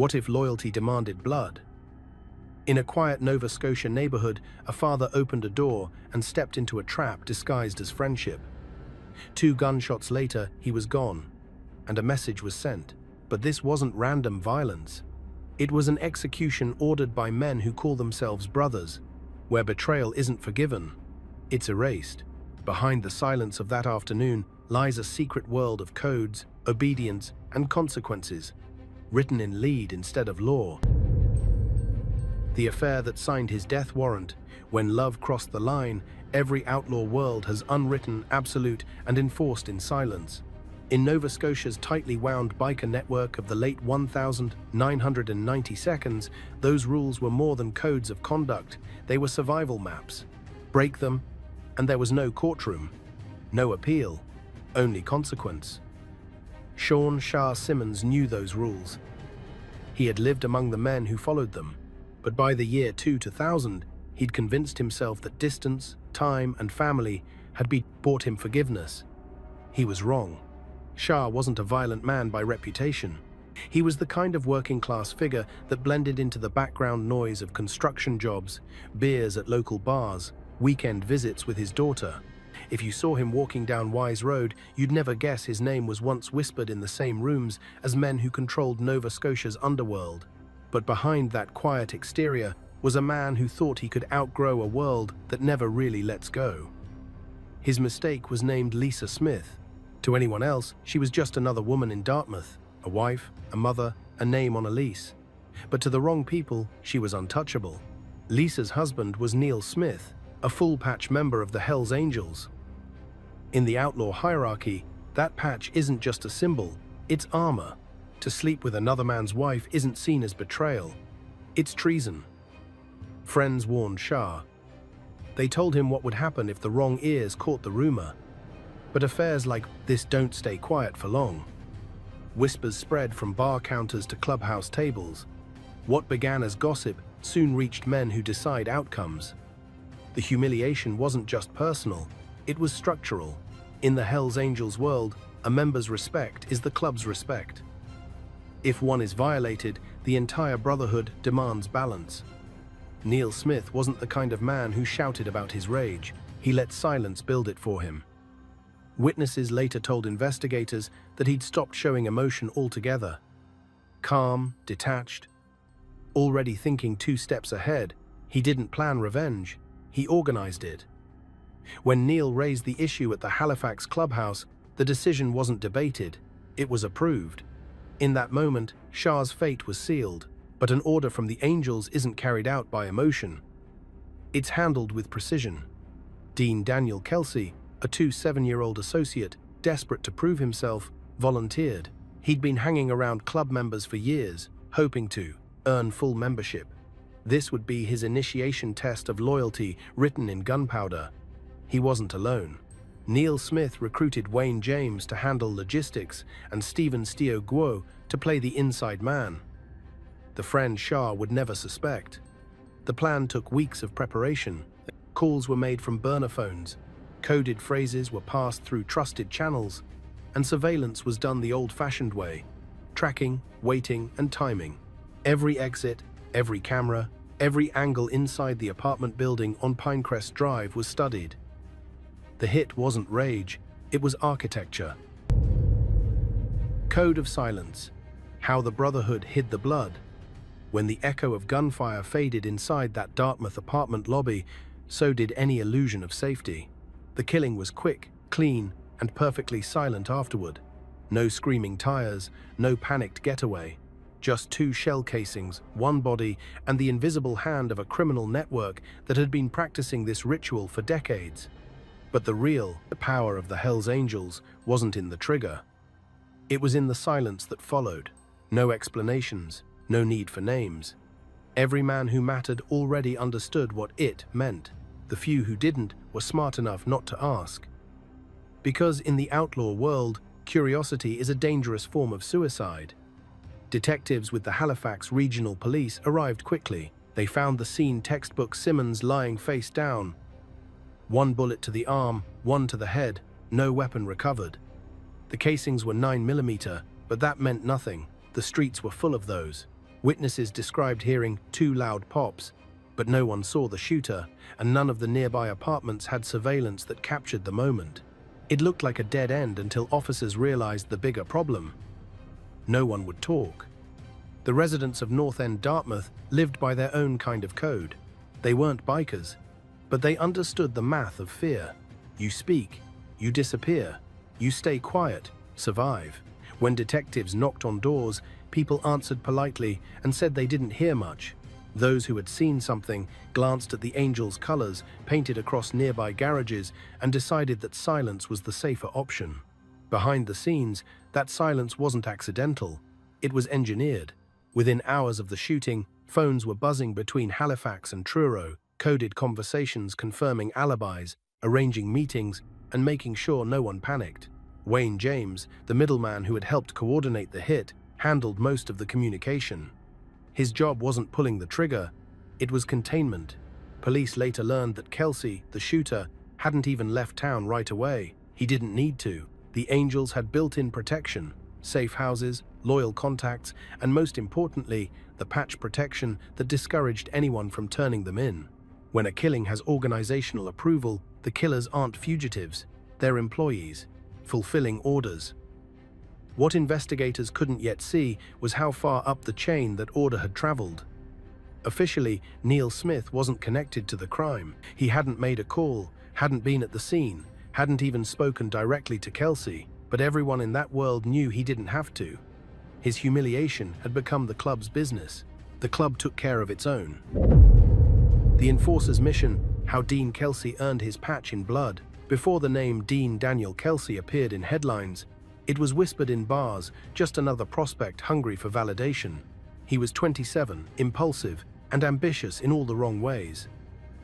What if loyalty demanded blood? In a quiet Nova Scotia neighborhood, a father opened a door and stepped into a trap disguised as friendship. 2 gunshots later, he was gone, and a message was sent. But this wasn't random violence. It was an execution ordered by men who call themselves brothers. Where betrayal isn't forgiven, it's erased. Behind the silence of that afternoon lies a secret world of codes, obedience, and consequences, written in lead instead of law. The affair that signed his death warrant. When love crossed the line, every outlaw world has unwritten, absolute, and enforced in silence. In Nova Scotia's tightly wound biker network of the late 1990 seconds, those rules were more than codes of conduct. They were survival maps. Break them, and there was no courtroom, no appeal, only consequence. Sean Shah Simmons knew those rules. He had lived among the men who followed them, but by the year 2000, he'd convinced himself that distance, time, and family had bought him forgiveness. He was wrong. Shah wasn't a violent man by reputation. He was the kind of working-class figure that blended into the background noise of construction jobs, beers at local bars, weekend visits with his daughter. If you saw him walking down Wise Road, you'd never guess his name was once whispered in the same rooms as men who controlled Nova Scotia's underworld. But behind that quiet exterior was a man who thought he could outgrow a world that never really lets go. His mistake was named Lisa Smith. To anyone else, she was just another woman in Dartmouth, a wife, a mother, a name on a lease. But to the wrong people, she was untouchable. Lisa's husband was Neil Smith, a full-patch member of the Hells Angels. In the outlaw hierarchy, that patch isn't just a symbol, it's armor. To sleep with another man's wife isn't seen as betrayal, it's treason. Friends warned Shah. They told him what would happen if the wrong ears caught the rumor. But affairs like this don't stay quiet for long. Whispers spread from bar counters to clubhouse tables. What began as gossip soon reached men who decide outcomes. The humiliation wasn't just personal, it was structural. In the Hells Angels world, a member's respect is the club's respect. If one is violated, the entire brotherhood demands balance. Neil Smith wasn't the kind of man who shouted about his rage. He let silence build it for him. Witnesses later told investigators that he'd stopped showing emotion altogether. Calm, detached, already thinking 2 steps ahead, he didn't plan revenge, he organized it. When Neil raised the issue at the Halifax clubhouse, the decision wasn't debated, it was approved. In that moment, Shah's fate was sealed, but an order from the Angels isn't carried out by emotion. It's handled with precision. Dean Daniel Kelsey, a 7-year-old associate, desperate to prove himself, volunteered. He'd been hanging around club members for years, hoping to earn full membership. This would be his initiation test of loyalty written in gunpowder. He wasn't alone. Neil Smith recruited Wayne James to handle logistics and Stephen Steo Guo to play the inside man. The friend Shah would never suspect. The plan took weeks of preparation. Calls were made from burner phones. Coded phrases were passed through trusted channels, and surveillance was done the old-fashioned way, tracking, waiting, and timing. Every exit, every camera, every angle inside the apartment building on Pinecrest Drive was studied. The hit wasn't rage, it was architecture. Code of silence. How the Brotherhood hid the blood. When the echo of gunfire faded inside that Dartmouth apartment lobby, so did any illusion of safety. The killing was quick, clean, and perfectly silent afterward. No screaming tires, no panicked getaway. Just 2 shell casings, 1 body, and the invisible hand of a criminal network that had been practicing this ritual for decades. But the real power of the Hells Angels wasn't in the trigger. It was in the silence that followed. No explanations, no need for names. Every man who mattered already understood what it meant. The few who didn't were smart enough not to ask. Because in the outlaw world, curiosity is a dangerous form of suicide. Detectives with the Halifax Regional Police arrived quickly. They found the scene textbook Simmons lying face down. 1 bullet to the arm, 1 to the head, no weapon recovered. The casings were 9mm, but that meant nothing. The streets were full of those. Witnesses described hearing 2 loud pops, but no one saw the shooter, and none of the nearby apartments had surveillance that captured the moment. It looked like a dead end until officers realized the bigger problem. No one would talk. The residents of North End Dartmouth lived by their own kind of code. They weren't bikers, but they understood the math of fear. You speak, you disappear. You stay quiet, survive. When detectives knocked on doors, people answered politely and said they didn't hear much. Those who had seen something glanced at the Angels' colors painted across nearby garages and decided that silence was the safer option. Behind the scenes, that silence wasn't accidental. It was engineered. Within hours of the shooting, phones were buzzing between Halifax and Truro, coded conversations confirming alibis, arranging meetings, and making sure no one panicked. Wayne James, the middleman who had helped coordinate the hit, handled most of the communication. His job wasn't pulling the trigger, it was containment. Police later learned that Kelsey, the shooter, hadn't even left town right away. He didn't need to. The Angels had built-in protection, safe houses, loyal contacts, and most importantly, the patch protection that discouraged anyone from turning them in. When a killing has organizational approval, the killers aren't fugitives, they're employees, fulfilling orders. What investigators couldn't yet see was how far up the chain that order had traveled. Officially, Neil Smith wasn't connected to the crime. He hadn't made a call, hadn't been at the scene, hadn't even spoken directly to Kelsey, but everyone in that world knew he didn't have to. His humiliation had become the club's business. The club took care of its own. The enforcer's mission, how Dean Kelsey earned his patch in blood. Before the name Dean Daniel Kelsey appeared in headlines, it was whispered in bars, just another prospect hungry for validation. He was 27, impulsive, and ambitious in all the wrong ways.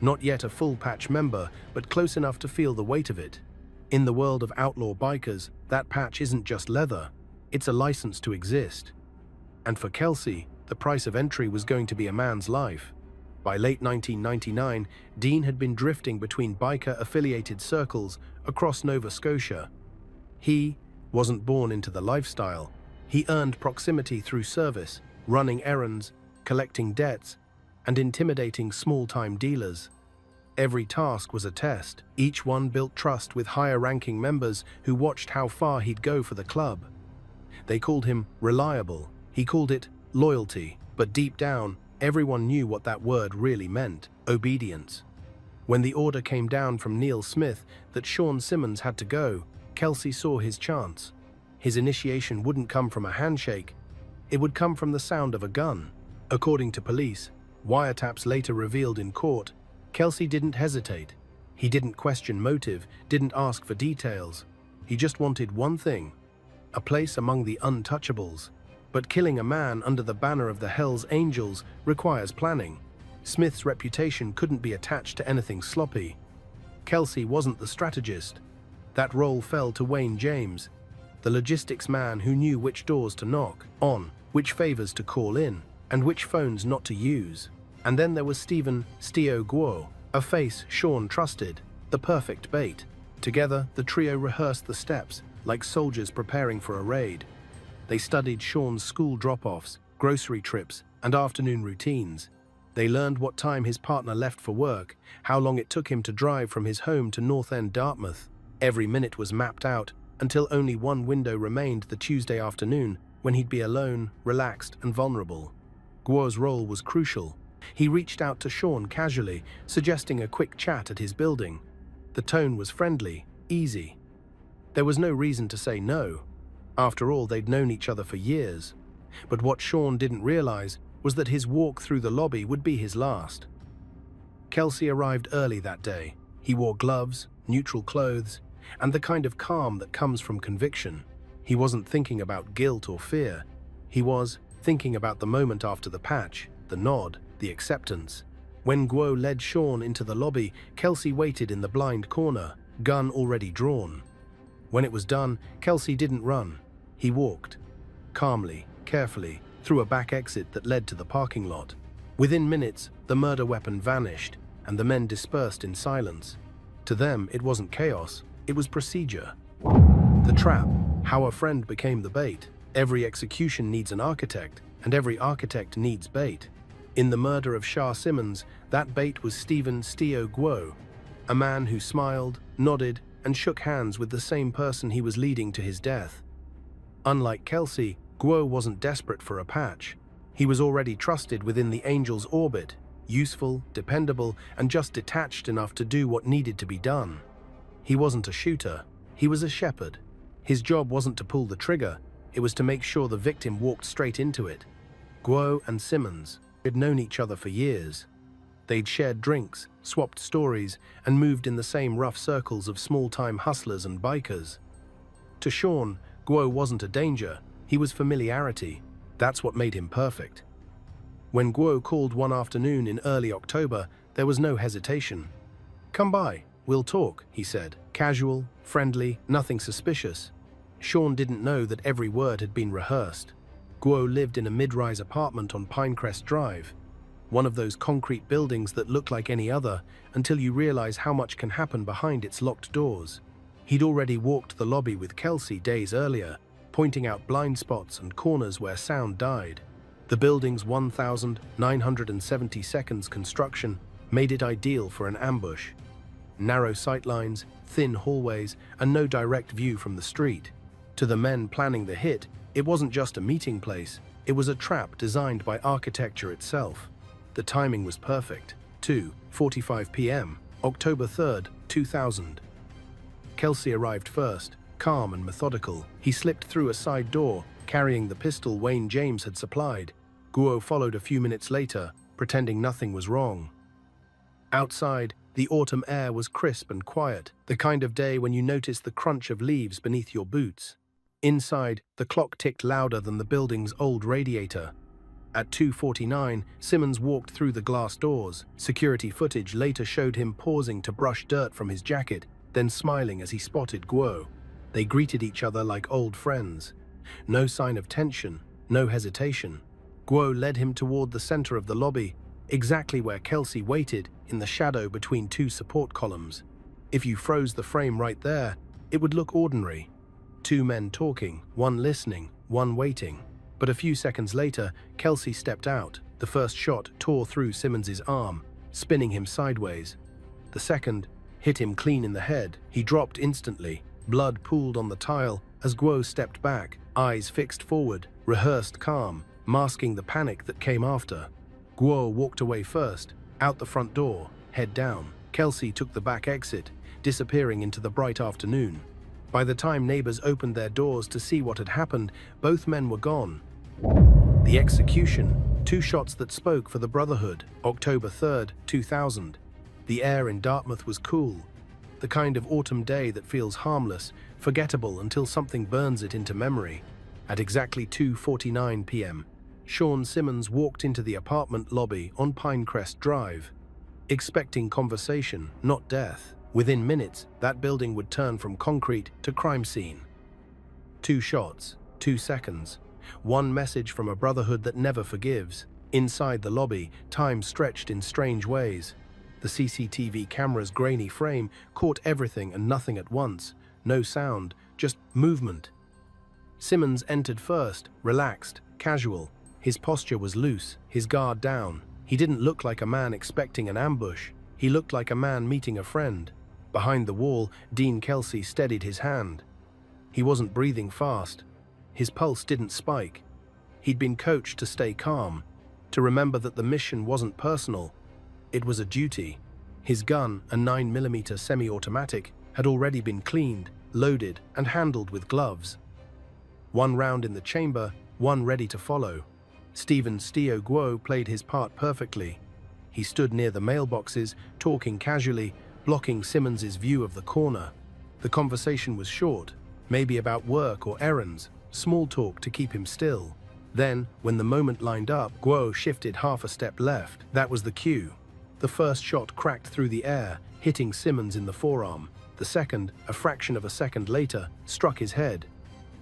Not yet a full patch member, but close enough to feel the weight of it. In the world of outlaw bikers, that patch isn't just leather, it's a license to exist. And for Kelsey, the price of entry was going to be a man's life. By late 1999, Dean had been drifting between biker-affiliated circles across Nova Scotia. He wasn't born into the lifestyle. He earned proximity through service, running errands, collecting debts, and intimidating small-time dealers. Every task was a test. Each one built trust with higher-ranking members who watched how far he'd go for the club. They called him reliable. He called it loyalty. But deep down, everyone knew what that word really meant: obedience. When the order came down from Neil Smith that Sean Simmons had to go, Kelsey saw his chance. His initiation wouldn't come from a handshake. It would come from the sound of a gun. According to police, wiretaps later revealed in court, Kelsey didn't hesitate. He didn't question motive, didn't ask for details. He just wanted one thing: a place among the untouchables. But killing a man under the banner of the Hells Angels requires planning. Smith's reputation couldn't be attached to anything sloppy. Kelsey wasn't the strategist. That role fell to Wayne James, the logistics man who knew which doors to knock on, which favors to call in, and which phones not to use. And then there was Stephen "Stio" Guo, a face Sean trusted, the perfect bait. Together, the trio rehearsed the steps, like soldiers preparing for a raid. They studied Sean's school drop-offs, grocery trips, and afternoon routines. They learned what time his partner left for work, how long it took him to drive from his home to North End Dartmouth. Every minute was mapped out until only one window remained, the Tuesday afternoon, when he'd be alone, relaxed, and vulnerable. Guo's role was crucial. He reached out to Sean casually, suggesting a quick chat at his building. The tone was friendly, easy. There was no reason to say no. After all, they'd known each other for years. But what Sean didn't realize was that his walk through the lobby would be his last. Kelsey arrived early that day. He wore gloves, neutral clothes, and the kind of calm that comes from conviction. He wasn't thinking about guilt or fear. He was thinking about the moment after the patch, the nod, the acceptance. When Guo led Sean into the lobby, Kelsey waited in the blind corner, gun already drawn. When it was done, Kelsey didn't run. He walked, calmly, carefully, through a back exit that led to the parking lot. Within minutes, the murder weapon vanished, and the men dispersed in silence. To them, it wasn't chaos, it was procedure. The trap, how a friend became the bait. Every execution needs an architect, and every architect needs bait. In the murder of Shah Simmons, that bait was Stephen "Steo" Guo, a man who smiled, nodded, and shook hands with the same person he was leading to his death. Unlike Kelsey, Guo wasn't desperate for a patch. He was already trusted within the Angel's orbit, useful, dependable, and just detached enough to do what needed to be done. He wasn't a shooter, he was a shepherd. His job wasn't to pull the trigger, it was to make sure the victim walked straight into it. Guo and Simmons had known each other for years. They'd shared drinks, swapped stories, and moved in the same rough circles of small-time hustlers and bikers. To Sean, Guo wasn't a danger, he was familiarity. That's what made him perfect. When Guo called one afternoon in early October, there was no hesitation. "Come by, we'll talk," he said. Casual, friendly, nothing suspicious. Sean didn't know that every word had been rehearsed. Guo lived in a mid-rise apartment on Pinecrest Drive, one of those concrete buildings that look like any other until you realize how much can happen behind its locked doors. He'd already walked the lobby with Kelsey days earlier, pointing out blind spots and corners where sound died. The building's 1,970 seconds construction made it ideal for an ambush. Narrow sightlines, thin hallways, and no direct view from the street. To the men planning the hit, it wasn't just a meeting place, it was a trap designed by architecture itself. The timing was perfect. 2:45 p.m., October 3rd, 2000. Kelsey arrived first, calm and methodical. He slipped through a side door, carrying the pistol Wayne James had supplied. Guo followed a few minutes later, pretending nothing was wrong. Outside, the autumn air was crisp and quiet, the kind of day when you notice the crunch of leaves beneath your boots. Inside, the clock ticked louder than the building's old radiator. At 2:49, Simmons walked through the glass doors. Security footage later showed him pausing to brush dirt from his jacket, then smiling as he spotted Guo. They greeted each other like old friends. No sign of tension, no hesitation. Guo led him toward the center of the lobby, exactly where Kelsey waited in the shadow between two support columns. If you froze the frame right there, it would look ordinary. Two men talking, one listening, one waiting. But a few seconds later, Kelsey stepped out. The first shot tore through Simmons's arm, spinning him sideways. The second hit him clean in the head. He dropped instantly. Blood pooled on the tile as Guo stepped back, eyes fixed forward, rehearsed calm, masking the panic that came after. Guo walked away first, out the front door, head down. Kelsey took the back exit, disappearing into the bright afternoon. By the time neighbors opened their doors to see what had happened, both men were gone. The execution, two shots that spoke for the Brotherhood, October 3rd, 2000. The air in Dartmouth was cool, the kind of autumn day that feels harmless, forgettable until something burns it into memory. At exactly 2:49 p.m., Sean Simmons walked into the apartment lobby on Pinecrest Drive, expecting conversation, not death. Within minutes, that building would turn from concrete to crime scene. 2 shots, 2 seconds. One message from a brotherhood that never forgives. Inside the lobby, time stretched in strange ways. The CCTV camera's grainy frame caught everything and nothing at once. No sound, just movement. Simmons entered first, relaxed, casual. His posture was loose, his guard down. He didn't look like a man expecting an ambush. He looked like a man meeting a friend. Behind the wall, Dean Kelsey steadied his hand. He wasn't breathing fast. His pulse didn't spike. He'd been coached to stay calm, to remember that the mission wasn't personal. It was a duty. His gun, a 9mm semi-automatic, had already been cleaned, loaded, and handled with gloves. 1 round in the chamber, 1 ready to follow. Stephen "Steo" Guo played his part perfectly. He stood near the mailboxes, talking casually, blocking Simmons's view of the corner. The conversation was short, maybe about work or errands, small talk to keep him still. Then, when the moment lined up, Guo shifted half a step left. That was the cue. The first shot cracked through the air, hitting Simmons in the forearm. The second, a fraction of a second later, struck his head.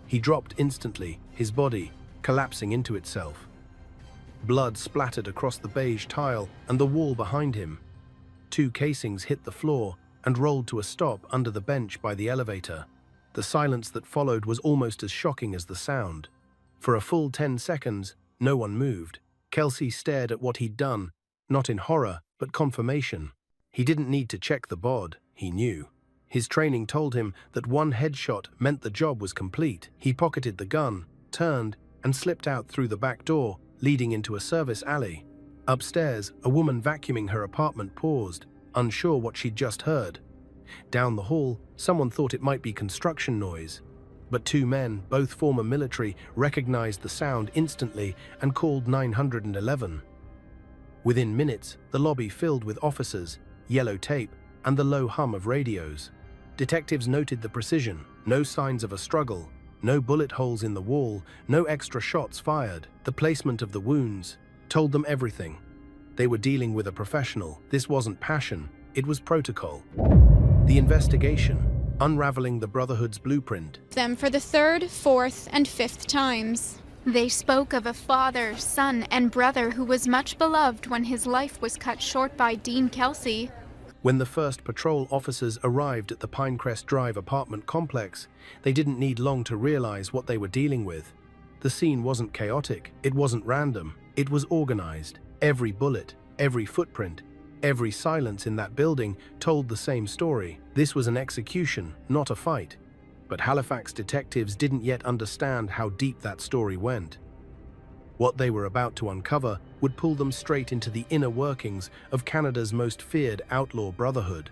He dropped instantly, his body collapsing into itself. Blood splattered across the beige tile and the wall behind him. 2 casings hit the floor and rolled to a stop under the bench by the elevator. The silence that followed was almost as shocking as the sound. For a full 10 seconds, No one moved. Kelsey stared at what he'd done, not in horror, but confirmation. He didn't need to check the bod, he knew. His training told him that one headshot meant the job was complete. He pocketed the gun, turned, and slipped out through the back door, leading into a service alley. Upstairs, a woman vacuuming her apartment paused, unsure what she'd just heard. Down the hall, someone thought it might be construction noise. But two men, both former military, recognized the sound instantly and called 911. Within minutes, the lobby filled with officers, yellow tape, and the low hum of radios. Detectives noted the precision, no signs of a struggle, no bullet holes in the wall, no extra shots fired. The placement of the wounds told them everything. They were dealing with a professional. This wasn't passion, it was protocol. The investigation, unraveling the Brotherhood's blueprint. Them for the third, fourth, and fifth times. They spoke of a father, son, and brother who was much beloved when his life was cut short by Dean Kelsey. When the first patrol officers arrived at the Pinecrest Drive apartment complex, they didn't need long to realize what they were dealing with. The scene wasn't chaotic, it wasn't random, it was organized. Every bullet, every footprint, every silence in that building told the same story. This was an execution, not a fight. But Halifax detectives didn't yet understand how deep that story went. What they were about to uncover would pull them straight into the inner workings of Canada's most feared outlaw brotherhood.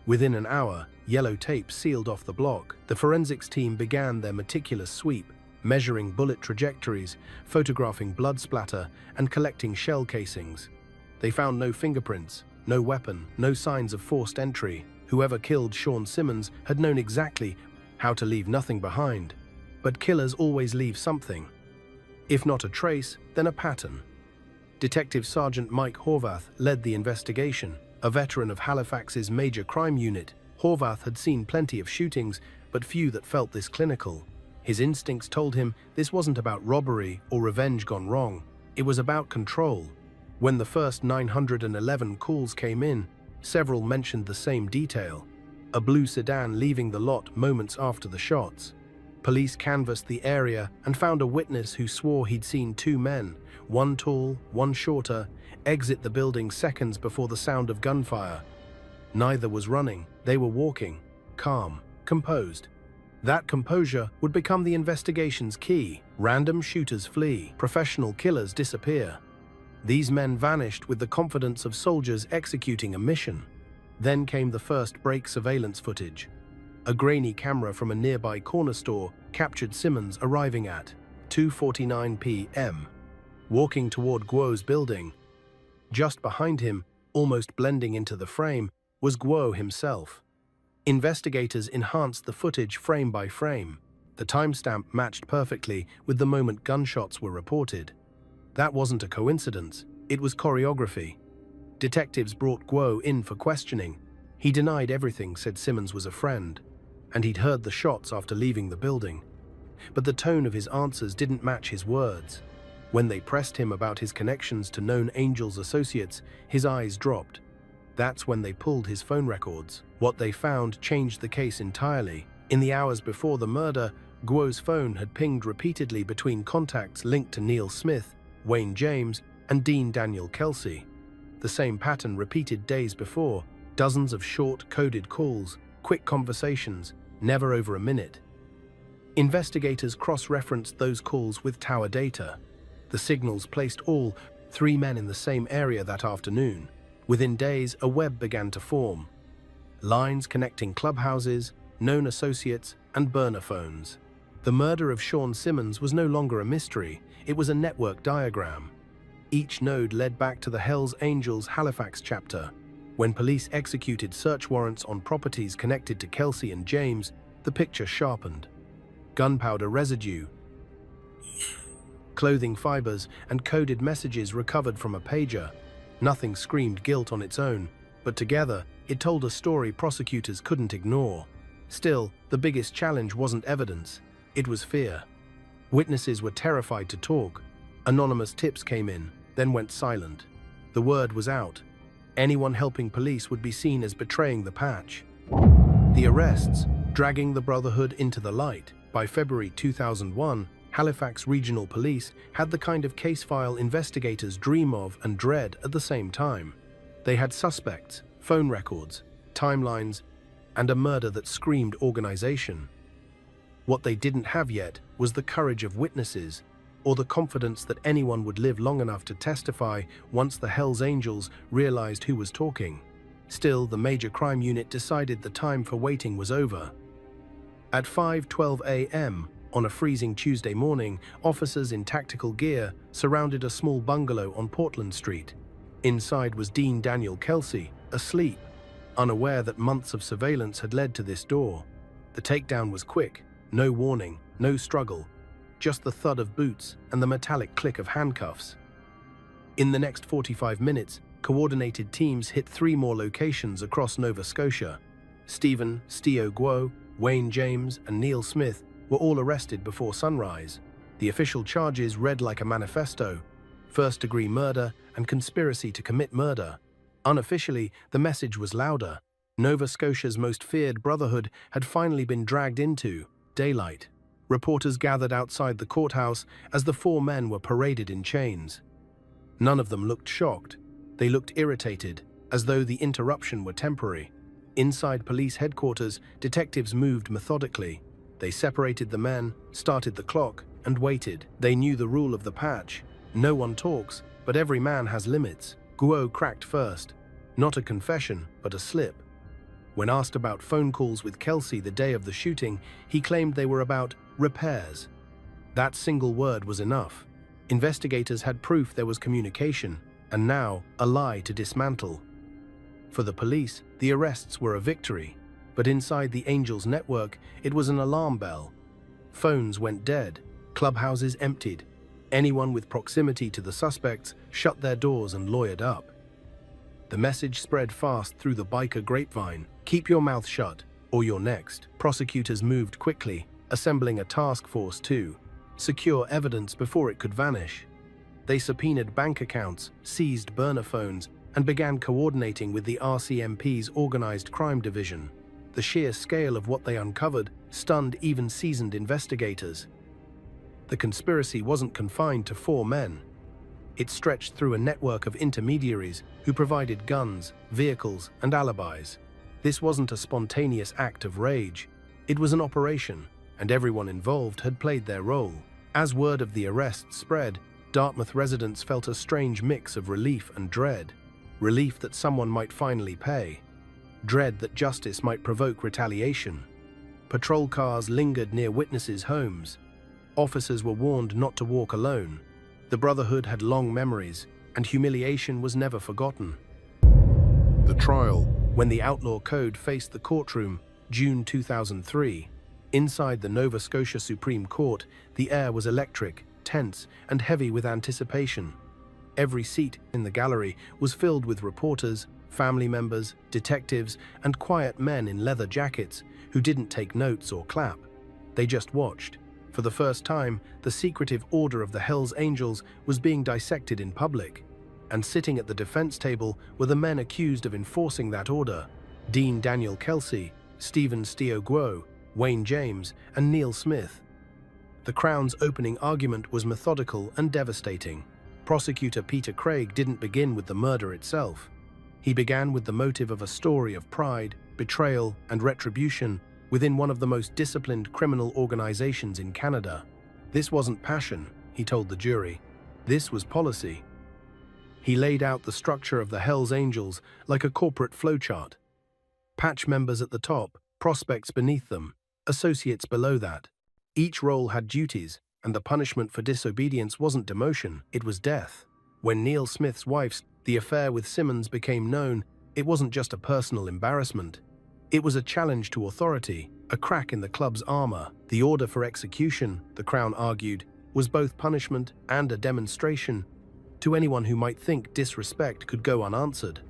Within an hour, yellow tape sealed off the block. The forensics team began their meticulous sweep, measuring bullet trajectories, photographing blood splatter, and collecting shell casings. They found no fingerprints, no weapon, no signs of forced entry. Whoever killed Sean Simmons had known exactly how to leave nothing behind. But killers always leave something. If not a trace, then a pattern. Detective Sergeant Mike Horvath led the investigation. A veteran of Halifax's major crime unit, Horvath had seen plenty of shootings, but few that felt this clinical. His instincts told him this wasn't about robbery or revenge gone wrong. It was about control. When the first 911 calls came in, several mentioned the same detail: a blue sedan leaving the lot moments after the shots. Police canvassed the area and found a witness who swore he'd seen two men, one tall, one shorter, exit the building seconds before the sound of gunfire. Neither was running, they were walking, calm, composed. That composure would become the investigation's key. Random shooters flee, professional killers disappear. These men vanished with the confidence of soldiers executing a mission. Then came the first break surveillance footage. A grainy camera from a nearby corner store captured Simmons arriving at 2:49 p.m., walking toward Guo's building. Just behind him, almost blending into the frame, was Guo himself. Investigators enhanced the footage frame by frame. The timestamp matched perfectly with the moment gunshots were reported. That wasn't a coincidence, it was choreography. Detectives brought Guo in for questioning. He denied everything, said Simmons was a friend, and he'd heard the shots after leaving the building. But the tone of his answers didn't match his words. When they pressed him about his connections to known Angels associates, his eyes dropped. That's when they pulled his phone records. What they found changed the case entirely. In the hours before the murder, Guo's phone had pinged repeatedly between contacts linked to Neil Smith, Wayne James, and Dean Daniel Kelsey. The same pattern repeated days before, dozens of short, coded calls, quick conversations, never over a minute. Investigators cross-referenced those calls with tower data. The signals placed all three men in the same area that afternoon. Within days, a web began to form. Lines connecting clubhouses, known associates, and burner phones. The murder of Sean Simmons was no longer a mystery, it was a network diagram. Each node led back to the Hells Angels Halifax chapter. When police executed search warrants on properties connected to Kelsey and James, the picture sharpened. Gunpowder residue, clothing fibers, and coded messages recovered from a pager. Nothing screamed guilt on its own, but together, it told a story prosecutors couldn't ignore. Still, the biggest challenge wasn't evidence, it was fear. Witnesses were terrified to talk. Anonymous tips came in, then went silent. The word was out. Anyone helping police would be seen as betraying the patch. The arrests, dragging the Brotherhood into the light. By February 2001, Halifax Regional Police had the kind of case file investigators dream of and dread at the same time. They had suspects, phone records, timelines, and a murder that screamed organization. What they didn't have yet was the courage of witnesses or the confidence that anyone would live long enough to testify once the Hells Angels realized who was talking. Still, the Major Crime Unit decided the time for waiting was over. At 5:12 a.m., on a freezing Tuesday morning, officers in tactical gear surrounded a small bungalow on Portland Street. Inside was Dean Daniel Kelsey, asleep, unaware that months of surveillance had led to this door. The takedown was quick, no warning, no struggle, just the thud of boots and the metallic click of handcuffs. In the next 45 minutes, coordinated teams hit 3 more locations across Nova Scotia. Stephen Steo Guo, Wayne James, and Neil Smith were all arrested before sunrise. The official charges read like a manifesto: first-degree murder and conspiracy to commit murder. Unofficially, the message was louder. Nova Scotia's most feared brotherhood had finally been dragged into daylight. Reporters gathered outside the courthouse as the 4 men were paraded in chains. None of them looked shocked. They looked irritated, as though the interruption were temporary. Inside police headquarters, detectives moved methodically. They separated the men, started the clock, and waited. They knew the rule of the patch. No one talks, but every man has limits. Guo cracked first. Not a confession, but a slip. When asked about phone calls with Kelsey the day of the shooting, he claimed they were about repairs. That single word was enough. Investigators had proof there was communication, and now a lie to dismantle. For the police, the arrests were a victory, but inside the Angels network, it was an alarm bell. Phones went dead, clubhouses emptied. Anyone with proximity to the suspects shut their doors and lawyered up. The message spread fast through the biker grapevine: keep your mouth shut, or you're next. Prosecutors moved quickly, assembling a task force to secure evidence before it could vanish. They subpoenaed bank accounts, seized burner phones, and began coordinating with the RCMP's Organized Crime Division. The sheer scale of what they uncovered stunned even seasoned investigators. The conspiracy wasn't confined to 4 men. It stretched through a network of intermediaries who provided guns, vehicles, and alibis. This wasn't a spontaneous act of rage. It was an operation, and everyone involved had played their role. As word of the arrest spread, Dartmouth residents felt a strange mix of relief and dread. Relief that someone might finally pay. Dread that justice might provoke retaliation. Patrol cars lingered near witnesses' homes. Officers were warned not to walk alone. The Brotherhood had long memories, and humiliation was never forgotten. The trial. When the Outlaw Code faced the courtroom, June 2003, inside the Nova Scotia Supreme Court, the air was electric, tense, and heavy with anticipation. Every seat in the gallery was filled with reporters, family members, detectives, and quiet men in leather jackets who didn't take notes or clap. They just watched. For the first time, the secretive order of the Hells Angels was being dissected in public. And sitting at the defense table were the men accused of enforcing that order: Dean Daniel Kelsey, Stephen Steo Guo, Wayne James, and Neil Smith. The Crown's opening argument was methodical and devastating. Prosecutor Peter Craig didn't begin with the murder itself. He began with the motive of a story of pride, betrayal, and retribution within one of the most disciplined criminal organizations in Canada. This wasn't passion, he told the jury. This was policy. He laid out the structure of the Hells Angels like a corporate flowchart. Patch members at the top, prospects beneath them, associates below that. Each role had duties, and the punishment for disobedience wasn't demotion, it was death. When Neil Smith's wife's the affair with Simmons became known, it wasn't just a personal embarrassment. It was a challenge to authority, a crack in the club's armor. The order for execution, the Crown argued, was both punishment and a demonstration to anyone who might think disrespect could go unanswered.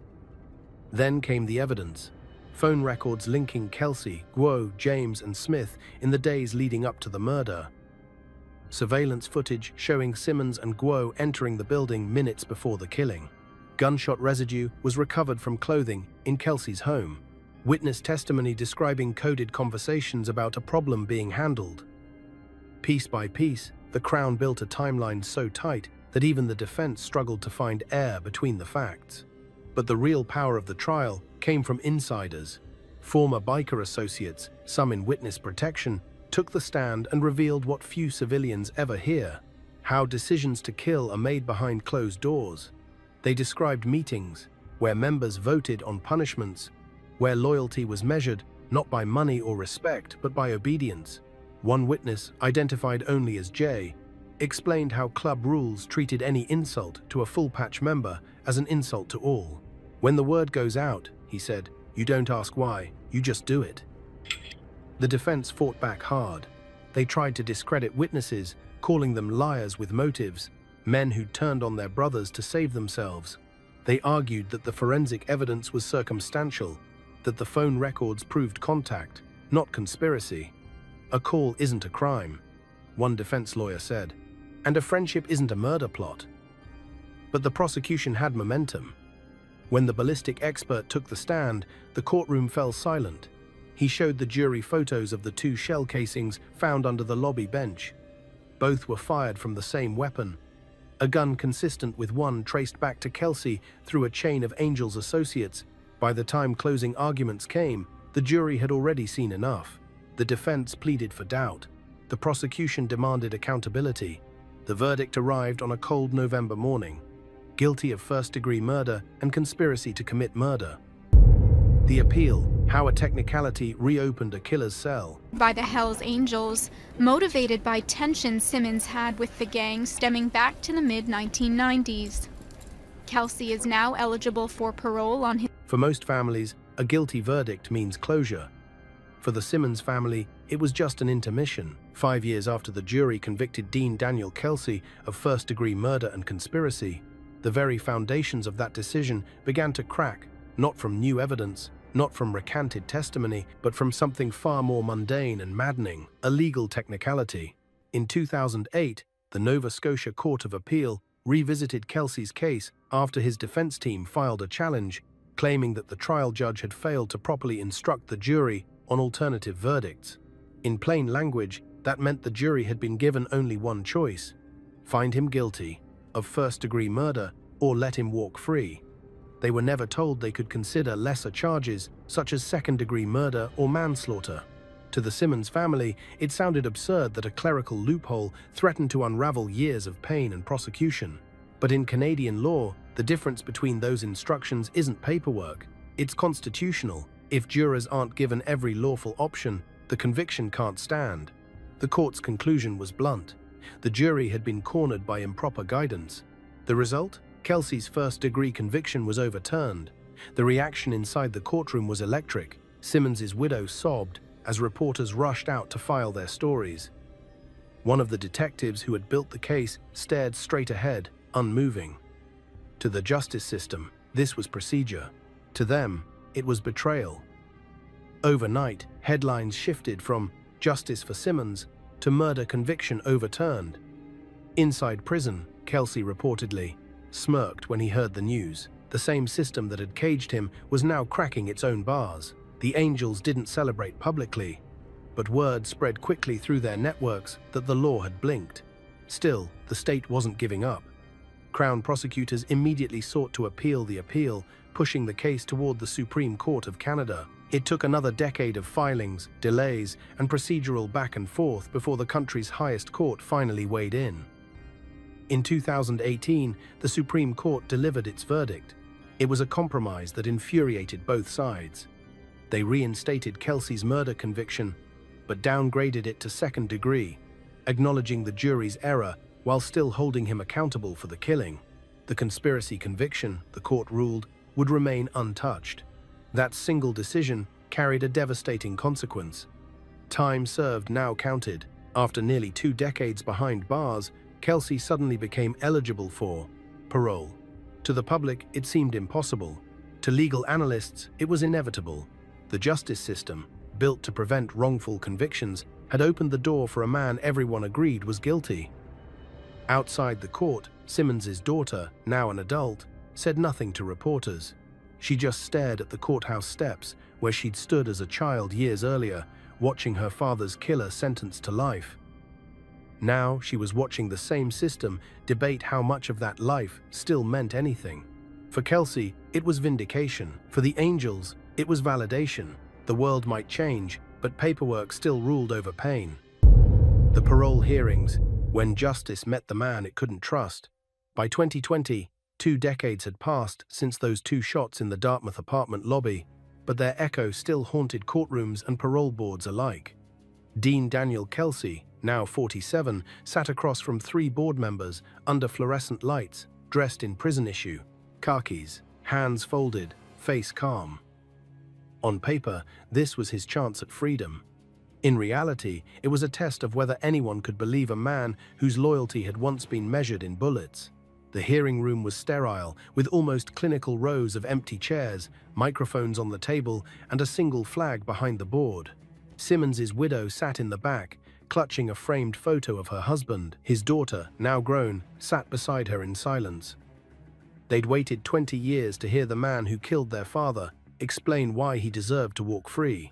Then came the evidence. Phone records linking Kelsey, Guo, James, and Smith in the days leading up to the murder. Surveillance footage showing Simmons and Guo entering the building minutes before the killing. Gunshot residue was recovered from clothing in Kelsey's home. Witness testimony describing coded conversations about a problem being handled. Piece by piece, The Crown built a timeline so tight that even the defense struggled to find air between the facts. But the real power of the trial came from insiders. Former biker associates, some in witness protection, took the stand and revealed what few civilians ever hear: how decisions to kill are made behind closed doors. They described meetings where members voted on punishments, where loyalty was measured not by money or respect, but by obedience. One witness, identified only as Jay, explained how club rules treated any insult to a full patch member as an insult to all. When the word goes out, he said, you don't ask why, you just do it. The defense fought back hard. They tried to discredit witnesses, calling them liars with motives, men who'd turned on their brothers to save themselves. They argued that the forensic evidence was circumstantial, that the phone records proved contact, not conspiracy. A call isn't a crime, one defense lawyer said, and a friendship isn't a murder plot. But the prosecution had momentum. When the ballistic expert took the stand, the courtroom fell silent. He showed the jury photos of the 2 shell casings found under the lobby bench. Both were fired from the same weapon, a gun consistent with one traced back to Kelsey through a chain of Angel's associates. By the time closing arguments came, the jury had already seen enough. The defense pleaded for doubt. The prosecution demanded accountability. The verdict arrived on a cold November morning: guilty of first-degree murder and conspiracy to commit murder. The appeal, how a technicality reopened a killer's cell. By the Hells Angels, motivated by tensions Simmons had with the gang stemming back to the mid-1990s. Kelsey is now eligible for parole on his... For most families, a guilty verdict means closure. For the Simmons family, it was just an intermission. 5 years after the jury convicted Dean Daniel Kelsey of first-degree murder and conspiracy, the very foundations of that decision began to crack, not from new evidence, not from recanted testimony, but from something far more mundane and maddening: a legal technicality. In 2008, the Nova Scotia Court of Appeal revisited Kelsey's case after his defense team filed a challenge, claiming that the trial judge had failed to properly instruct the jury on alternative verdicts. In plain language, that meant the jury had been given only one choice: find him guilty of first-degree murder or let him walk free. They were never told they could consider lesser charges, such as second-degree murder or manslaughter. To the Simmons family, it sounded absurd that a clerical loophole threatened to unravel years of pain and prosecution. But in Canadian law, the difference between those instructions isn't paperwork, it's constitutional. If jurors aren't given every lawful option, the conviction can't stand. The court's conclusion was blunt. The jury had been cornered by improper guidance. The result? Kelsey's first-degree conviction was overturned. The reaction inside the courtroom was electric. Simmons's widow sobbed as reporters rushed out to file their stories. One of the detectives who had built the case stared straight ahead, unmoving. To the justice system, this was procedure. To them, it was betrayal. Overnight, headlines shifted from "Justice for Simmons" to "Murder conviction overturned." Inside prison, Kelsey reportedly smirked when he heard the news. The same system that had caged him was now cracking its own bars. The Angels didn't celebrate publicly, but word spread quickly through their networks that the law had blinked. Still, the state wasn't giving up. Crown prosecutors immediately sought to appeal the appeal, pushing the case toward the Supreme Court of Canada. It took another decade of filings, delays, and procedural back and forth before the country's highest court finally weighed in. In 2018, the Supreme Court delivered its verdict. It was a compromise that infuriated both sides. They reinstated Kelsey's murder conviction, but downgraded it to second degree, acknowledging the jury's error while still holding him accountable for the killing. The conspiracy conviction, the court ruled, would remain untouched. That single decision carried a devastating consequence. Time served now counted. After nearly 2 decades behind bars, Kelsey suddenly became eligible for parole. To the public, it seemed impossible. To legal analysts, it was inevitable. The justice system, built to prevent wrongful convictions, had opened the door for a man everyone agreed was guilty. Outside the court, Simmons's daughter, now an adult, said nothing to reporters. She just stared at the courthouse steps, where she'd stood as a child years earlier, watching her father's killer sentenced to life. Now she was watching the same system debate how much of that life still meant anything. For Kelsey, it was vindication. For the angels, it was validation. The world might change, but paperwork still ruled over pain. The parole hearings, when justice met the man it couldn't trust. By 2020, 2 decades had passed since those 2 shots in the Dartmouth apartment lobby, but their echo still haunted courtrooms and parole boards alike. Dean Daniel Kelsey, now 47, sat across from 3 board members under fluorescent lights, dressed in prison issue, khakis, hands folded, face calm. On paper, this was his chance at freedom. In reality, it was a test of whether anyone could believe a man whose loyalty had once been measured in bullets. The hearing room was sterile, with almost clinical rows of empty chairs, microphones on the table, and a single flag behind the board. Simmons's widow sat in the back, clutching a framed photo of her husband. His daughter, now grown, sat beside her in silence. They'd waited 20 years to hear the man who killed their father explain why he deserved to walk free.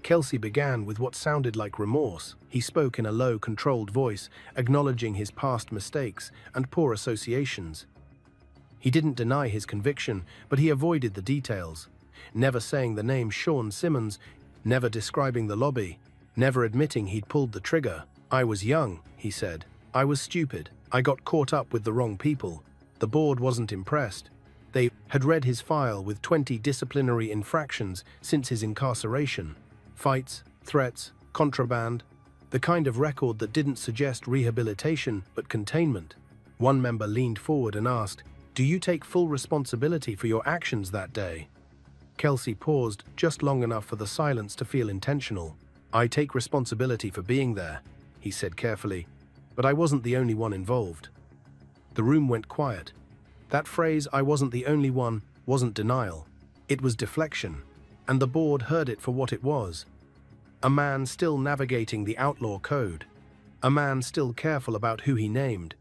Kelsey began with what sounded like remorse. He spoke in a low, controlled voice, acknowledging his past mistakes and poor associations. He didn't deny his conviction, but he avoided the details, never saying the name Sean Simmons, never describing the lobby, never admitting he'd pulled the trigger. "I was young," he said. "I was stupid. I got caught up with the wrong people." The board wasn't impressed. They had read his file with 20 disciplinary infractions since his incarceration. Fights, threats, contraband, the kind of record that didn't suggest rehabilitation but containment. One member leaned forward and asked, "Do you take full responsibility for your actions that day?" Kelsey paused just long enough for the silence to feel intentional. "I take responsibility for being there," he said carefully, "but I wasn't the only one involved." The room went quiet. That phrase, "I wasn't the only one," wasn't denial. It was deflection, and the board heard it for what it was. A man still navigating the outlaw code. A man still careful about who he named.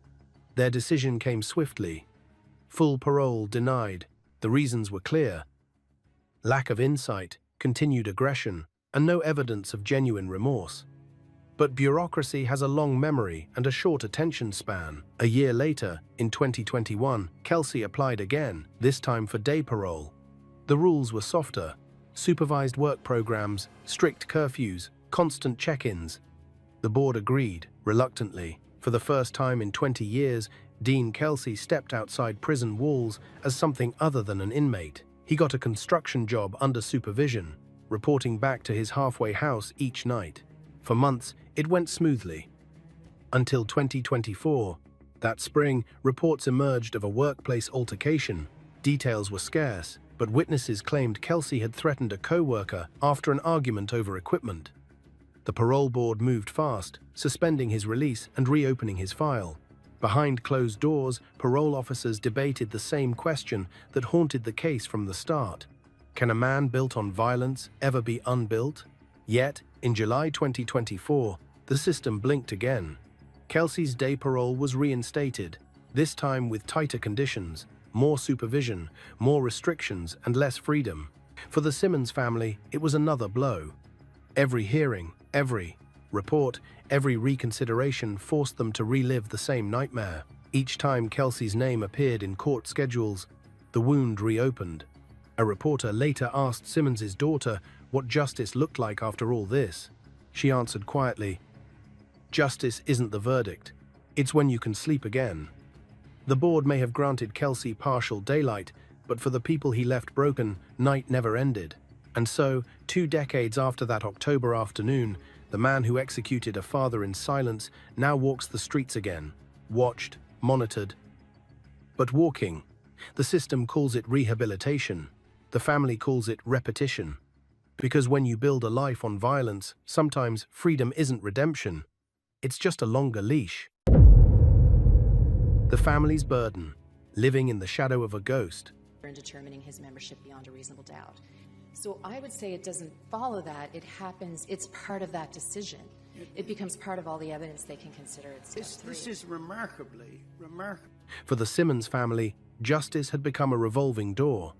Their decision came swiftly. Full parole denied. The reasons were clear. Lack of insight, continued aggression, and no evidence of genuine remorse. But bureaucracy has a long memory and a short attention span. A year later, in 2021, Kelsey applied again, this time for day parole. The rules were softer. Supervised work programs, strict curfews, constant check-ins. The board agreed, reluctantly. For the first time in 20 years, Dean Kelsey stepped outside prison walls as something other than an inmate. He got a construction job under supervision, reporting back to his halfway house each night. For months, it went smoothly. Until 2024. That spring, reports emerged of a workplace altercation. Details were scarce, but witnesses claimed Kelsey had threatened a co-worker after an argument over equipment. The parole board moved fast, suspending his release and reopening his file. Behind closed doors, parole officers debated the same question that haunted the case from the start. Can a man built on violence ever be unbuilt? Yet, in July 2024, the system blinked again. Kelsey's day parole was reinstated, this time with tighter conditions, more supervision, more restrictions, and less freedom. For the Simmons family, it was another blow. Every hearing, every report, every reconsideration forced them to relive the same nightmare. Each time Kelsey's name appeared in court schedules, the wound reopened. A reporter later asked Simmons's daughter what justice looked like after all this. She answered quietly, "Justice isn't the verdict. It's when you can sleep again." The board may have granted Kelsey partial daylight, but for the people he left broken, night never ended. And so, 2 decades after that October afternoon, the man who executed a father in silence now walks the streets again, watched, monitored. But walking. The system calls it rehabilitation. The family calls it repetition. Because when you build a life on violence, sometimes freedom isn't redemption. It's just a longer leash. The family's burden, living in the shadow of a ghost. In determining his membership beyond a reasonable doubt. So I would say it doesn't follow that. It happens, it's part of that decision. It becomes part of all the evidence they can consider at step 3. This is remarkable. For the Simmons family, justice had become a revolving door.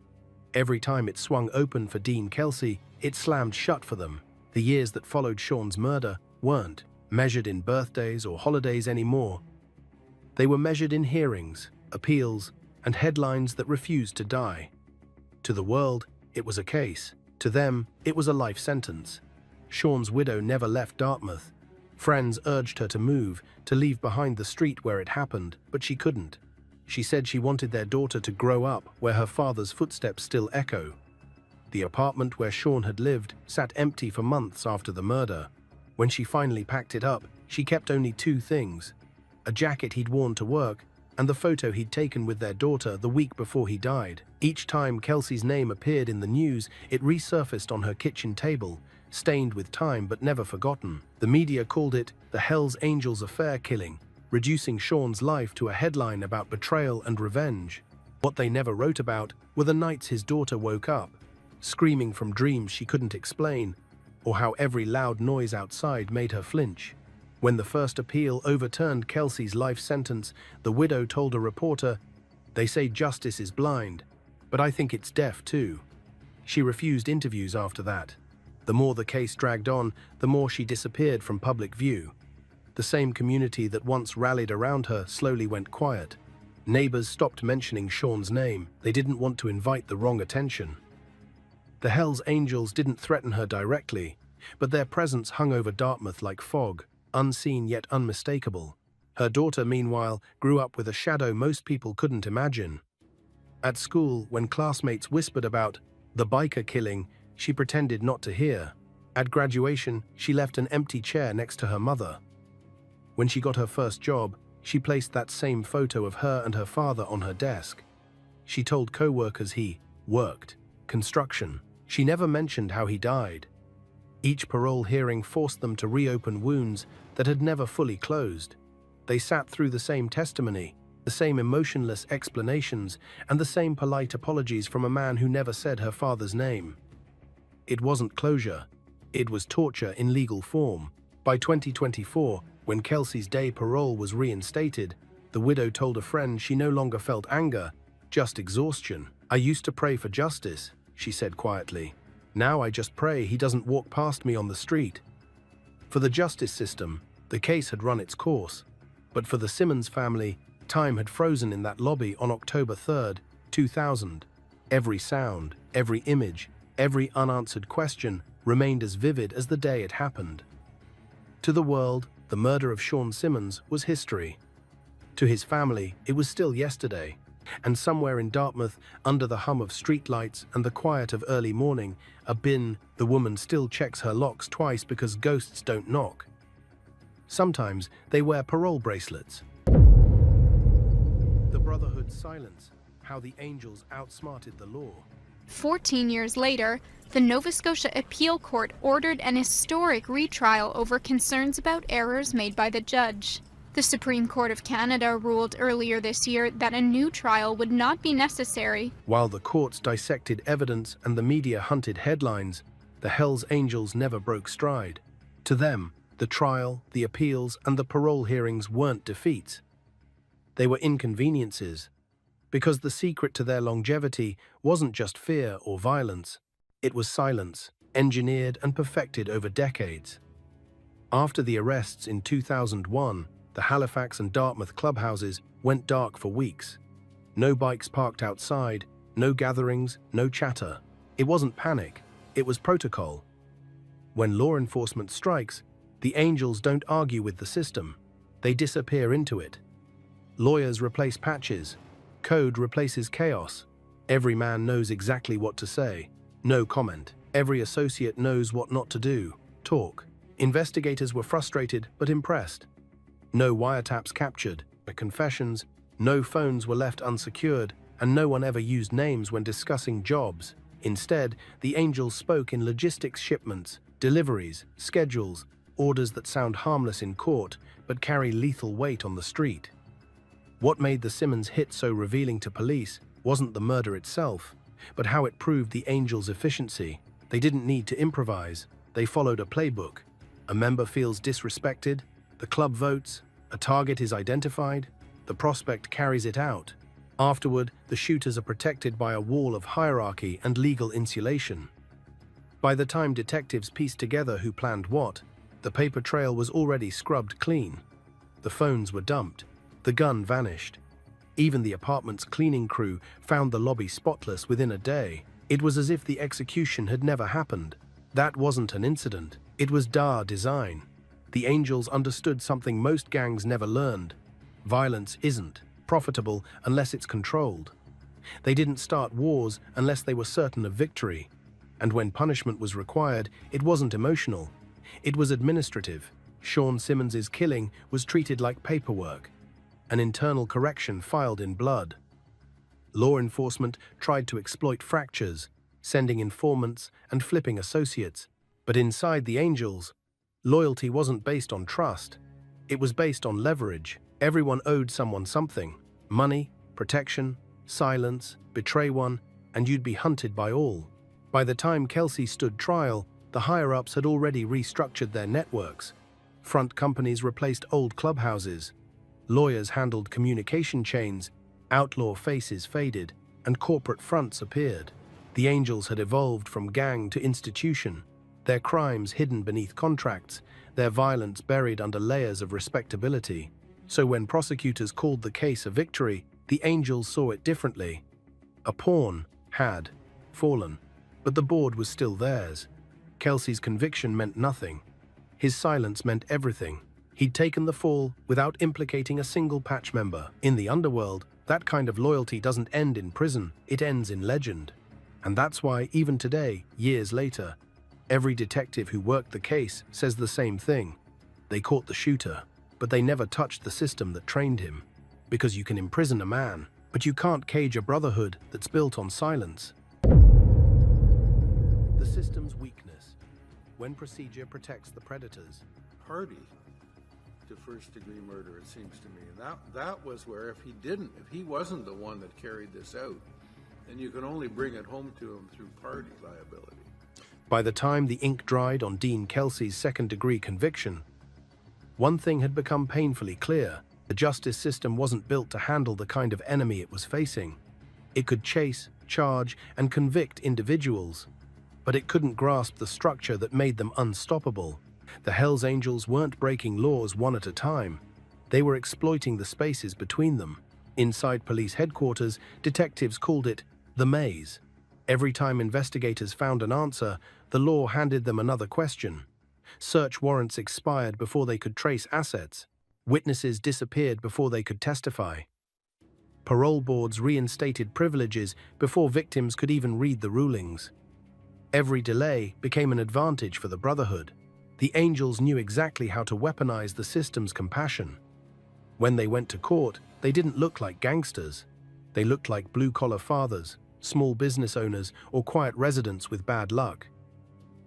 Every time it swung open for Dean Kelsey, it slammed shut for them. The years that followed Sean's murder weren't. measured in birthdays or holidays anymore. They were measured in hearings, appeals, and headlines that refused to die. To the world, it was a case. To them, it was a life sentence. Sean's widow never left Dartmouth. Friends urged her to move, to leave behind the street where it happened, but she couldn't. She said she wanted their daughter to grow up where her father's footsteps still echo. The apartment where Sean had lived sat empty for months after the murder. When she finally packed it up, she kept only two things: a jacket he'd worn to work and the photo he'd taken with their daughter the week before he died. Each time Kelsey's name appeared in the news, it resurfaced on her kitchen table, stained with time but never forgotten. The media called it the Hells Angels affair killing, reducing Sean's life to a headline about betrayal and revenge. What they never wrote about were the nights his daughter woke up, screaming from dreams she couldn't explain, or how every loud noise outside made her flinch. When the first appeal overturned Kelsey's life sentence, the widow told a reporter, "They say justice is blind, but I think it's deaf too." She refused interviews after that. The more the case dragged on, the more she disappeared from public view. The same community that once rallied around her slowly went quiet. Neighbors stopped mentioning Sean's name. They didn't want to invite the wrong attention. The Hells Angels didn't threaten her directly, but their presence hung over Dartmouth like fog, unseen yet unmistakable. Her daughter, meanwhile, grew up with a shadow most people couldn't imagine. At school, when classmates whispered about the biker killing, she pretended not to hear. At graduation, she left an empty chair next to her mother. When she got her first job, she placed that same photo of her and her father on her desk. She told co-workers he worked construction. She never mentioned how he died. Each parole hearing forced them to reopen wounds that had never fully closed. They sat through the same testimony, the same emotionless explanations, and the same polite apologies from a man who never said her father's name. It wasn't closure. It was torture in legal form. By 2024, when Kelsey's day parole was reinstated, the widow told a friend she no longer felt anger, just exhaustion. "I used to pray for justice," she said quietly. "Now I just pray he doesn't walk past me on the street." For the justice system, the case had run its course. But for the Simmons family, time had frozen in that lobby on October 3rd, 2000. Every sound, every image, every unanswered question remained as vivid as the day it happened. To the world, the murder of Sean Simmons was history. To his family, it was still yesterday. And somewhere in Dartmouth, under the hum of streetlights and the quiet of early morning, the woman still checks her locks twice because ghosts don't knock. Sometimes they wear parole bracelets. The Brotherhood's silence, how the angels outsmarted the law. 14 years later, the Nova Scotia Appeal Court ordered an historic retrial over concerns about errors made by the judge. The Supreme Court of Canada ruled earlier this year that a new trial would not be necessary. While the courts dissected evidence and the media hunted headlines, the Hells Angels never broke stride. To them, the trial, the appeals, and the parole hearings weren't defeats. They were inconveniences, because the secret to their longevity wasn't just fear or violence. It was silence, engineered and perfected over decades. After the arrests in 2001, the Halifax and Dartmouth clubhouses went dark for weeks. No bikes parked outside, no gatherings, no chatter. It wasn't panic, it was protocol. When law enforcement strikes, the angels don't argue with the system. They disappear into it. Lawyers replace patches. Code replaces chaos. Every man knows exactly what to say. No comment. Every associate knows what not to do. Talk. Investigators were frustrated but impressed. No wiretaps captured, no confessions, no phones were left unsecured, and no one ever used names when discussing jobs. Instead, the angels spoke in logistics shipments, deliveries, schedules, orders that sound harmless in court but carry lethal weight on the street. What made the Simmons hit so revealing to police wasn't the murder itself, but how it proved the angels' efficiency. They didn't need to improvise. They followed a playbook. A member feels disrespected, the club votes, a target is identified, the prospect carries it out. Afterward, the shooters are protected by a wall of hierarchy and legal insulation. By the time detectives pieced together who planned what, The paper trail was already scrubbed clean. The phones were dumped. The gun vanished. Even the apartment's cleaning crew found the lobby spotless within a day. It was as if the execution had never happened. That wasn't an incident. It was DAR design. The Angels understood something most gangs never learned. Violence isn't profitable unless it's controlled. They didn't start wars unless they were certain of victory. And when punishment was required, it wasn't emotional. It was administrative. Sean Simmons's killing was treated like paperwork. An internal correction filed in blood. Law enforcement tried to exploit fractures, sending informants and flipping associates. But inside the Angels, loyalty wasn't based on trust. It was based on leverage. Everyone owed someone something. Money, protection, silence, betray one, and you'd be hunted by all. By the time Kelsey stood trial, the higher-ups had already restructured their networks. Front companies replaced old clubhouses. Lawyers handled communication chains. Outlaw faces faded, and corporate fronts appeared. The Angels had evolved from gang to institution, their crimes hidden beneath contracts, their violence buried under layers of respectability. So when prosecutors called the case a victory, the Angels saw it differently. A pawn had fallen, but the board was still theirs. Kelsey's conviction meant nothing. His silence meant everything. He'd taken the fall without implicating a single patch member. In the underworld, that kind of loyalty doesn't end in prison, it ends in legend. And that's why, even today, years later, every detective who worked the case says the same thing. They caught the shooter, but they never touched the system that trained him. Because you can imprison a man, but you can't cage a brotherhood that's built on silence. The system's weakness. When procedure protects the predators. Party to first-degree murder, it seems to me. And that was where if he wasn't the one that carried this out, then you can only bring it home to him through party liability. By the time the ink dried on Dean Kelsey's second-degree conviction, one thing had become painfully clear. The justice system wasn't built to handle the kind of enemy it was facing. It could chase, charge, and convict individuals, but it couldn't grasp the structure that made them unstoppable. The Hells Angels weren't breaking laws one at a time. They were exploiting the spaces between them. Inside police headquarters, detectives called it the maze. Every time investigators found an answer, the law handed them another question. Search warrants expired before they could trace assets. Witnesses disappeared before they could testify. Parole boards reinstated privileges before victims could even read the rulings. Every delay became an advantage for the Brotherhood. The Angels knew exactly how to weaponize the system's compassion. When they went to court, they didn't look like gangsters. They looked like blue-collar fathers, small business owners, or quiet residents with bad luck.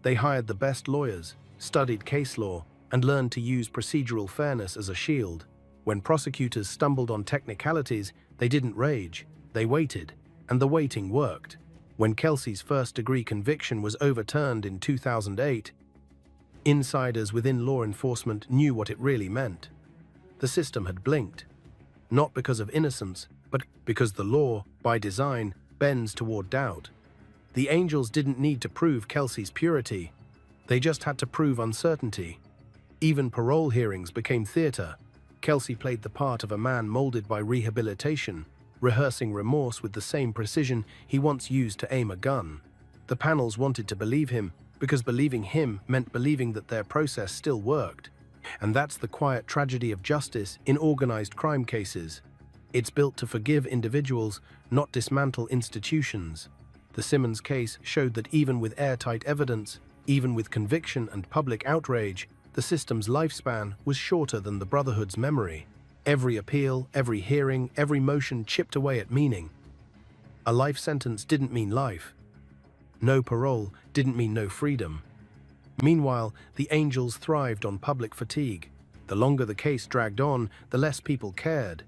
They hired the best lawyers, studied case law, and learned to use procedural fairness as a shield. When prosecutors stumbled on technicalities, they didn't rage. They waited, and the waiting worked. When Kelsey's first-degree conviction was overturned in 2008, insiders within law enforcement knew what it really meant. The system had blinked, not because of innocence, but because the law, by design, bends toward doubt. The Angels didn't need to prove Kelsey's purity. They just had to prove uncertainty. Even parole hearings became theater. Kelsey played the part of a man molded by rehabilitation, rehearsing remorse with the same precision he once used to aim a gun. The panels wanted to believe him, because believing him meant believing that their process still worked. And that's the quiet tragedy of justice in organized crime cases. It's built to forgive individuals, not dismantle institutions. The Simmons case showed that even with airtight evidence, even with conviction and public outrage, the system's lifespan was shorter than the Brotherhood's memory. Every appeal, every hearing, every motion chipped away at meaning. A life sentence didn't mean life. No parole didn't mean no freedom. Meanwhile, the Angels thrived on public fatigue. The longer the case dragged on, the less people cared.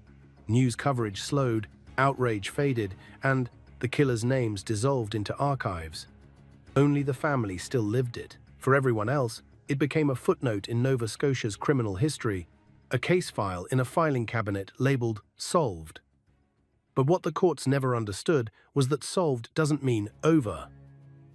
News coverage slowed, outrage faded, and the killers' names dissolved into archives. Only the family still lived it. For everyone else, it became a footnote in Nova Scotia's criminal history, a case file in a filing cabinet labeled solved. But what the courts never understood was that solved doesn't mean over.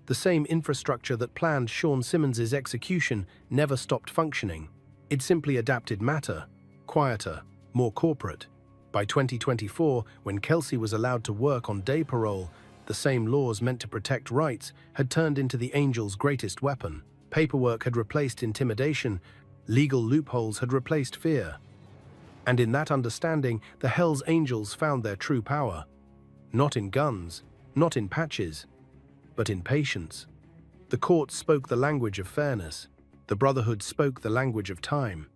The same infrastructure that planned Sean Simmons's execution never stopped functioning. It simply adapted matter, quieter, more corporate. By 2024, when Kelsey was allowed to work on day parole, the same laws meant to protect rights had turned into the Angels' greatest weapon. Paperwork had replaced intimidation, legal loopholes had replaced fear. And in that understanding, the Hells Angels found their true power. Not in guns, not in patches, but in patience. The court spoke the language of fairness. The Brotherhood spoke the language of time.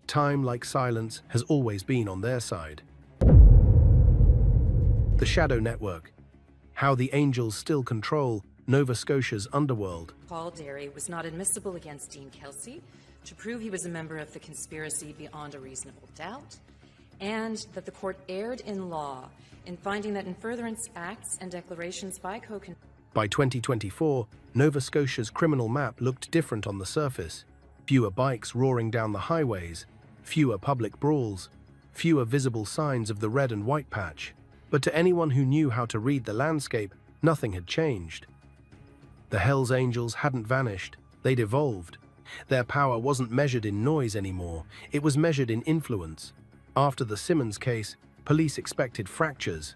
Time, like silence, has always been on their side. The Shadow Network. How the Angels still control Nova Scotia's underworld. Paul Derry was not admissible against Dean Kelsey to prove he was a member of the conspiracy beyond a reasonable doubt, and that the court erred in law in finding that in furtherance acts and declarations by By 2024, Nova Scotia's criminal map looked different on the surface. Fewer bikes roaring down the highways, fewer public brawls, fewer visible signs of the red and white patch. But to anyone who knew how to read the landscape, nothing had changed. The Hells Angels hadn't vanished, they'd evolved. Their power wasn't measured in noise anymore, it was measured in influence. After the Simmons case, police expected fractures.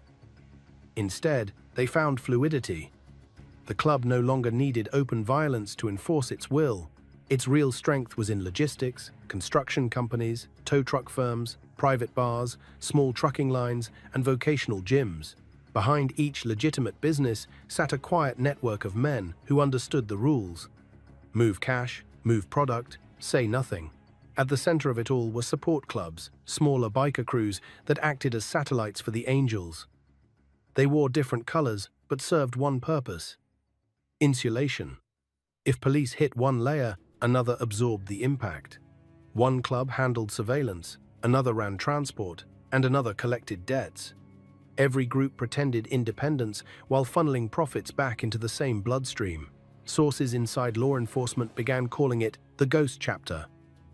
Instead, they found fluidity. The club no longer needed open violence to enforce its will. Its real strength was in logistics, construction companies, tow truck firms, private bars, small trucking lines, and vocational gyms. Behind each legitimate business sat a quiet network of men who understood the rules. Move cash, move product, say nothing. At the center of it all were support clubs, smaller biker crews that acted as satellites for the Angels. They wore different colors, but served one purpose: insulation. If police hit one layer, another absorbed the impact. One club handled surveillance, another ran transport, and another collected debts. Every group pretended independence while funneling profits back into the same bloodstream. Sources inside law enforcement began calling it the Ghost Chapter.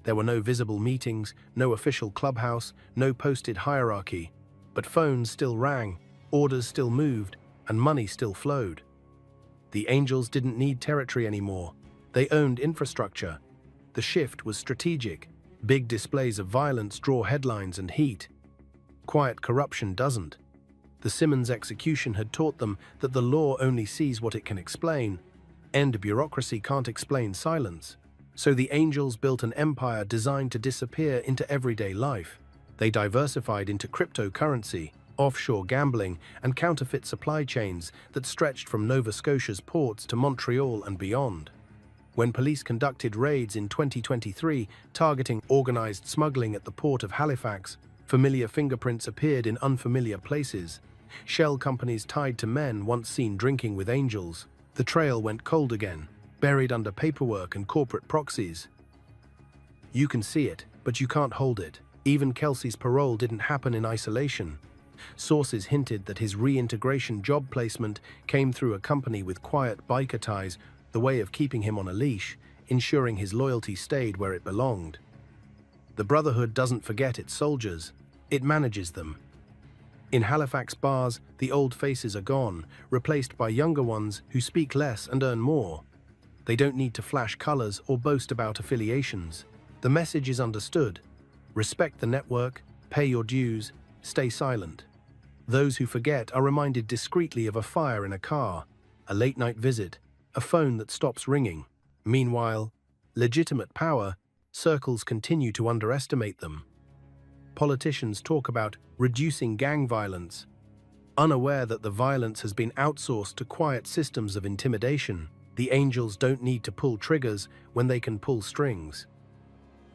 There were no visible meetings, no official clubhouse, no posted hierarchy. But phones still rang, orders still moved, and money still flowed. The Angels didn't need territory anymore. They owned infrastructure. The shift was strategic. Big displays of violence draw headlines and heat. Quiet corruption doesn't. The Simmons execution had taught them that the law only sees what it can explain, and bureaucracy can't explain silence. So the Angels built an empire designed to disappear into everyday life. They diversified into cryptocurrency, offshore gambling, and counterfeit supply chains that stretched from Nova Scotia's ports to Montreal and beyond. When police conducted raids in 2023 targeting organized smuggling at the port of Halifax, familiar fingerprints appeared in unfamiliar places. Shell companies tied to men once seen drinking with Angels. The trail went cold again, buried under paperwork and corporate proxies. You can see it, but you can't hold it. Even Kelsey's parole didn't happen in isolation. Sources hinted that his reintegration job placement came through a company with quiet biker ties, the way of keeping him on a leash, ensuring his loyalty stayed where it belonged. The Brotherhood doesn't forget its soldiers, it manages them. In Halifax bars, the old faces are gone, replaced by younger ones who speak less and earn more. They don't need to flash colors or boast about affiliations. The message is understood. Respect the network, pay your dues, stay silent. Those who forget are reminded discreetly of a fire in a car, a late-night visit, a phone that stops ringing. Meanwhile, legitimate power, circles continue to underestimate them. Politicians talk about reducing gang violence, unaware that the violence has been outsourced to quiet systems of intimidation. The Angels don't need to pull triggers when they can pull strings.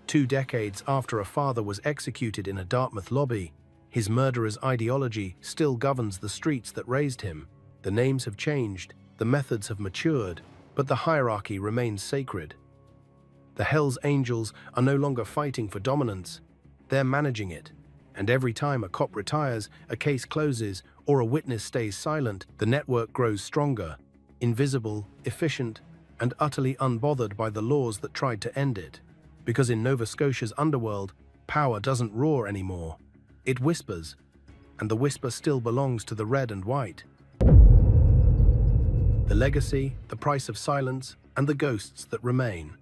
2 decades after a father was executed in a Dartmouth lobby, his murderer's ideology still governs the streets that raised him. The names have changed, the methods have matured, but the hierarchy remains sacred. The Hells Angels are no longer fighting for dominance, they're managing it. And every time a cop retires, a case closes, or a witness stays silent, the network grows stronger, invisible, efficient, and utterly unbothered by the laws that tried to end it. Because in Nova Scotia's underworld, power doesn't roar anymore. It whispers, and the whisper still belongs to the red and white. The legacy, the price of silence, and the ghosts that remain.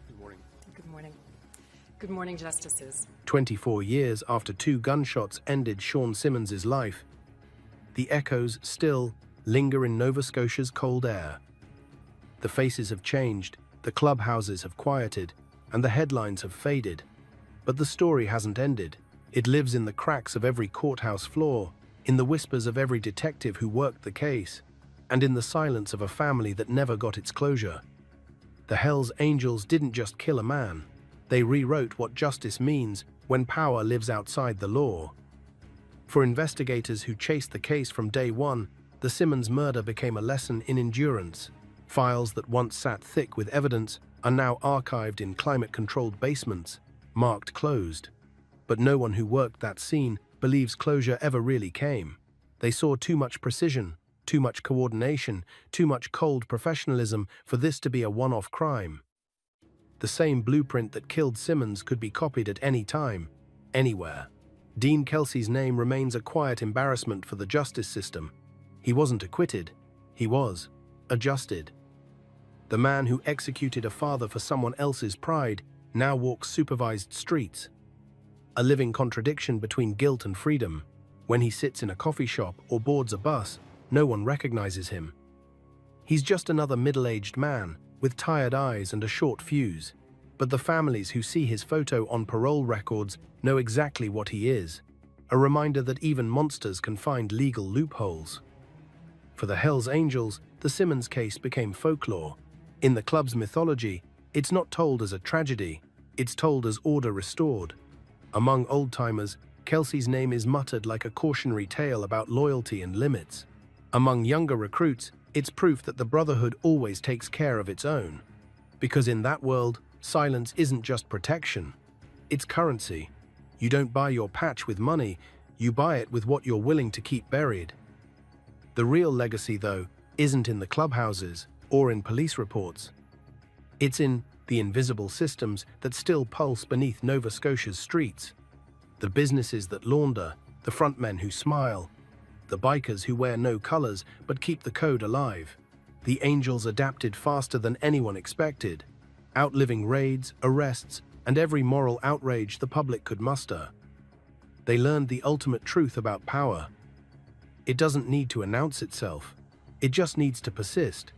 Good morning. Good morning. Good morning, Justices. 24 years after 2 gunshots ended Sean Simmons's life, the echoes still linger in Nova Scotia's cold air. The faces have changed, the clubhouses have quieted, and the headlines have faded. But the story hasn't ended. It lives in the cracks of every courthouse floor, in the whispers of every detective who worked the case, and in the silence of a family that never got its closure. The Hells Angels didn't just kill a man. They rewrote what justice means when power lives outside the law. For investigators who chased the case from day one, the Simmons murder became a lesson in endurance. Files that once sat thick with evidence are now archived in climate-controlled basements, marked closed. But no one who worked that scene believes closure ever really came. They saw too much precision, too much coordination, too much cold professionalism for this to be a one-off crime. The same blueprint that killed Simmons could be copied at any time, anywhere. Dean Kelsey's name remains a quiet embarrassment for the justice system. He wasn't acquitted, he was adjusted. The man who executed a father for someone else's pride now walks supervised streets. A living contradiction between guilt and freedom. When he sits in a coffee shop or boards a bus, no one recognizes him. He's just another middle-aged man with tired eyes and a short fuse. But the families who see his photo on parole records know exactly what he is. A reminder that even monsters can find legal loopholes. For the Hells Angels, the Simmons case became folklore. In the club's mythology, it's not told as a tragedy, it's told as order restored. Among old-timers, Kelsey's name is muttered like a cautionary tale about loyalty and limits. Among younger recruits, it's proof that the Brotherhood always takes care of its own. Because in that world, silence isn't just protection, it's currency. You don't buy your patch with money, you buy it with what you're willing to keep buried. The real legacy, though, isn't in the clubhouses or in police reports. It's in the invisible systems that still pulse beneath Nova Scotia's streets. The businesses that launder, the frontmen who smile, the bikers who wear no colors but keep the code alive. The Angels adapted faster than anyone expected, outliving raids, arrests, and every moral outrage the public could muster. They learned the ultimate truth about power. It doesn't need to announce itself. It just needs to persist.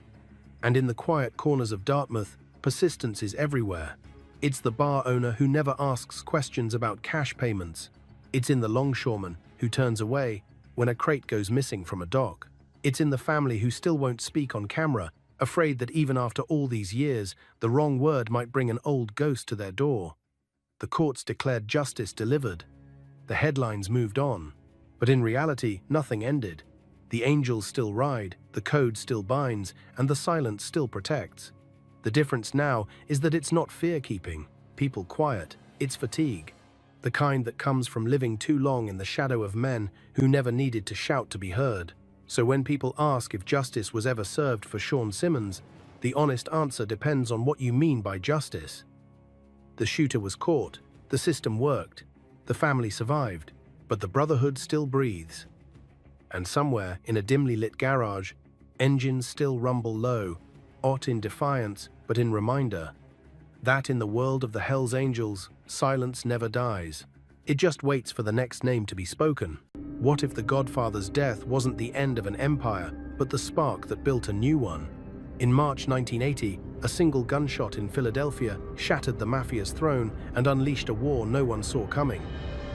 And in the quiet corners of Dartmouth, persistence is everywhere. It's the bar owner who never asks questions about cash payments. It's in the longshoreman who turns away when a crate goes missing from a dock. It's in the family who still won't speak on camera, afraid that even after all these years, the wrong word might bring an old ghost to their door. The courts declared justice delivered. The headlines moved on. But in reality, nothing ended. The Angels still ride, the code still binds, and the silence still protects. The difference now is that it's not fear-keeping, people quiet, it's fatigue. The kind that comes from living too long in the shadow of men who never needed to shout to be heard. So when people ask if justice was ever served for Sean Simmons, the honest answer depends on what you mean by justice. The shooter was caught, the system worked, the family survived, but the Brotherhood still breathes. And somewhere in a dimly lit garage, engines still rumble low, not in defiance, but in reminder that in the world of the Hells Angels, silence never dies. It just waits for the next name to be spoken. What if the Godfather's death wasn't the end of an empire, but the spark that built a new one? In March 1980, a single gunshot in Philadelphia shattered the mafia's throne and unleashed a war no one saw coming.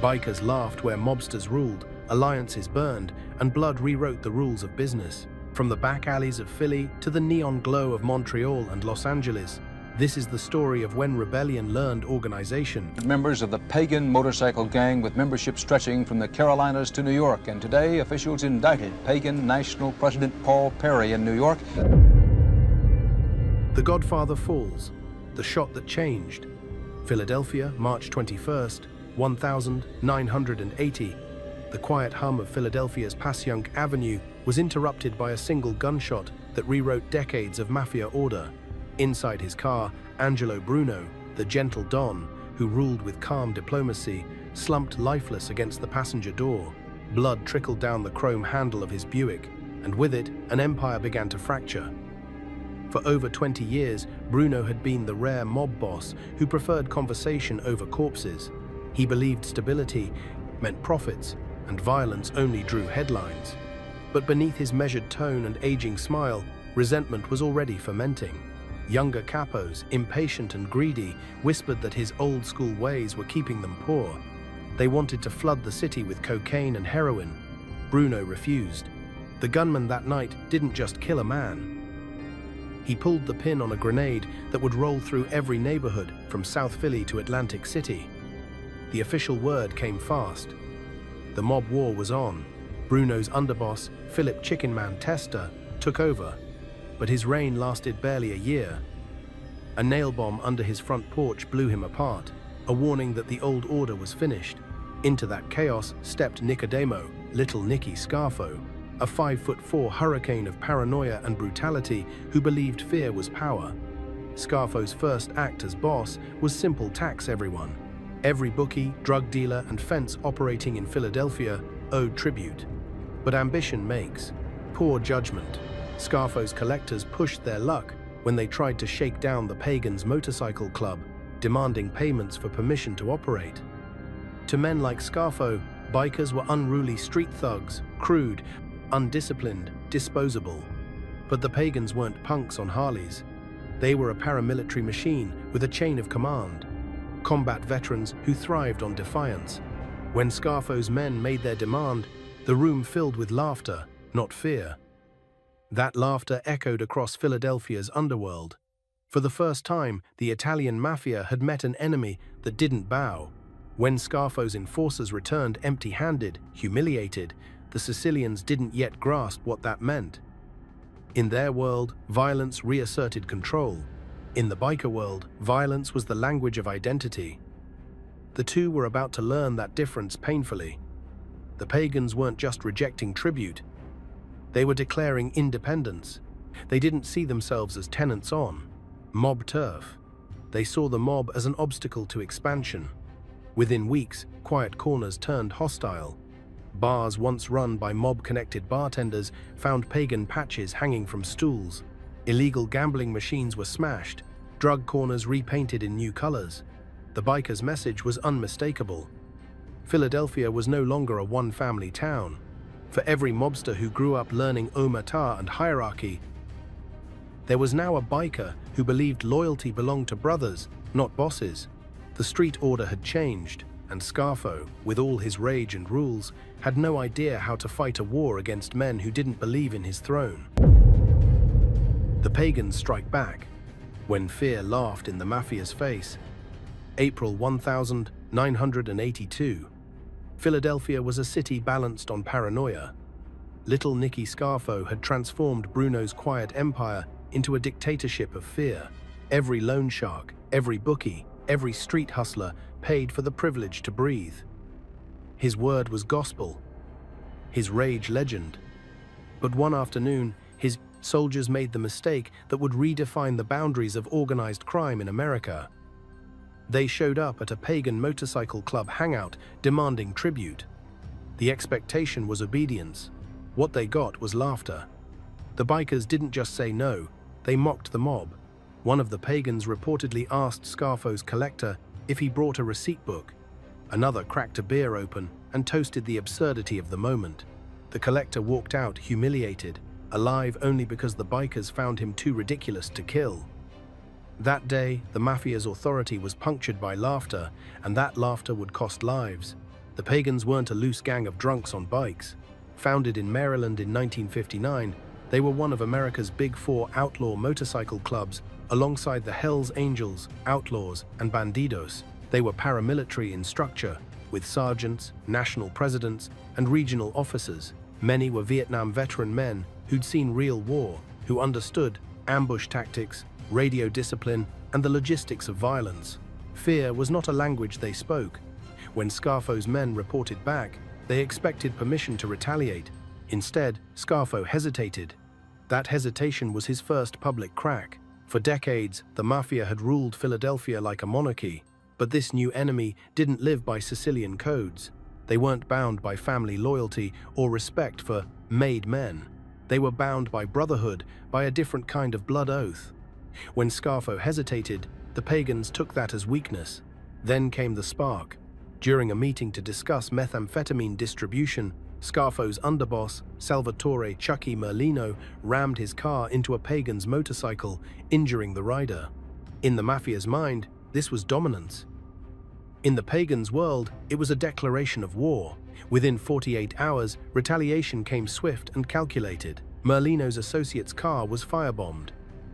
Bikers laughed where mobsters ruled, alliances burned, and blood rewrote the rules of business. From the back alleys of Philly to the neon glow of Montreal and Los Angeles, this is the story of when rebellion learned organization. Members of the Pagan motorcycle gang with membership stretching from the Carolinas to New York, and today officials indicted Pagan National President Paul Perry in New York. The Godfather falls, the shot that changed. Philadelphia, March 21st, 1980. The quiet hum of Philadelphia's Passyunk Avenue was interrupted by a single gunshot that rewrote decades of mafia order. Inside his car, Angelo Bruno, the gentle Don, who ruled with calm diplomacy, slumped lifeless against the passenger door. Blood trickled down the chrome handle of his Buick, and with it, an empire began to fracture. For over 20 years, Bruno had been the rare mob boss who preferred conversation over corpses. He believed stability meant profits, and violence only drew headlines. But beneath his measured tone and aging smile, resentment was already fermenting. Younger capos, impatient and greedy, whispered that his old-school ways were keeping them poor. They wanted to flood the city with cocaine and heroin. Bruno refused. The gunman that night didn't just kill a man. He pulled the pin on a grenade that would roll through every neighborhood from South Philly to Atlantic City. The official word came fast. The mob war was on. Bruno's underboss, Philip Chicken Man Testa, took over, but his reign lasted barely a year. A nail bomb under his front porch blew him apart, a warning that the old order was finished. Into that chaos stepped Nicodemo, Little Nicky Scarfo, a 5'4" hurricane of paranoia and brutality who believed fear was power. Scarfo's first act as boss was simple: tax everyone. Every bookie, drug dealer, and fence operating in Philadelphia owed tribute. But ambition makes poor judgment. Scarfo's collectors pushed their luck when they tried to shake down the Pagans Motorcycle Club, demanding payments for permission to operate. To men like Scarfo, bikers were unruly street thugs, crude, undisciplined, disposable. But the Pagans weren't punks on Harleys. They were a paramilitary machine with a chain of command. Combat veterans who thrived on defiance. When Scarfo's men made their demand, the room filled with laughter, not fear. That laughter echoed across Philadelphia's underworld. For the first time, the Italian mafia had met an enemy that didn't bow. When Scarfo's enforcers returned empty-handed, humiliated, the Sicilians didn't yet grasp what that meant. In their world, violence reasserted control. In the biker world, violence was the language of identity. The two were about to learn that difference painfully. The Pagans weren't just rejecting tribute. They were declaring independence. They didn't see themselves as tenants on mob turf. They saw the mob as an obstacle to expansion. Within weeks, quiet corners turned hostile. Bars once run by mob-connected bartenders found pagan patches hanging from stools. Illegal gambling machines were smashed, drug corners repainted in new colors. The bikers' message was unmistakable. Philadelphia was no longer a one-family town. For every mobster who grew up learning omertà and hierarchy, there was now a biker who believed loyalty belonged to brothers, not bosses. The street order had changed, and Scarfo, with all his rage and rules, had no idea how to fight a war against men who didn't believe in his throne. The Pagans strike back, when fear laughed in the mafia's face. April 1982. Philadelphia was a city balanced on paranoia. Little Nicky Scarfo had transformed Bruno's quiet empire into a dictatorship of fear. Every loan shark, every bookie, every street hustler paid for the privilege to breathe. His word was gospel, his rage legend. But one afternoon, his soldiers made the mistake that would redefine the boundaries of organized crime in America. They showed up at a pagan motorcycle club hangout demanding tribute. The expectation was obedience. What they got was laughter. The bikers didn't just say no, they mocked the mob. One of the pagans reportedly asked Scarfo's collector if he brought a receipt book. Another cracked a beer open and toasted the absurdity of the moment. The collector walked out humiliated, alive only because the bikers found him too ridiculous to kill. That day, the mafia's authority was punctured by laughter, and that laughter would cost lives. The pagans weren't a loose gang of drunks on bikes. Founded in Maryland in 1959, they were one of America's big four outlaw motorcycle clubs, alongside the Hells Angels, Outlaws, and Bandidos. They were paramilitary in structure, with sergeants, national presidents, and regional officers. Many were Vietnam veteran men who'd seen real war, who understood ambush tactics, radio discipline, and the logistics of violence. Fear was not a language they spoke. When Scarfo's men reported back, they expected permission to retaliate. Instead, Scarfo hesitated. That hesitation was his first public crack. For decades, the mafia had ruled Philadelphia like a monarchy, But this new enemy didn't live by Sicilian codes. They weren't bound by family loyalty or respect for made men. They were bound by brotherhood, by a different kind of blood oath. When Scarfo hesitated, the pagans took that as weakness. Then came the spark. During a meeting to discuss methamphetamine distribution, Scarfo's underboss, Salvatore Chucky Merlino, rammed his car into a pagan's motorcycle, injuring the rider. In the mafia's mind, this was dominance. In the pagan's world, it was a declaration of war. Within 48 hours, retaliation came swift and calculated. Merlino's associate's car was firebombed.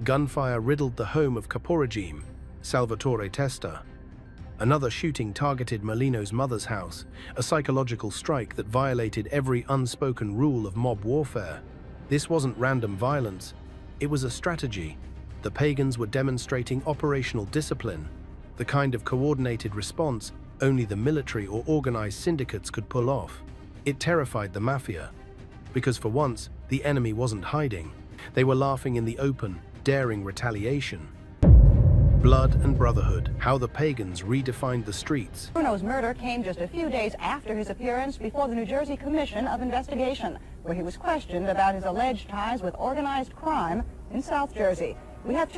Gunfire riddled the home of Caporegime, Salvatore Testa. Another shooting targeted Merlino's mother's house, a psychological strike that violated every unspoken rule of mob warfare. This wasn't random violence, it was a strategy. The pagans were demonstrating operational discipline, the kind of coordinated response only the military or organized syndicates could pull off. It terrified the mafia, because for once, the enemy wasn't hiding. They were laughing in the open, daring retaliation. Blood and brotherhood, how the pagans redefined the streets. Bruno's murder came just a few days after his appearance before the New Jersey Commission of Investigation, where he was questioned about his alleged ties with organized crime in South Jersey.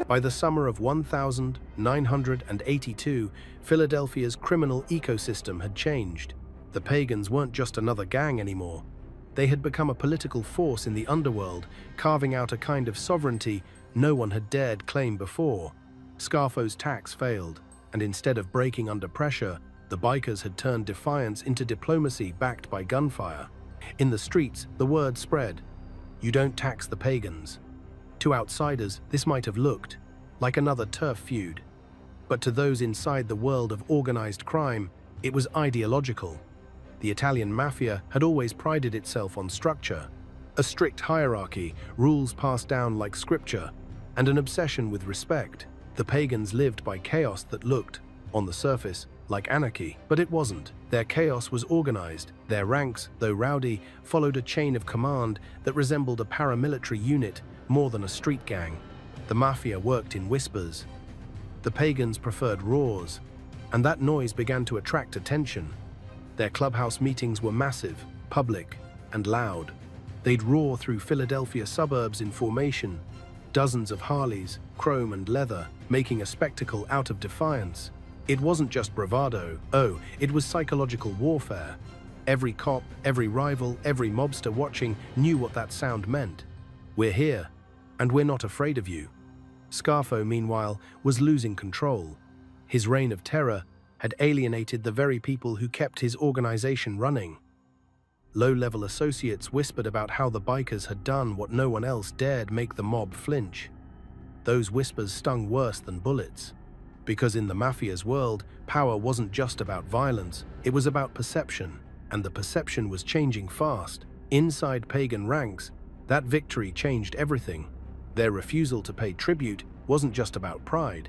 By the summer of 1982, Philadelphia's criminal ecosystem had changed. The pagans weren't just another gang anymore. They had become a political force in the underworld, carving out a kind of sovereignty no one had dared claim before. Scarfo's tax failed, and instead of breaking under pressure, the bikers had turned defiance into diplomacy backed by gunfire. In the streets, the word spread: you don't tax the pagans. To outsiders, this might have looked like another turf feud. But to those inside the world of organized crime, it was ideological. The Italian mafia had always prided itself on structure, a strict hierarchy, rules passed down like scripture, and an obsession with respect. The pagans lived by chaos that looked, on the surface, like anarchy, but it wasn't. Their chaos was organized. Their ranks, though rowdy, followed a chain of command that resembled a paramilitary unit more than a street gang. The mafia worked in whispers. The pagans preferred roars, and that noise began to attract attention. Their clubhouse meetings were massive, public, and loud. They'd roar through Philadelphia suburbs in formation, dozens of Harleys, chrome and leather, making a spectacle out of defiance. It wasn't just bravado, it was psychological warfare. Every cop, every rival, every mobster watching knew what that sound meant. We're here, and we're not afraid of you. Scarfo, meanwhile, was losing control. His reign of terror had alienated the very people who kept his organization running. Low-level associates whispered about how the bikers had done what no one else dared make the mob flinch. Those whispers stung worse than bullets. Because in the mafia's world, power wasn't just about violence, it was about perception, and the perception was changing fast. Inside pagan ranks, that victory changed everything. Their refusal to pay tribute wasn't just about pride,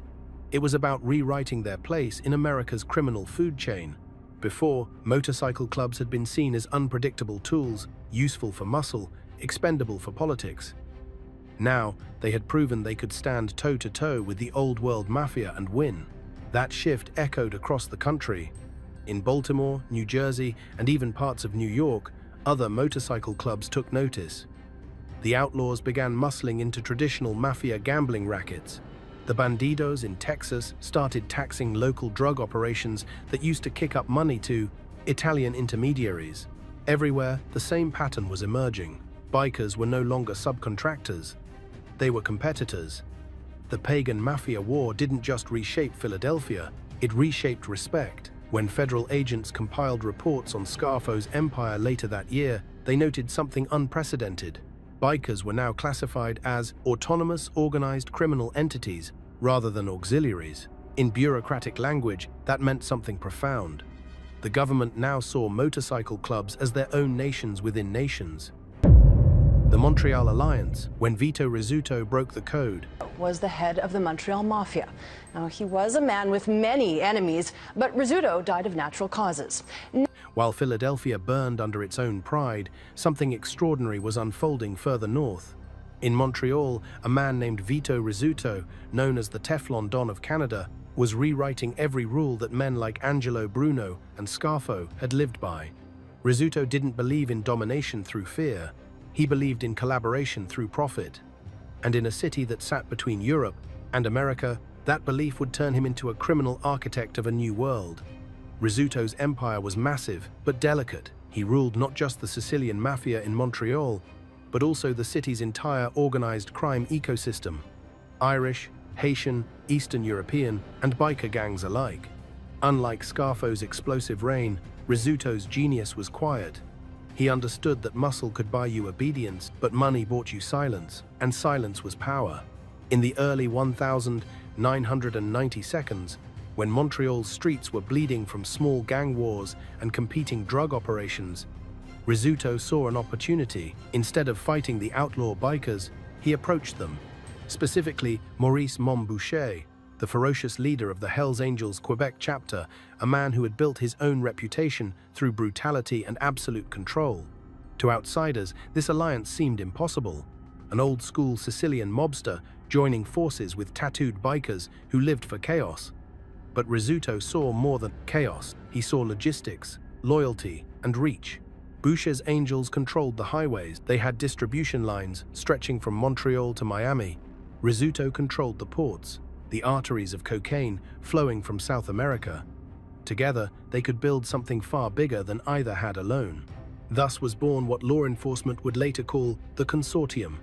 it was about rewriting their place in America's criminal food chain. Before, motorcycle clubs had been seen as unpredictable tools, useful for muscle, expendable for politics. Now, they had proven they could stand toe-to-toe with the old-world mafia and win. That shift echoed across the country. In Baltimore, New Jersey, and even parts of New York, other motorcycle clubs took notice. The outlaws began muscling into traditional mafia gambling rackets. The bandidos in Texas started taxing local drug operations that used to kick up money to Italian intermediaries. Everywhere, the same pattern was emerging. Bikers were no longer subcontractors. They were competitors. The pagan mafia war didn't just reshape Philadelphia, it reshaped respect. When federal agents compiled reports on Scarfo's empire later that year, they noted something unprecedented. Bikers were now classified as autonomous organized criminal entities rather than auxiliaries. In bureaucratic language, that meant something profound. The government now saw motorcycle clubs as their own nations within nations. The Montreal Alliance, when Vito Rizzuto broke the code, was the head of the Montreal Mafia. Now, he was a man with many enemies, but Rizzuto died of natural causes. While Philadelphia burned under its own pride, something extraordinary was unfolding further north. In Montreal, a man named Vito Rizzuto, known as the Teflon Don of Canada, was rewriting every rule that men like Angelo Bruno and Scarfo had lived by. Rizzuto didn't believe in domination through fear. He believed in collaboration through profit. And in a city that sat between Europe and America, that belief would turn him into a criminal architect of a new world. Rizzuto's empire was massive but delicate. He ruled not just the Sicilian mafia in Montreal, but also the city's entire organized crime ecosystem: Irish, Haitian, Eastern European, and biker gangs alike. Unlike Scarfo's explosive reign, Rizzuto's genius was quiet. He understood that muscle could buy you obedience, but money bought you silence, and silence was power. In the early 1992, when Montreal's streets were bleeding from small gang wars and competing drug operations, Rizzuto saw an opportunity. Instead of fighting the outlaw bikers, he approached them. Specifically, Maurice Montboucher, the ferocious leader of the Hells Angels Quebec chapter, a man who had built his own reputation through brutality and absolute control. To outsiders, this alliance seemed impossible. An old-school Sicilian mobster joining forces with tattooed bikers who lived for chaos. But Rizzuto saw more than chaos. He saw logistics, loyalty, and reach. Boucher's Angels controlled the highways. They had distribution lines stretching from Montreal to Miami. Rizzuto controlled the ports, the arteries of cocaine flowing from South America. Together, they could build something far bigger than either had alone. Thus was born what law enforcement would later call the Consortium,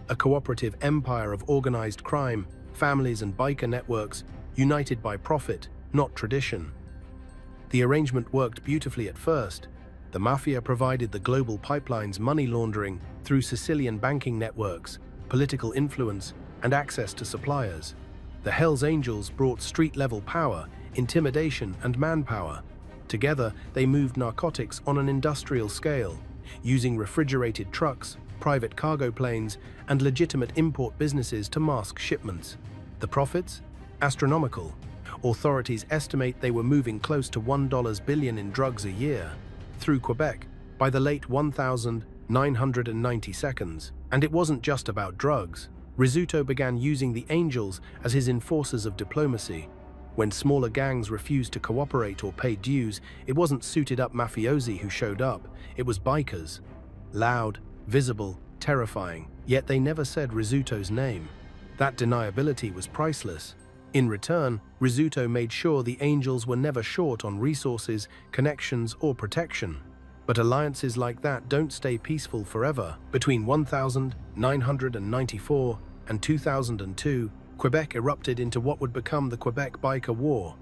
a cooperative empire of organized crime, families and biker networks united by profit, not tradition. The arrangement worked beautifully at first. The mafia provided the global pipelines, money laundering through Sicilian banking networks, political influence, and access to suppliers. The Hells Angels brought street-level power, intimidation, and manpower. Together, they moved narcotics on an industrial scale, using refrigerated trucks, private cargo planes, and legitimate import businesses to mask shipments. The profits? Astronomical. Authorities estimate they were moving close to $1 billion in drugs a year through Quebec by the late 1992. And it wasn't just about drugs. Rizzuto began using the Angels as his enforcers of diplomacy. When smaller gangs refused to cooperate or pay dues, it wasn't suited-up mafiosi who showed up, it was bikers. Loud, visible, terrifying, yet they never said Rizzuto's name. That deniability was priceless. In return, Rizzuto made sure the Angels were never short on resources, connections, or protection. But alliances like that don't stay peaceful forever. Between 1994 and 2002, Quebec erupted into what would become the Quebec Biker War,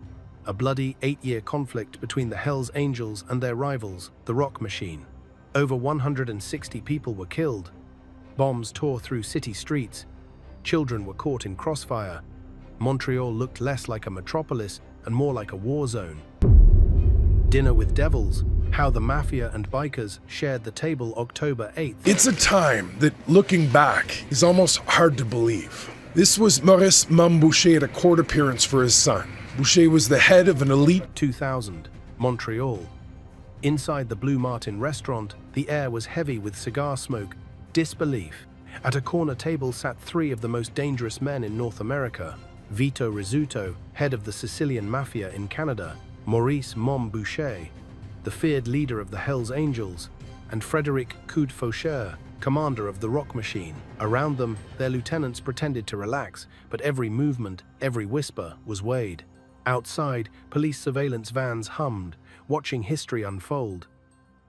a bloody 8-year conflict between the Hells Angels and their rivals, the Rock Machine. Over 160 people were killed. Bombs tore through city streets. Children were caught in crossfire. Montreal looked less like a metropolis and more like a war zone. Dinner with Devils, how the mafia and bikers shared the table October 8th. It's a time that, looking back, is almost hard to believe. This was Maurice Montboucher at a court appearance for his son. Boucher was the head of an elite 2000, Montreal. Inside the Blue Martin restaurant, the air was heavy with cigar smoke, disbelief. At a corner table sat 3 of the most dangerous men in North America: Vito Rizzuto, head of the Sicilian Mafia in Canada; Maurice Montboucher, the feared leader of the Hells Angels; and Frédéric Coudefaucheur, commander of the Rock Machine. Around them, their lieutenants pretended to relax, but every movement, every whisper was weighed. Outside, police surveillance vans hummed, watching history unfold.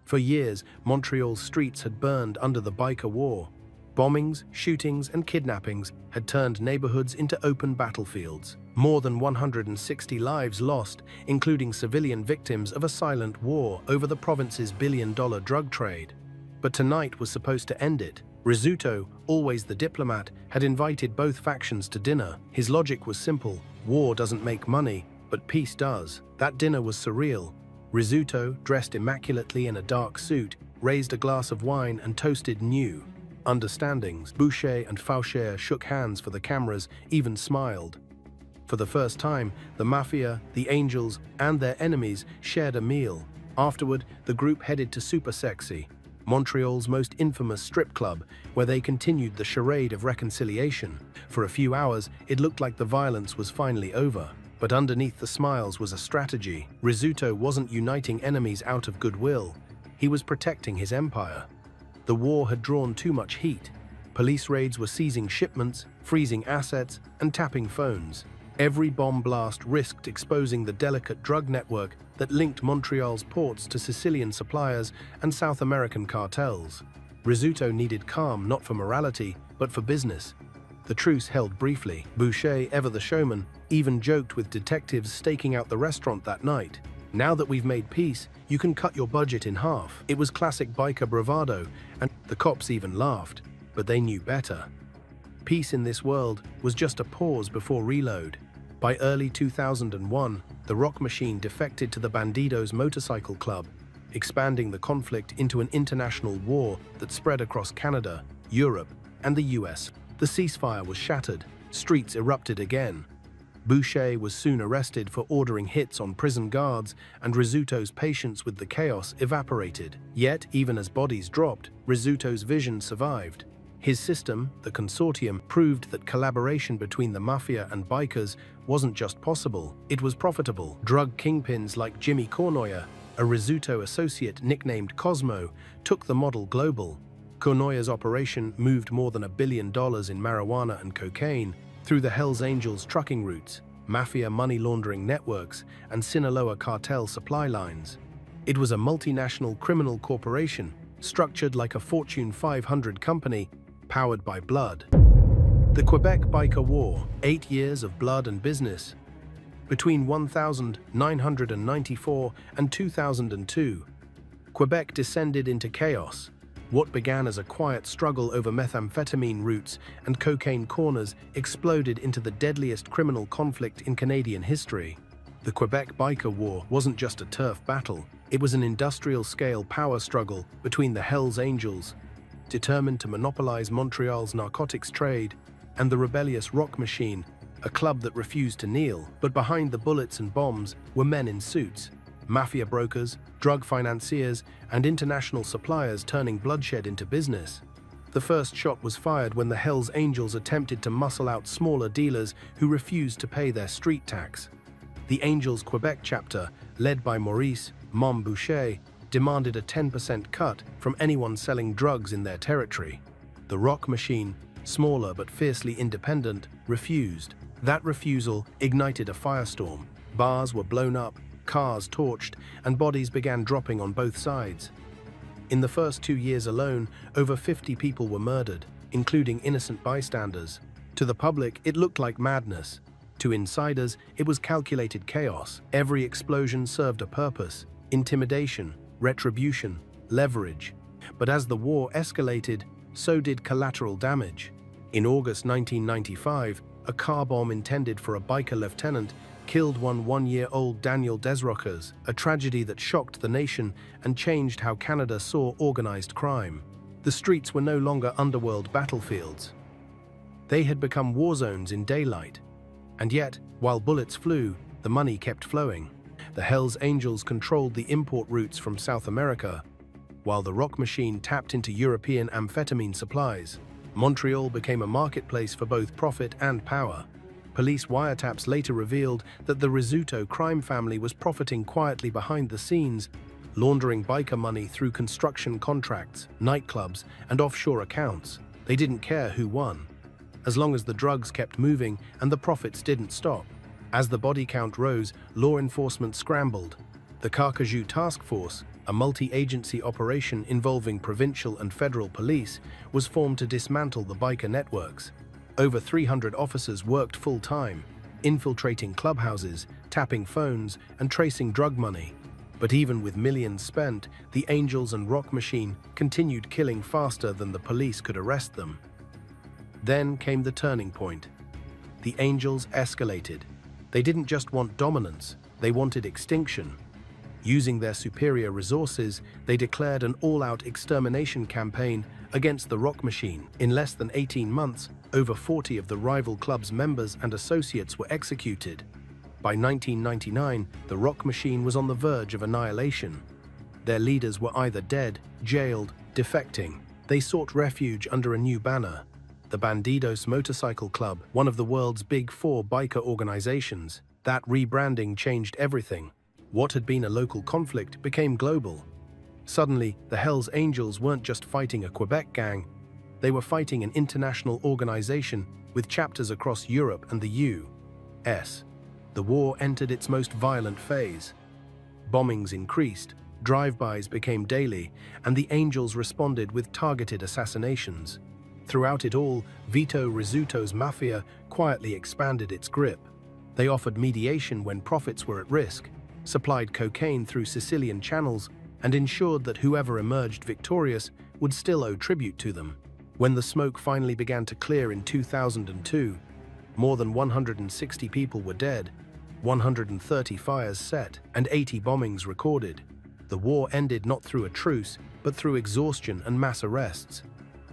For years, Montreal's streets had burned under the biker war. Bombings, shootings, and kidnappings had turned neighborhoods into open battlefields. More than 160 lives lost, including civilian victims of a silent war over the province's billion-dollar drug trade. But tonight was supposed to end it. Rizzuto, always the diplomat, had invited both factions to dinner. His logic was simple: war doesn't make money, but peace does. That dinner was surreal. Rizzuto, dressed immaculately in a dark suit, raised a glass of wine and toasted new understandings. Boucher and Faucheur shook hands for the cameras, even smiled. For the first time, the Mafia, the Angels, and their enemies shared a meal. Afterward, the group headed to Super Sexy, Montreal's most infamous strip club, where they continued the charade of reconciliation. For a few hours, it looked like the violence was finally over. But underneath the smiles was a strategy. Rizzuto wasn't uniting enemies out of goodwill. He was protecting his empire. The war had drawn too much heat. Police raids were seizing shipments, freezing assets, and tapping phones. Every bomb blast risked exposing the delicate drug network that linked Montreal's ports to Sicilian suppliers and South American cartels. Rizzuto needed calm not for morality, but for business. The truce held briefly. Boucher, ever the showman, even joked with detectives staking out the restaurant that night. "Now that we've made peace, you can cut your budget in half." It was classic biker bravado, and the cops even laughed, but they knew better. Peace in this world was just a pause before reload. By early 2001, the Rock Machine defected to the Bandidos Motorcycle Club, expanding the conflict into an international war that spread across Canada, Europe, and the US. The ceasefire was shattered. Streets erupted again. Boucher was soon arrested for ordering hits on prison guards, and Rizzuto's patience with the chaos evaporated. Yet, even as bodies dropped, Rizzuto's vision survived. His system, the Consortium, proved that collaboration between the mafia and bikers wasn't just possible, it was profitable. Drug kingpins like Jimmy Cournoyer, a Rizzuto associate nicknamed Cosmo, took the model global. Cournoyer's operation moved more than $1 billion in marijuana and cocaine through the Hells Angels trucking routes, mafia money laundering networks, and Sinaloa cartel supply lines. It was a multinational criminal corporation, structured like a Fortune 500 company, powered by blood. The Quebec Biker War, 8 years of blood and business. Between 1994 and 2002, Quebec descended into chaos. What began as a quiet struggle over methamphetamine routes and cocaine corners exploded into the deadliest criminal conflict in Canadian history. The Quebec Biker War wasn't just a turf battle, it was an industrial-scale power struggle between the Hells Angels, determined to monopolize Montreal's narcotics trade, and the rebellious Rock Machine, a club that refused to kneel. But behind the bullets and bombs were men in suits. Mafia brokers, drug financiers, and international suppliers turning bloodshed into business. The first shot was fired when the Hells Angels attempted to muscle out smaller dealers who refused to pay their street tax. The Angels Quebec chapter, led by Maurice "Mom" Boucher, demanded a 10% cut from anyone selling drugs in their territory. The Rock Machine, smaller but fiercely independent, refused. That refusal ignited a firestorm. Bars were blown up, cars torched, and bodies began dropping on both sides. In the first 2 years alone, over 50 people were murdered, including innocent bystanders. To the public, it looked like madness. To insiders, it was calculated chaos. Every explosion served a purpose: intimidation, retribution, leverage. But as the war escalated, so did collateral damage. In August 1995, a car bomb intended for a biker lieutenant killed one-year-old Daniel Desrochers, a tragedy that shocked the nation and changed how Canada saw organized crime. The streets were no longer underworld battlefields. They had become war zones in daylight. And yet, while bullets flew, the money kept flowing. The Hells Angels controlled the import routes from South America, while the Rock Machine tapped into European amphetamine supplies. Montreal became a marketplace for both profit and power. Police wiretaps later revealed that the Rizzuto crime family was profiting quietly behind the scenes, laundering biker money through construction contracts, nightclubs, and offshore accounts. They didn't care who won, as long as the drugs kept moving and the profits didn't stop. As the body count rose, law enforcement scrambled. The Carcajou Task Force, a multi-agency operation involving provincial and federal police, was formed to dismantle the biker networks. Over 300 officers worked full-time, infiltrating clubhouses, tapping phones, and tracing drug money. But even with millions spent, the Angels and Rock Machine continued killing faster than the police could arrest them. Then came the turning point. The Angels escalated. They didn't just want dominance, they wanted extinction. Using their superior resources, they declared an all-out extermination campaign against the Rock Machine. In less than 18 months, over 40 of the rival club's members and associates were executed. By 1999, the Rock Machine was on the verge of annihilation. Their leaders were either dead, jailed, defecting. They sought refuge under a new banner: the Bandidos Motorcycle Club, one of the world's big 4 biker organizations. That rebranding changed everything. What had been a local conflict became global. Suddenly, the Hells Angels weren't just fighting a Quebec gang, they were fighting an international organization with chapters across Europe and the U.S. The war entered its most violent phase. Bombings increased, drive-bys became daily, and the Angels responded with targeted assassinations. Throughout it all, Vito Rizzuto's mafia quietly expanded its grip. They offered mediation when profits were at risk, supplied cocaine through Sicilian channels, and ensured that whoever emerged victorious would still owe tribute to them. When the smoke finally began to clear in 2002, more than 160 people were dead, 130 fires set, and 80 bombings recorded. The war ended not through a truce, but through exhaustion and mass arrests.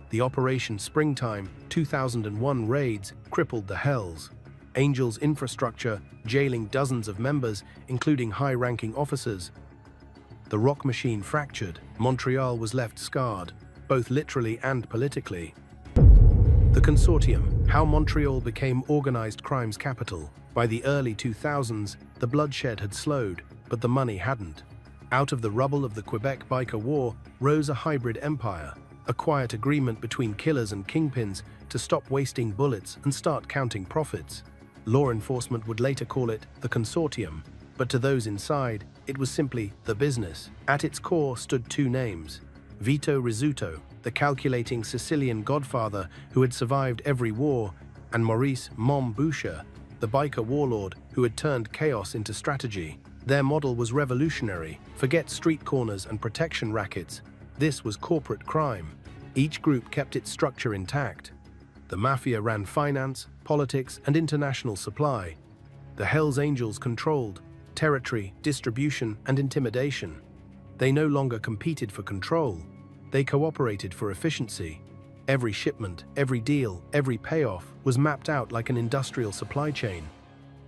The Operation Springtime 2001 raids crippled the Hells Angels' infrastructure, jailing dozens of members, including high-ranking officers. The rock machine fractured. Montreal was left scarred, both literally and politically. The Consortium, how Montreal became organized crime's capital. By the early 2000s, the bloodshed had slowed, but the money hadn't. Out of the rubble of the Quebec Biker War rose a hybrid empire, a quiet agreement between killers and kingpins to stop wasting bullets and start counting profits. Law enforcement would later call it the Consortium, but to those inside, it was simply the business. At its core stood two names: Vito Rizzuto, the calculating Sicilian godfather who had survived every war, and Maurice Mom Boucher, the biker warlord who had turned chaos into strategy. Their model was revolutionary. Forget street corners and protection rackets. This was corporate crime. Each group kept its structure intact. The mafia ran finance, politics, and international supply. The Hells Angels controlled territory, distribution, and intimidation. They no longer competed for control. They cooperated for efficiency. Every shipment, every deal, every payoff was mapped out like an industrial supply chain.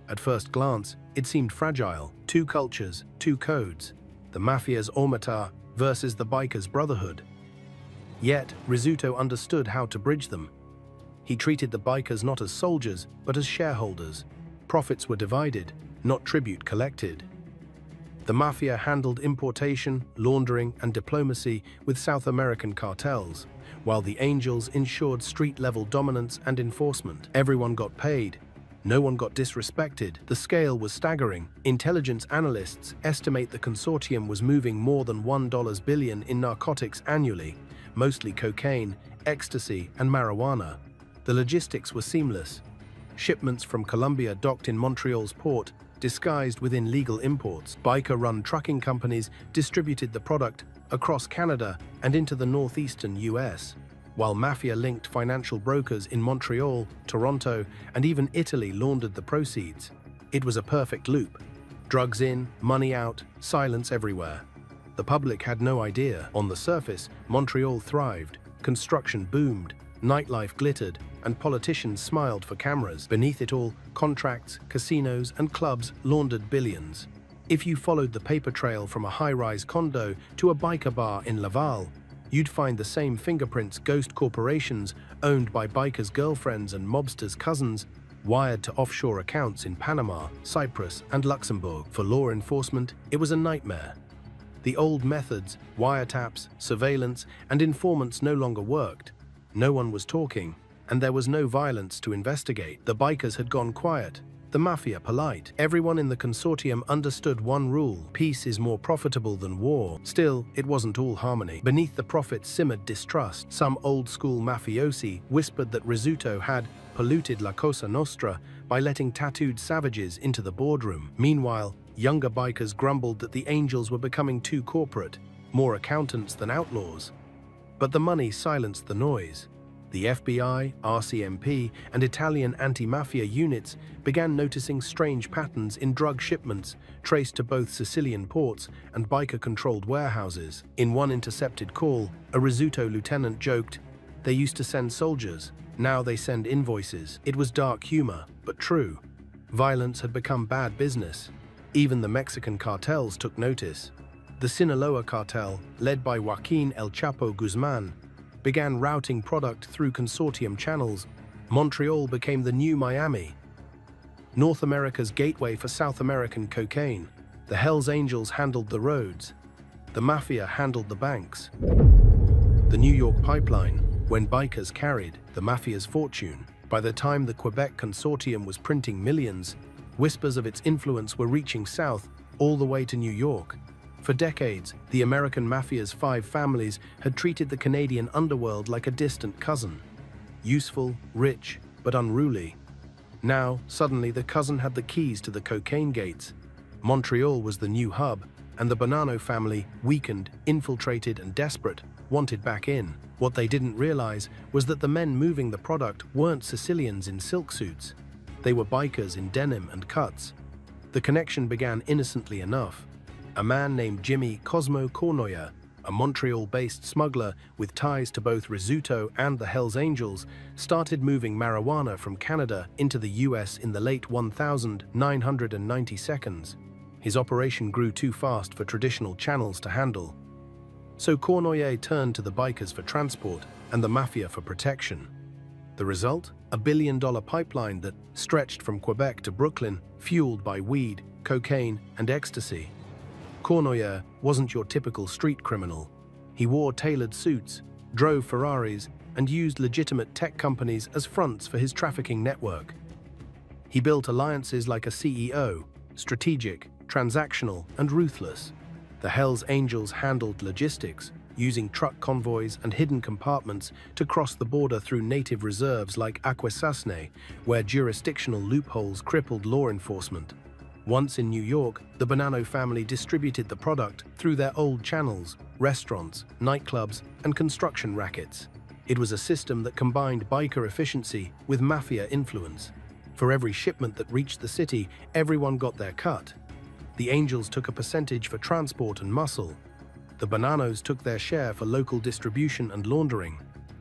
At first glance, it seemed fragile. Two cultures, two codes. The mafia's omertà versus the biker's brotherhood. Yet, Rizzuto understood how to bridge them. He treated the bikers not as soldiers, but as shareholders. Profits were divided, not tribute collected. The mafia handled importation, laundering, and diplomacy with South American cartels, while the Angels ensured street-level dominance and enforcement. Everyone got paid. No one got disrespected. The scale was staggering. Intelligence analysts estimate the Consortium was moving more than $1 billion in narcotics annually, mostly cocaine, ecstasy, and marijuana. The logistics were seamless. Shipments from Colombia docked in Montreal's port, disguised within legal imports. Biker-run trucking companies distributed the product across Canada and into the northeastern US, while mafia-linked financial brokers in Montreal, Toronto, and even Italy laundered the proceeds. It was a perfect loop. Drugs in, money out, silence everywhere. The public had no idea. On the surface, Montreal thrived, construction boomed, nightlife glittered, and politicians smiled for cameras. Beneath it all, contracts, casinos, and clubs laundered billions. If you followed the paper trail from a high-rise condo to a biker bar in Laval, you'd find the same fingerprints: ghost corporations owned by bikers' girlfriends and mobsters' cousins, wired to offshore accounts in Panama, Cyprus, and Luxembourg. For law enforcement, it was a nightmare. The old methods, wiretaps, surveillance, and informants no longer worked. No one was talking, and there was no violence to investigate. The bikers had gone quiet, the mafia polite. Everyone in the Consortium understood one rule: peace is more profitable than war. Still, it wasn't all harmony. Beneath the profit simmered distrust. Some old-school mafiosi whispered that Rizzuto had polluted La Cosa Nostra by letting tattooed savages into the boardroom. Meanwhile, younger bikers grumbled that the Angels were becoming too corporate, more accountants than outlaws. But the money silenced the noise. The FBI, RCMP, and Italian anti-mafia units began noticing strange patterns in drug shipments traced to both Sicilian ports and biker-controlled warehouses. In one intercepted call, a Rizzuto lieutenant joked, "They used to send soldiers, now they send invoices." It was dark humor, but true. Violence had become bad business. Even the Mexican cartels took notice. The Sinaloa cartel, led by Joaquin El Chapo Guzman, began routing product through Consortium channels. Montreal became the new Miami. North America's gateway for South American cocaine. The Hells Angels handled the roads. The Mafia handled the banks. The New York Pipeline, when bikers carried the Mafia's fortune. By the time the Quebec Consortium was printing millions, whispers of its influence were reaching south, all the way to New York. For decades, the American Mafia's 5 families had treated the Canadian underworld like a distant cousin. Useful, rich, but unruly. Now, suddenly, the cousin had the keys to the cocaine gates. Montreal was the new hub, and the Bonanno family, weakened, infiltrated, and desperate, wanted back in. What they didn't realize was that the men moving the product weren't Sicilians in silk suits. They were bikers in denim and cuts. The connection began innocently enough. A man named Jimmy Cosmo Cournoyer, a Montreal-based smuggler with ties to both Rizzuto and the Hells Angels, started moving marijuana from Canada into the US in the late 1990 seconds. His operation grew too fast for traditional channels to handle. So Cournoyer turned to the bikers for transport and the Mafia for protection. The result? A billion-dollar pipeline that stretched from Quebec to Brooklyn, fueled by weed, cocaine, and ecstasy. Cournoyer wasn't your typical street criminal. He wore tailored suits, drove Ferraris, and used legitimate tech companies as fronts for his trafficking network. He built alliances like a CEO, strategic, transactional, and ruthless. The Hells Angels handled logistics, using truck convoys and hidden compartments to cross the border through native reserves like Akwesasne, where jurisdictional loopholes crippled law enforcement. Once in New York, the Bonanno family distributed the product through their old channels, restaurants, nightclubs, and construction rackets. It was a system that combined biker efficiency with Mafia influence. For every shipment that reached the city, everyone got their cut. The Angels took a percentage for transport and muscle. The Bonannos took their share for local distribution and laundering.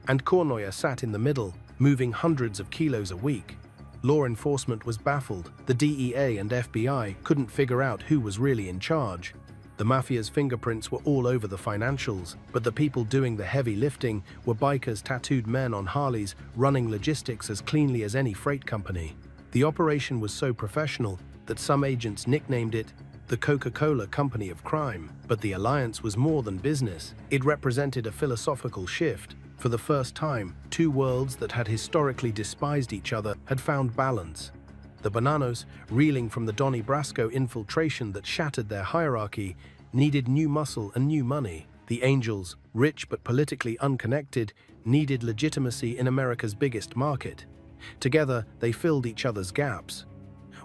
And Cournoyer sat in the middle, moving hundreds of kilos a week. Law enforcement was baffled. The DEA and FBI couldn't figure out who was really in charge. The Mafia's fingerprints were all over the financials, but the people doing the heavy lifting were bikers, tattooed men on Harleys, running logistics as cleanly as any freight company. The operation was so professional that some agents nicknamed it the Coca-Cola Company of Crime. But the alliance was more than business. It represented a philosophical shift. For the first time, 2 worlds that had historically despised each other had found balance. The Bonannos, reeling from the Donnie Brasco infiltration that shattered their hierarchy, needed new muscle and new money. The Angels, rich but politically unconnected, needed legitimacy in America's biggest market. Together, they filled each other's gaps.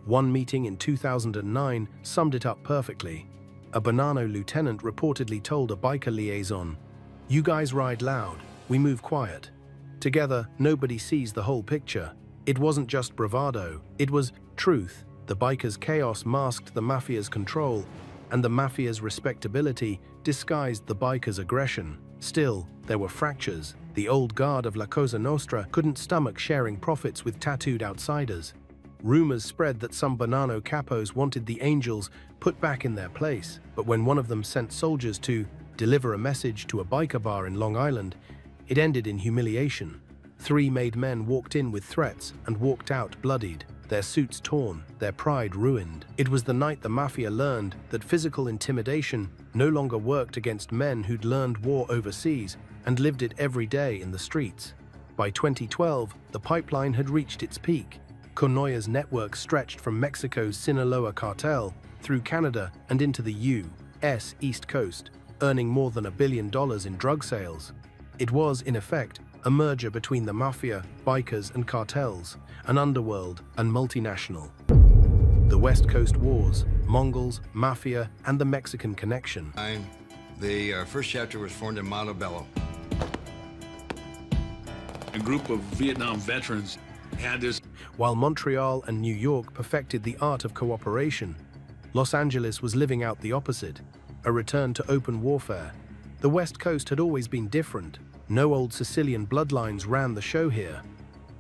One meeting in 2009 summed it up perfectly. A Bonanno lieutenant reportedly told a biker liaison, "You guys ride loud, we move quiet. Together, nobody sees the whole picture." It wasn't just bravado, it was truth. The bikers' chaos masked the Mafia's control, and the Mafia's respectability disguised the bikers' aggression. Still, there were fractures. The old guard of La Cosa Nostra couldn't stomach sharing profits with tattooed outsiders. Rumors spread that some Bonanno capos wanted the Angels put back in their place, but when one of them sent soldiers to deliver a message to a biker bar in Long Island, it ended in humiliation. 3 made men walked in with threats and walked out bloodied, their suits torn, their pride ruined. It was the night the Mafia learned that physical intimidation no longer worked against men who'd learned war overseas and lived it every day in the streets. By 2012, the pipeline had reached its peak. Cournoyer's network stretched from Mexico's Sinaloa cartel through Canada and into the U.S. East Coast, earning more than $1 billion in drug sales. It was, in effect, a merger between the Mafia, bikers, and cartels, an underworld and multinational. The West Coast Wars, Mongols, Mafia, and the Mexican connection. The first chapter was formed in Montebello. A group of Vietnam veterans had this. While Montreal and New York perfected the art of cooperation, Los Angeles was living out the opposite, a return to open warfare. The West Coast had always been different. No old Sicilian bloodlines ran the show here.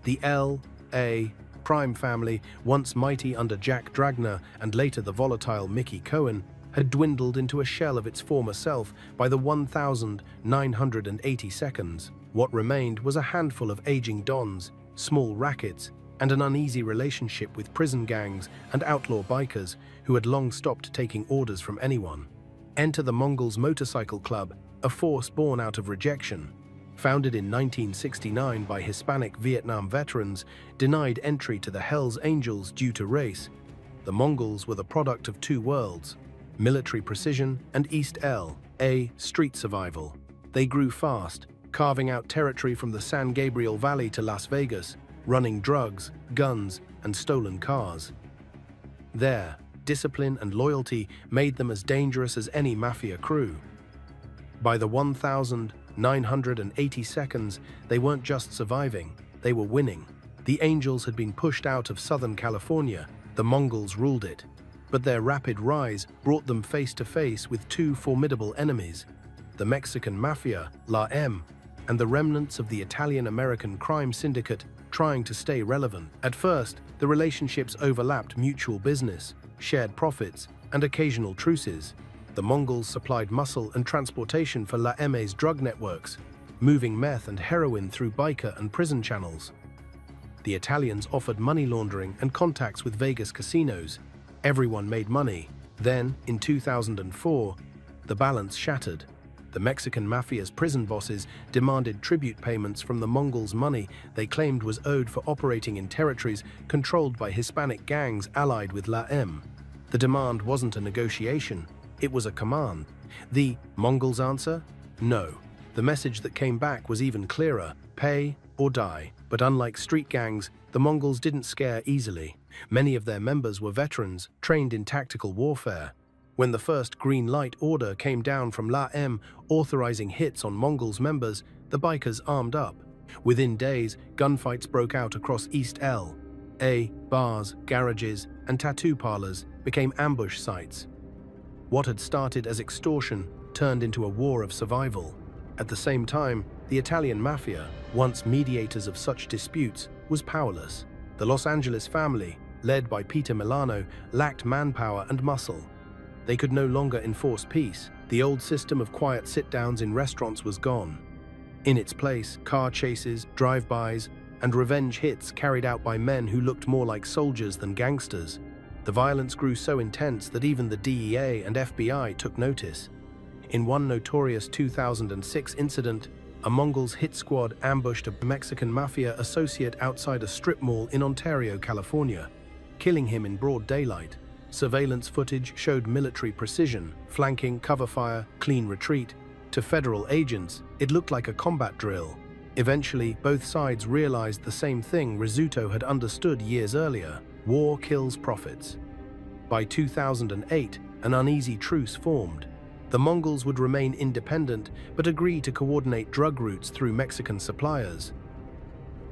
The L.A. crime family, once mighty under Jack Dragner and later the volatile Mickey Cohen, had dwindled into a shell of its former self by the 1980 seconds. What remained was a handful of aging dons, small rackets, and an uneasy relationship with prison gangs and outlaw bikers who had long stopped taking orders from anyone. Enter the Mongols Motorcycle Club, a force born out of rejection. Founded in 1969 by Hispanic Vietnam veterans, denied entry to the Hells Angels due to race, the Mongols were the product of two worlds, military precision and East L.A. street survival. They grew fast, carving out territory from the San Gabriel Valley to Las Vegas, running drugs, guns, and stolen cars. There, discipline and loyalty made them as dangerous as any mafia crew. By the 1,980 seconds, they weren't just surviving, they were winning. The Angels had been pushed out of Southern California, the Mongols ruled it. But their rapid rise brought them face to face with two formidable enemies, the Mexican Mafia, La M, and the remnants of the Italian-American crime syndicate trying to stay relevant. At first, the relationships overlapped mutual business, shared profits, and occasional truces. The Mongols supplied muscle and transportation for La M's drug networks, moving meth and heroin through biker and prison channels. The Italians offered money laundering and contacts with Vegas casinos. Everyone made money. Then, in 2004, the balance shattered. The Mexican Mafia's prison bosses demanded tribute payments from the Mongols' money they claimed was owed for operating in territories controlled by Hispanic gangs allied with La M. The demand wasn't a negotiation, it was a command. The Mongols' answer? No. The message that came back was even clearer: pay or die. But unlike street gangs, the Mongols didn't scare easily. Many of their members were veterans, trained in tactical warfare. When the first green light order came down from La M authorizing hits on Mongols members, the bikers armed up. Within days, gunfights broke out across East L.A. Bars, garages, and tattoo parlors became ambush sites. What had started as extortion turned into a war of survival. At the same time, the Italian Mafia, once mediators of such disputes, was powerless. The Los Angeles family, led by Peter Milano, lacked manpower and muscle. They could no longer enforce peace. The old system of quiet sit-downs in restaurants was gone. In its place, car chases, drive-bys, and revenge hits carried out by men who looked more like soldiers than gangsters. The violence grew so intense that even the DEA and FBI took notice. In one notorious 2006 incident, a Mongols hit squad ambushed a Mexican Mafia associate outside a strip mall in Ontario, California, killing him in broad daylight. Surveillance footage showed military precision, flanking, cover fire, clean retreat. To federal agents, it looked like a combat drill. Eventually, both sides realized the same thing Rizzuto had understood years earlier: war kills profits. By 2008, an uneasy truce formed. The Mongols would remain independent, but agree to coordinate drug routes through Mexican suppliers.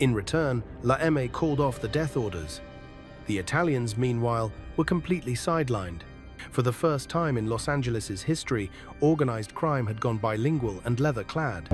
In return, La M called off the death orders. The Italians, meanwhile, were completely sidelined. For the first time in Los Angeles' history, organized crime had gone bilingual and leather-clad.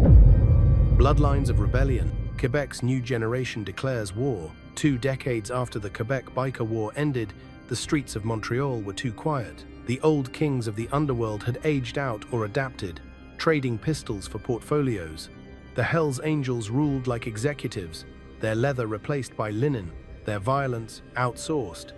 Bloodlines of rebellion. Quebec's new generation declares war. 2 decades after the Quebec Biker War ended, the streets of Montreal were too quiet. The old kings of the underworld had aged out or adapted, trading pistols for portfolios. The Hells Angels ruled like executives, their leather replaced by linen, their violence outsourced.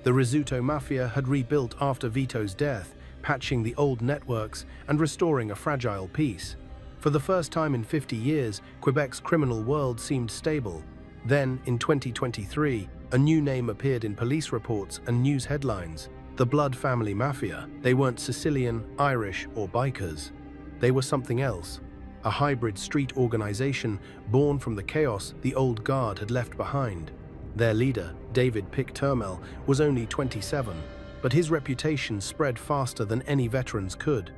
The Rizzuto Mafia had rebuilt after Vito's death, patching the old networks and restoring a fragile peace. For the first time in 50 years, Quebec's criminal world seemed stable. Then, in 2023, a new name appeared in police reports and news headlines: the Blood Family Mafia. They weren't Sicilian, Irish, or bikers. They were something else, a hybrid street organization born from the chaos the old guard had left behind. Their leader, David Pick Turmel, was only 27, but his reputation spread faster than any veterans could.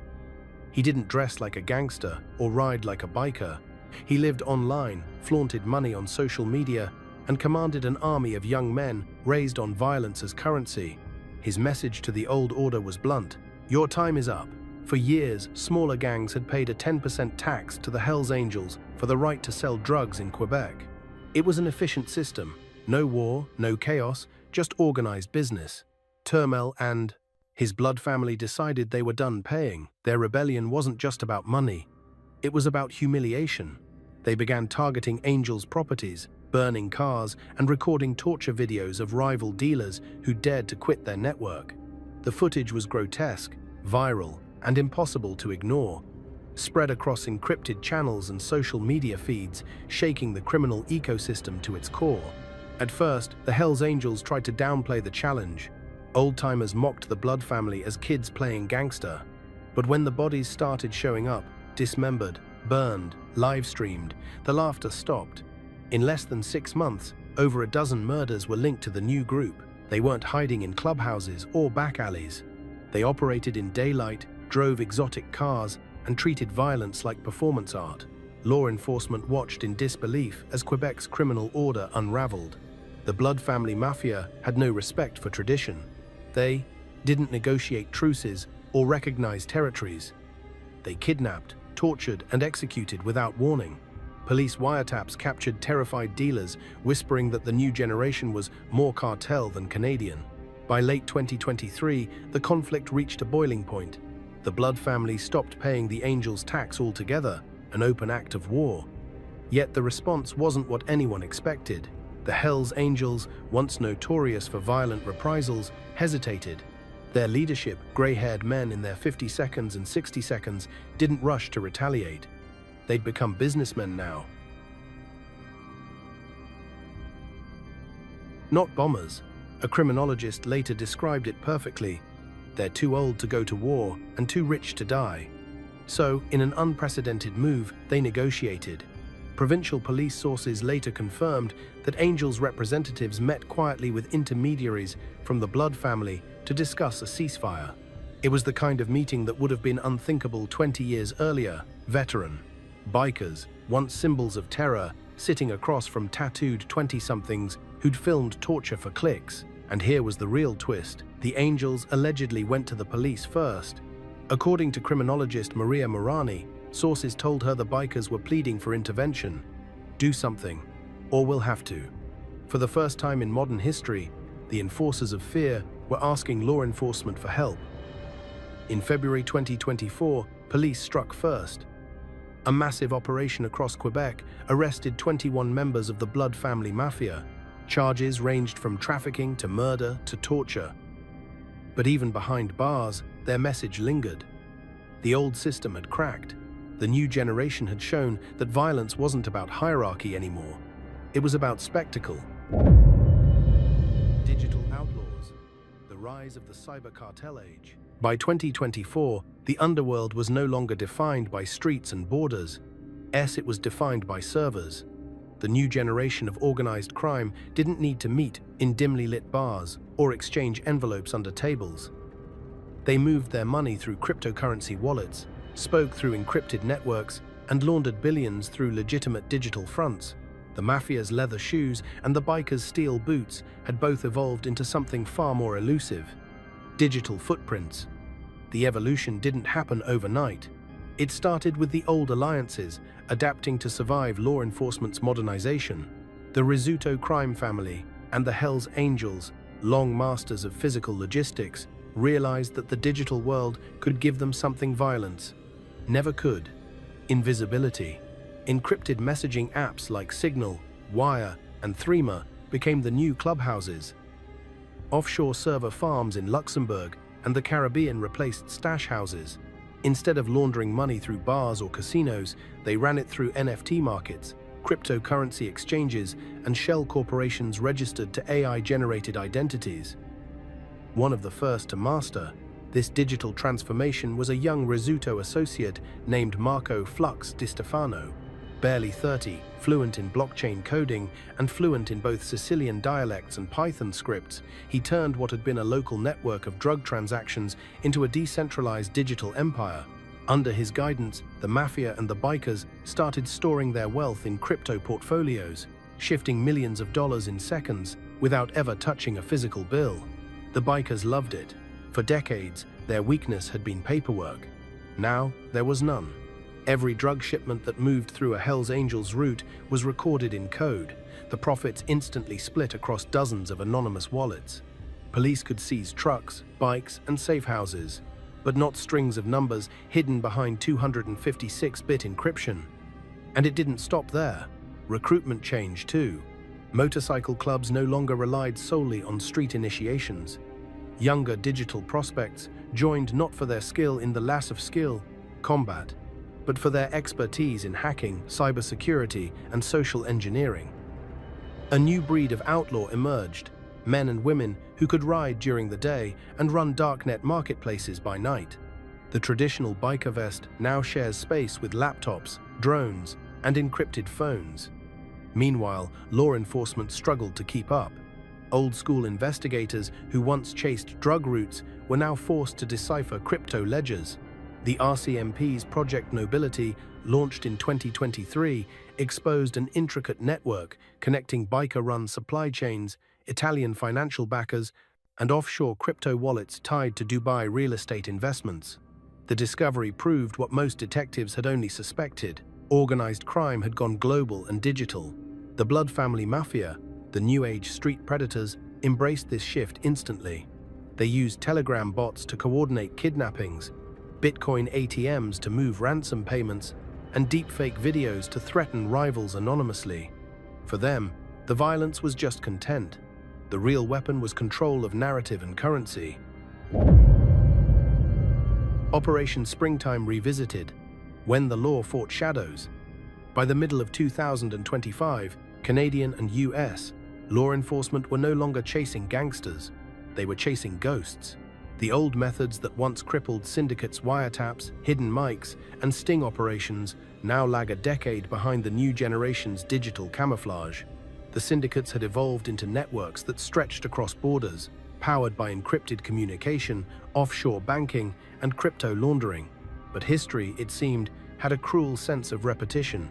He didn't dress like a gangster or ride like a biker. He lived online, flaunted money on social media, and commanded an army of young men raised on violence as currency. His message to the old order was blunt: your time is up. For years, smaller gangs had paid a 10% tax to the Hells Angels for the right to sell drugs in Quebec. It was an efficient system. No war, no chaos, just organized business. Turmel and his blood family decided they were done paying. Their rebellion wasn't just about money. It was about humiliation. They began targeting Angels' properties, burning cars and recording torture videos of rival dealers who dared to quit their network. The footage was grotesque, viral, and impossible to ignore, spread across encrypted channels and social media feeds, shaking the criminal ecosystem to its core. At first, the Hells Angels tried to downplay the challenge. Old-timers mocked the Blood family as kids playing gangster. But when the bodies started showing up, dismembered, burned, live-streamed, the laughter stopped. In less than 6 months, over a dozen murders were linked to the new group. They weren't hiding in clubhouses or back alleys. They operated in daylight, drove exotic cars, and treated violence like performance art. Law enforcement watched in disbelief as Quebec's criminal order unraveled. The Blood family mafia had no respect for tradition. They didn't negotiate truces or recognize territories. They kidnapped, tortured, and executed without warning. Police wiretaps captured terrified dealers, whispering that the new generation was more cartel than Canadian. By late 2023, the conflict reached a boiling point. The Blood family stopped paying the Angels tax altogether, an open act of war. Yet the response wasn't what anyone expected. The Hells Angels, once notorious for violent reprisals, hesitated. Their leadership, gray-haired men in their 52nds and 62nds, didn't rush to retaliate. They'd become businessmen now. Not bombers. A criminologist later described it perfectly. They're too old to go to war and too rich to die. So, in an unprecedented move, they negotiated. Provincial police sources later confirmed that Angels representatives met quietly with intermediaries from the Blood family to discuss a ceasefire. It was the kind of meeting that would have been unthinkable 20 years earlier. Veteran bikers, once symbols of terror, sitting across from tattooed 20-somethings who'd filmed torture for clicks. And here was the real twist. The Angels allegedly went to the police first. According to criminologist Maria Morani, sources told her the bikers were pleading for intervention. Do something, or we'll have to. For the first time in modern history, the enforcers of fear were asking law enforcement for help. In February 2024, police struck first. A massive operation across Quebec arrested 21 members of the Blood family mafia. Charges ranged from trafficking to murder to torture. But even behind bars, their message lingered. The old system had cracked. The new generation had shown that violence wasn't about hierarchy anymore. It was about spectacle. Digital outlaws, the rise of the cyber cartel age. By 2024, the underworld was no longer defined by streets and borders. It was defined by servers. The new generation of organized crime didn't need to meet in dimly lit bars or exchange envelopes under tables. They moved their money through cryptocurrency wallets, spoke through encrypted networks, and laundered billions through legitimate digital fronts. The mafia's leather shoes and the bikers' steel boots had both evolved into something far more elusive: digital footprints. The evolution didn't happen overnight. It started with the old alliances, adapting to survive law enforcement's modernization. The Rizzuto crime family and the Hells Angels, long masters of physical logistics, realized that the digital world could give them something violence never could: invisibility. Encrypted messaging apps like Signal, Wire, and Threema became the new clubhouses. Offshore server farms in Luxembourg and the Caribbean replaced stash houses. Instead of laundering money through bars or casinos, they ran it through NFT markets, cryptocurrency exchanges, and shell corporations registered to AI-generated identities. One of the first to master this digital transformation was a young Rizzuto associate named Marco Flux Di Stefano. Barely 30, fluent in blockchain coding and fluent in both Sicilian dialects and Python scripts, he turned what had been a local network of drug transactions into a decentralized digital empire. Under his guidance, the mafia and the bikers started storing their wealth in crypto portfolios, shifting millions of dollars in seconds without ever touching a physical bill. The bikers loved it. For decades, their weakness had been paperwork. Now, there was none. Every drug shipment that moved through a Hells Angels route was recorded in code. The profits instantly split across dozens of anonymous wallets. Police could seize trucks, bikes, and safe houses, but not strings of numbers hidden behind 256-bit encryption. And it didn't stop there. Recruitment changed too. Motorcycle clubs no longer relied solely on street initiations. Younger digital prospects joined not for their skill in the lass of skill, combat, but for their expertise in hacking, cybersecurity, and social engineering. A new breed of outlaw emerged, men and women who could ride during the day and run darknet marketplaces by night. The traditional biker vest now shares space with laptops, drones, and encrypted phones. Meanwhile, law enforcement struggled to keep up. Old-school investigators who once chased drug routes were now forced to decipher crypto ledgers. The RCMP's Project Nobility, launched in 2023, exposed an intricate network connecting biker-run supply chains, Italian financial backers, and offshore crypto wallets tied to Dubai real estate investments. The discovery proved what most detectives had only suspected. Organized crime had gone global and digital. The Blood Family Mafia, the New Age street predators, embraced this shift instantly. They used Telegram bots to coordinate kidnappings, Bitcoin ATMs to move ransom payments, and deepfake videos to threaten rivals anonymously. For them, the violence was just content. The real weapon was control of narrative and currency. Operation Springtime Revisited, when the law fought shadows. By the middle of 2025, Canadian and US law enforcement were no longer chasing gangsters. They were chasing ghosts. The old methods that once crippled syndicates' wiretaps, hidden mics, and sting operations now lag a decade behind the new generation's digital camouflage. The syndicates had evolved into networks that stretched across borders, powered by encrypted communication, offshore banking, and crypto laundering. But history, it seemed, had a cruel sense of repetition.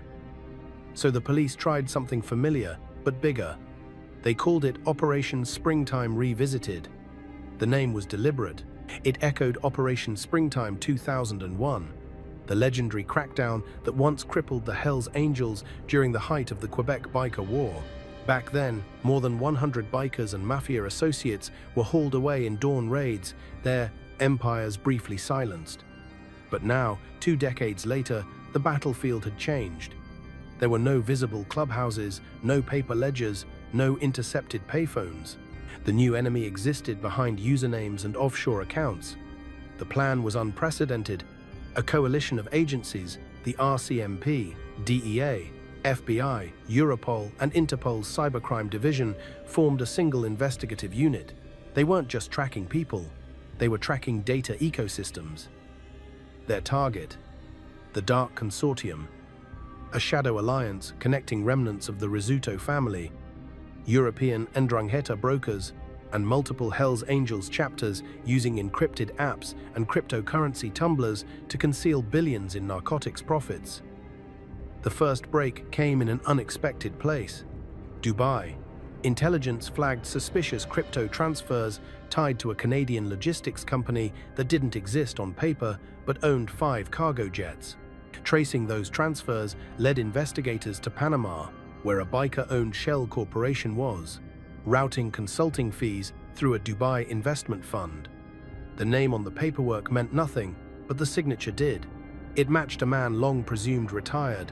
So the police tried something familiar, but bigger. They called it Operation Springtime Revisited. The name was deliberate. It echoed Operation Springtime 2001, the legendary crackdown that once crippled the Hells Angels during the height of the Quebec Biker War. Back then, more than 100 bikers and mafia associates were hauled away in dawn raids, their empires briefly silenced. But now, 2 decades later, the battlefield had changed. There were no visible clubhouses, no paper ledgers, no intercepted payphones. The new enemy existed behind usernames and offshore accounts. The plan was unprecedented. A coalition of agencies, the RCMP, DEA, FBI, Europol, and Interpol's cybercrime division, formed a single investigative unit. They weren't just tracking people, they were tracking data ecosystems. Their target, the Dark Consortium, a shadow alliance connecting remnants of the Rizzuto family, European Ndrangheta brokers, and multiple Hells Angels chapters using encrypted apps and cryptocurrency tumblers to conceal billions in narcotics profits. The first break came in an unexpected place, Dubai. Intelligence flagged suspicious crypto transfers tied to a Canadian logistics company that didn't exist on paper but owned 5 cargo jets. Tracing those transfers led investigators to Panama, where a biker-owned shell corporation was, routing consulting fees through a Dubai investment fund. The name on the paperwork meant nothing, but the signature did. It matched a man long presumed retired,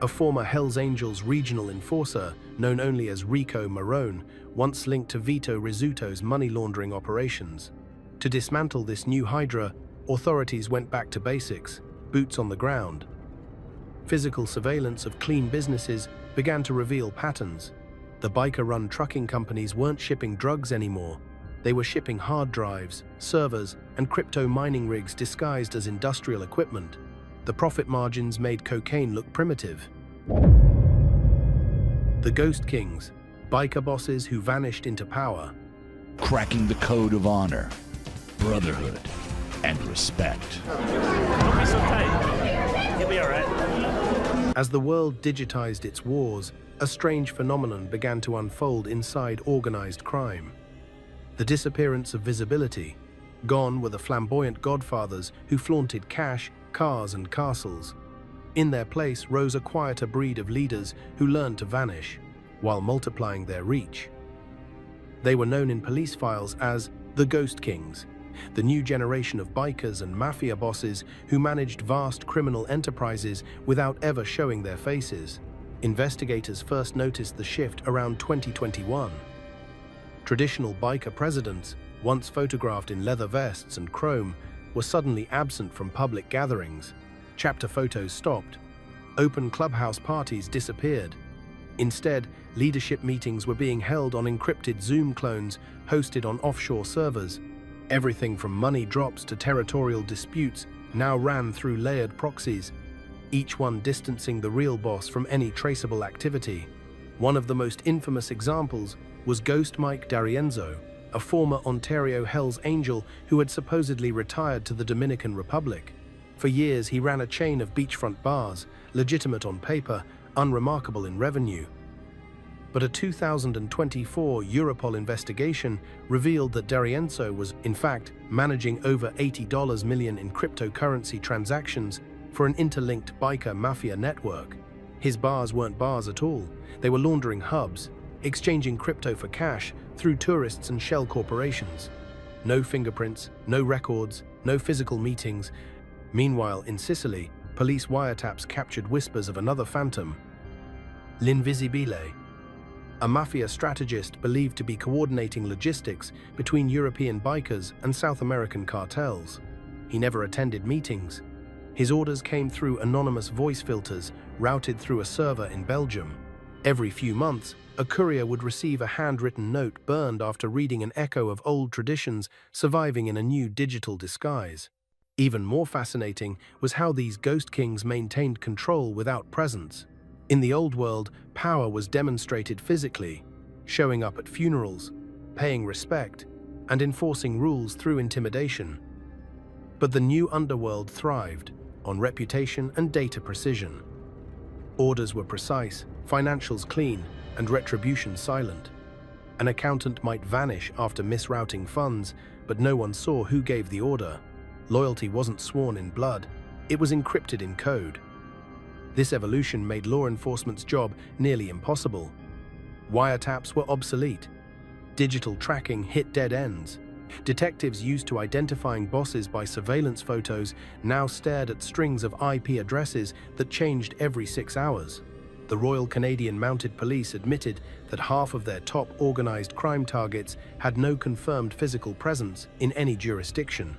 a former Hells Angels regional enforcer known only as Rico Marone, once linked to Vito Rizzuto's money laundering operations. To dismantle this new hydra, authorities went back to basics, boots on the ground. Physical surveillance of clean businesses began to reveal patterns. The biker-run trucking companies weren't shipping drugs anymore. They were shipping hard drives, servers, and crypto mining rigs disguised as industrial equipment. The profit margins made cocaine look primitive. The Ghost Kings, biker bosses who vanished into power. Cracking the code of honor, brotherhood, and respect. Don't be so tight. You'll be all right. As the world digitized its wars, a strange phenomenon began to unfold inside organized crime. The disappearance of visibility. Gone were the flamboyant godfathers who flaunted cash, cars, and castles. In their place rose a quieter breed of leaders who learned to vanish, while multiplying their reach. They were known in police files as the Ghost Kings, the new generation of bikers and mafia bosses who managed vast criminal enterprises without ever showing their faces. Investigators first noticed the shift around 2021. Traditional biker presidents, once photographed in leather vests and chrome, were suddenly absent from public gatherings. Chapter photos stopped. Open clubhouse parties disappeared. Instead, leadership meetings were being held on encrypted Zoom clones hosted on offshore servers. Everything from money drops to territorial disputes now ran through layered proxies, each one distancing the real boss from any traceable activity. One of the most infamous examples was Ghost Mike D'Arienzo, a former Ontario Hells Angel who had supposedly retired to the Dominican Republic. For years, he ran a chain of beachfront bars, legitimate on paper, unremarkable in revenue. But a 2024 Europol investigation revealed that D'Arienzo was, in fact, managing over $80 million in cryptocurrency transactions for an interlinked biker mafia network. His bars weren't bars at all. They were laundering hubs, exchanging crypto for cash through tourists and shell corporations. No fingerprints, no records, no physical meetings. Meanwhile, in Sicily, police wiretaps captured whispers of another phantom, L'Invisibile, a mafia strategist believed to be coordinating logistics between European bikers and South American cartels. He never attended meetings. His orders came through anonymous voice filters routed through a server in Belgium. Every few months, a courier would receive a handwritten note burned after reading an echo of old traditions surviving in a new digital disguise. Even more fascinating was how these ghost kings maintained control without presence. In the old world, power was demonstrated physically, showing up at funerals, paying respect, and enforcing rules through intimidation. But the new underworld thrived on reputation and data precision. Orders were precise, financials clean, and retribution silent. An accountant might vanish after misrouting funds, but no one saw who gave the order. Loyalty wasn't sworn in blood, it was encrypted in code. This evolution made law enforcement's job nearly impossible. Wiretaps were obsolete. Digital tracking hit dead ends. Detectives used to identifying bosses by surveillance photos now stared at strings of IP addresses that changed every 6 hours. The Royal Canadian Mounted Police admitted that half of their top organized crime targets had no confirmed physical presence in any jurisdiction.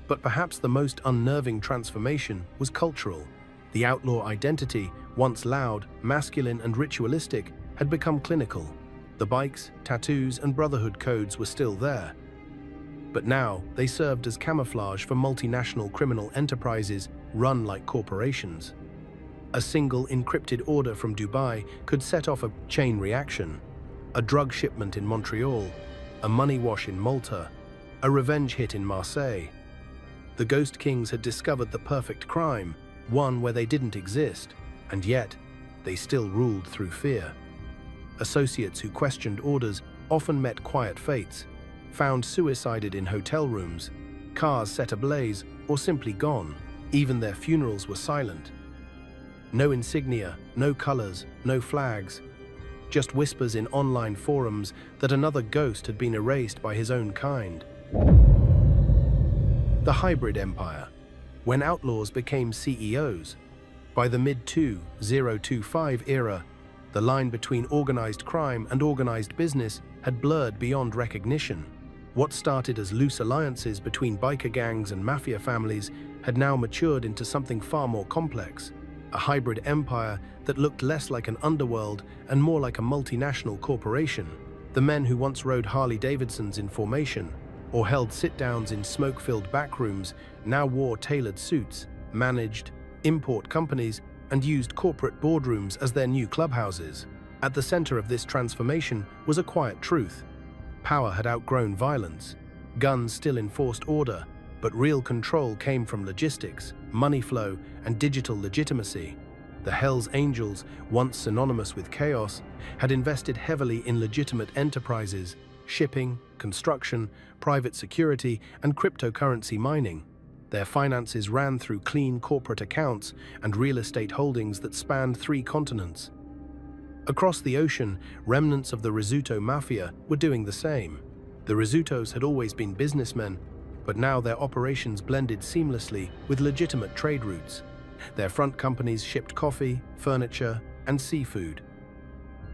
But perhaps the most unnerving transformation was cultural. The outlaw identity, once loud, masculine, and ritualistic, had become clinical. The bikes, tattoos, and brotherhood codes were still there. But now they served as camouflage for multinational criminal enterprises run like corporations. A single encrypted order from Dubai could set off a chain reaction. A drug shipment in Montreal, a money wash in Malta, a revenge hit in Marseille. The Ghost Kings had discovered the perfect crime, one where they didn't exist, and yet they still ruled through fear. Associates who questioned orders often met quiet fates, found suicided in hotel rooms, cars set ablaze, or simply gone. Even their funerals were silent. No insignia, no colors, no flags, just whispers in online forums that another ghost had been erased by his own kind. The hybrid empire, when outlaws became CEOs. By the mid-2025 era, the line between organized crime and organized business had blurred beyond recognition. What started as loose alliances between biker gangs and mafia families had now matured into something far more complex, a hybrid empire that looked less like an underworld and more like a multinational corporation. The men who once rode Harley-Davidsons in formation or held sit-downs in smoke-filled backrooms now wore tailored suits, managed import companies, and used corporate boardrooms as their new clubhouses. At the center of this transformation was a quiet truth. Power had outgrown violence. Guns still enforced order, but real control came from logistics, money flow, and digital legitimacy. The Hells Angels, once synonymous with chaos, had invested heavily in legitimate enterprises, shipping, construction, private security, and cryptocurrency mining. Their finances ran through clean corporate accounts and real estate holdings that spanned 3 continents. Across the ocean, remnants of the Rizzuto Mafia were doing the same. The Rizzutos had always been businessmen, but now their operations blended seamlessly with legitimate trade routes. Their front companies shipped coffee, furniture, and seafood.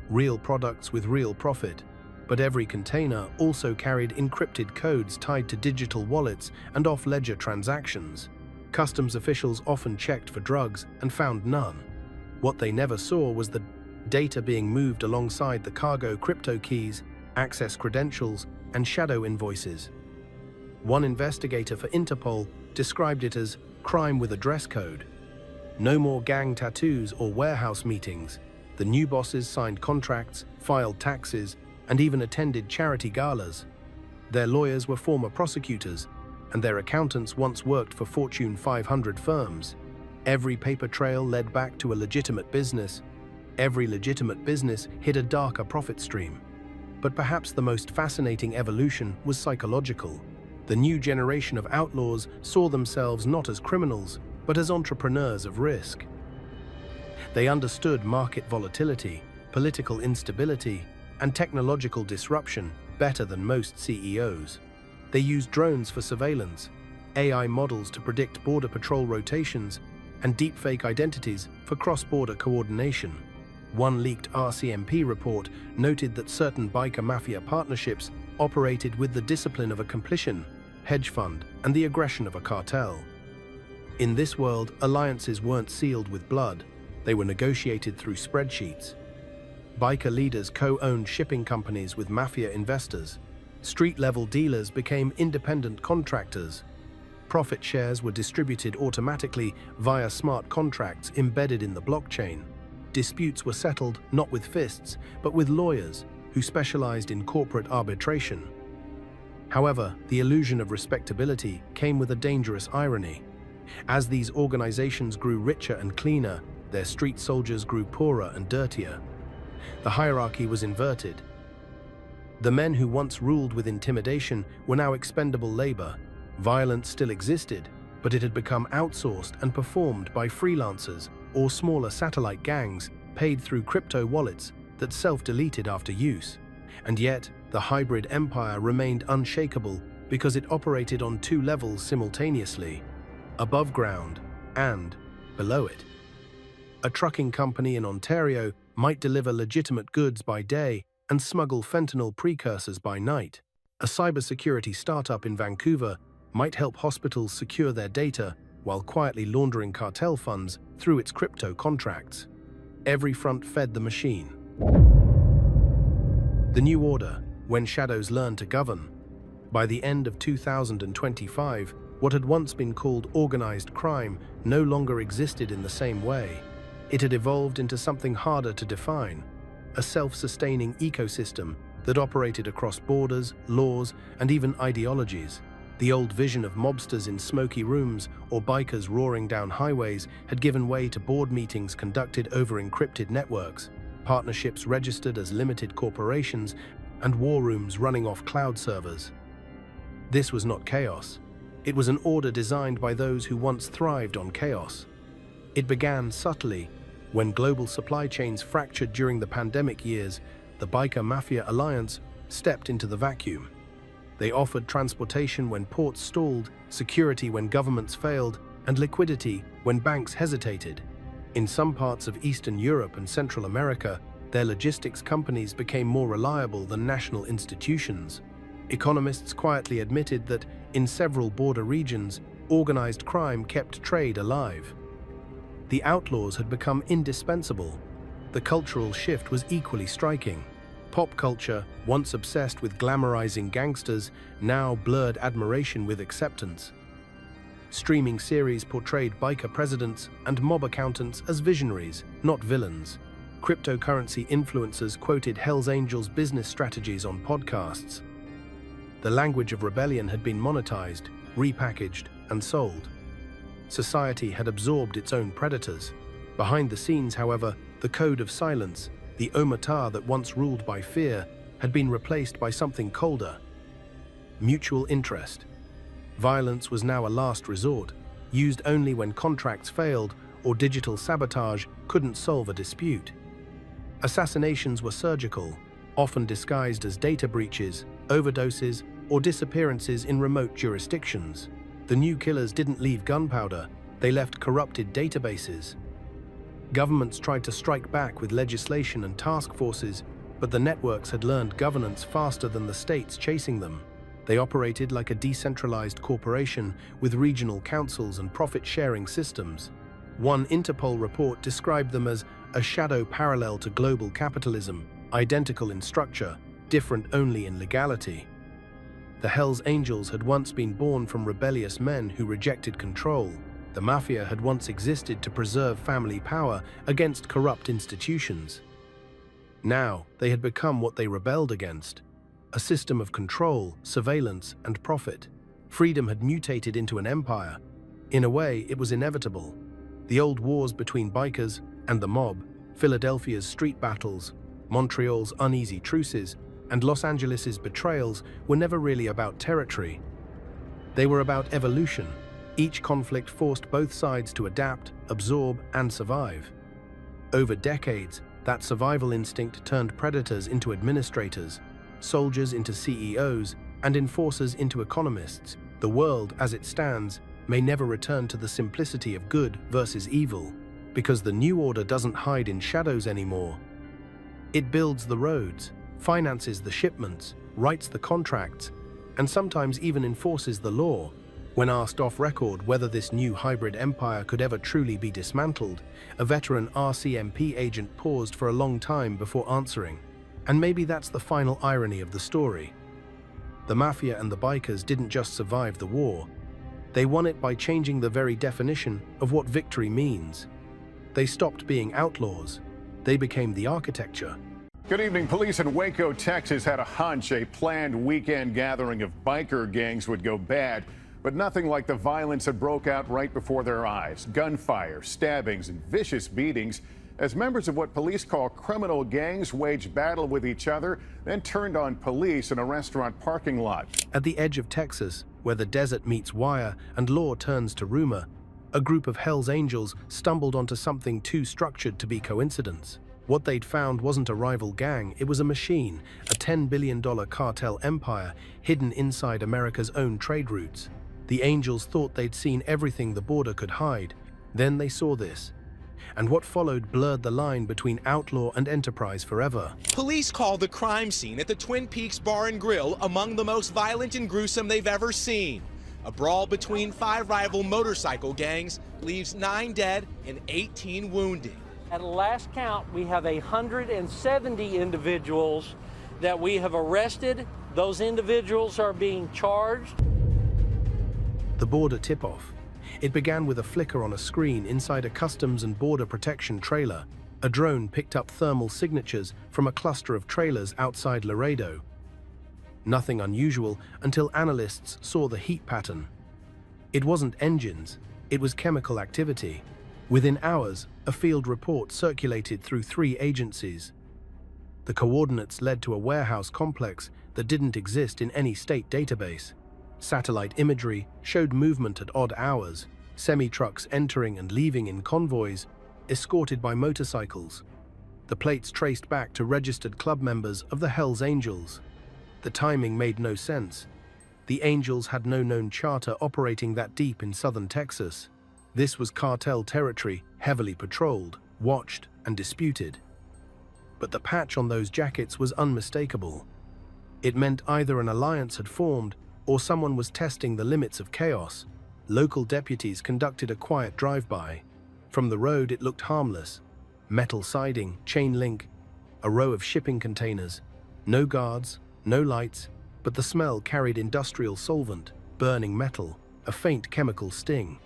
Real products with real profit, but every container also carried encrypted codes tied to digital wallets and off-ledger transactions. Customs officials often checked for drugs and found none. What they never saw was the data being moved alongside the cargo crypto keys, access credentials, and shadow invoices. One investigator for Interpol described it as crime with a dress code. No more gang tattoos or warehouse meetings. The new bosses signed contracts, filed taxes, and even attended charity galas. Their lawyers were former prosecutors, and their accountants once worked for Fortune 500 firms. Every paper trail led back to a legitimate business. Every legitimate business hid a darker profit stream. But perhaps the most fascinating evolution was psychological. The new generation of outlaws saw themselves not as criminals, but as entrepreneurs of risk. They understood market volatility, political instability, and technological disruption better than most CEOs. They used drones for surveillance, AI models to predict border patrol rotations, and deepfake identities for cross-border coordination. One leaked RCMP report noted that certain biker mafia partnerships operated with the discipline of a complicit hedge fund and the aggression of a cartel. In this world, alliances weren't sealed with blood, they were negotiated through spreadsheets. Biker leaders co-owned shipping companies with mafia investors. Street-level dealers became independent contractors. Profit shares were distributed automatically via smart contracts embedded in the blockchain. Disputes were settled not with fists, but with lawyers who specialized in corporate arbitration. However, the illusion of respectability came with a dangerous irony. As these organizations grew richer and cleaner, their street soldiers grew poorer and dirtier. The hierarchy was inverted. The men who once ruled with intimidation were now expendable labor. Violence still existed, but it had become outsourced and performed by freelancers or smaller satellite gangs paid through crypto wallets that self-deleted after use. And yet, the hybrid empire remained unshakable because it operated on two levels simultaneously: above ground and below it. A trucking company in Ontario might deliver legitimate goods by day and smuggle fentanyl precursors by night. A cybersecurity startup in Vancouver might help hospitals secure their data while quietly laundering cartel funds through its crypto contracts. Every front fed the machine. The new order, when shadows learn to govern. By the end of 2025, what had once been called organized crime no longer existed in the same way. It had evolved into something harder to define, a self-sustaining ecosystem that operated across borders, laws, and even ideologies. The old vision of mobsters in smoky rooms or bikers roaring down highways had given way to board meetings conducted over encrypted networks, partnerships registered as limited corporations, and war rooms running off cloud servers. This was not chaos. It was an order designed by those who once thrived on chaos. It began subtly. When global supply chains fractured during the pandemic years, the Biker Mafia Alliance stepped into the vacuum. They offered transportation when ports stalled, security when governments failed, and liquidity when banks hesitated. In some parts of Eastern Europe and Central America, their logistics companies became more reliable than national institutions. Economists quietly admitted that, in several border regions, organized crime kept trade alive. The outlaws had become indispensable. The cultural shift was equally striking. Pop culture, once obsessed with glamorizing gangsters, now blurred admiration with acceptance. Streaming series portrayed biker presidents and mob accountants as visionaries, not villains. Cryptocurrency influencers quoted Hell's Angels business strategies on podcasts. The language of rebellion had been monetized, repackaged, and sold. Society had absorbed its own predators. Behind the scenes, however, the code of silence, the omertà that once ruled by fear, had been replaced by something colder: mutual interest. Violence was now a last resort, used only when contracts failed or digital sabotage couldn't solve a dispute. Assassinations were surgical, often disguised as data breaches, overdoses, or disappearances in remote jurisdictions. The new killers didn't leave gunpowder, they left corrupted databases. Governments tried to strike back with legislation and task forces, but the networks had learned governance faster than the states chasing them. They operated like a decentralized corporation with regional councils and profit-sharing systems. One Interpol report described them as a shadow parallel to global capitalism, identical in structure, different only in legality. The Hells Angels had once been born from rebellious men who rejected control. The Mafia had once existed to preserve family power against corrupt institutions. Now, they had become what they rebelled against: a system of control, surveillance, and profit. Freedom had mutated into an empire. In a way, it was inevitable. The old wars between bikers and the mob, Philadelphia's street battles, Montreal's uneasy truces, and Los Angeles's betrayals were never really about territory. They were about evolution. Each conflict forced both sides to adapt, absorb, and survive. Over decades, that survival instinct turned predators into administrators, soldiers into CEOs, and enforcers into economists. The world, as it stands, may never return to the simplicity of good versus evil, because the new order doesn't hide in shadows anymore. It builds the roads, finances the shipments, writes the contracts, and sometimes even enforces the law. When asked off record whether this new hybrid empire could ever truly be dismantled, a veteran RCMP agent paused for a long time before answering. And maybe that's the final irony of the story. The Mafia and the bikers didn't just survive the war. They won it by changing the very definition of what victory means. They stopped being outlaws. They became the architecture. Good evening. Police in Waco, Texas had a hunch a planned weekend gathering of biker gangs would go bad, but nothing like the violence that broke out right before their eyes. Gunfire, stabbings, and vicious beatings as members of what police call criminal gangs waged battle with each other, then turned on police in a restaurant parking lot. At the edge of Texas, where the desert meets wire and law turns to rumor, a group of Hells Angels stumbled onto something too structured to be coincidence. What they'd found wasn't a rival gang, it was a machine, a $10 billion cartel empire hidden inside America's own trade routes. The Angels thought they'd seen everything the border could hide. Then they saw this. And what followed blurred the line between outlaw and enterprise forever. Police call the crime scene at the Twin Peaks Bar and Grill among the most violent and gruesome they've ever seen. A brawl between 5 rival motorcycle gangs leaves 9 dead and 18 wounded. At last count, we have 170 individuals that we have arrested. Those individuals are being charged. The border tip-off. It began with a flicker on a screen inside a Customs and Border Protection trailer. A drone picked up thermal signatures from a cluster of trailers outside Laredo. Nothing unusual until analysts saw the heat pattern. It wasn't engines, it was chemical activity. Within hours, a field report circulated through 3 agencies. The coordinates led to a warehouse complex that didn't exist in any state database. Satellite imagery showed movement at odd hours, semi-trucks entering and leaving in convoys, escorted by motorcycles. The plates traced back to registered club members of the Hells Angels. The timing made no sense. The Angels had no known charter operating that deep in southern Texas. This was cartel territory, heavily patrolled, watched, and disputed. But the patch on those jackets was unmistakable. It meant either an alliance had formed or someone was testing the limits of chaos. Local deputies conducted a quiet drive-by. From the road, it looked harmless. Metal siding, chain link, a row of shipping containers. No guards, no lights, but the smell carried industrial solvent, burning metal, a faint chemical sting.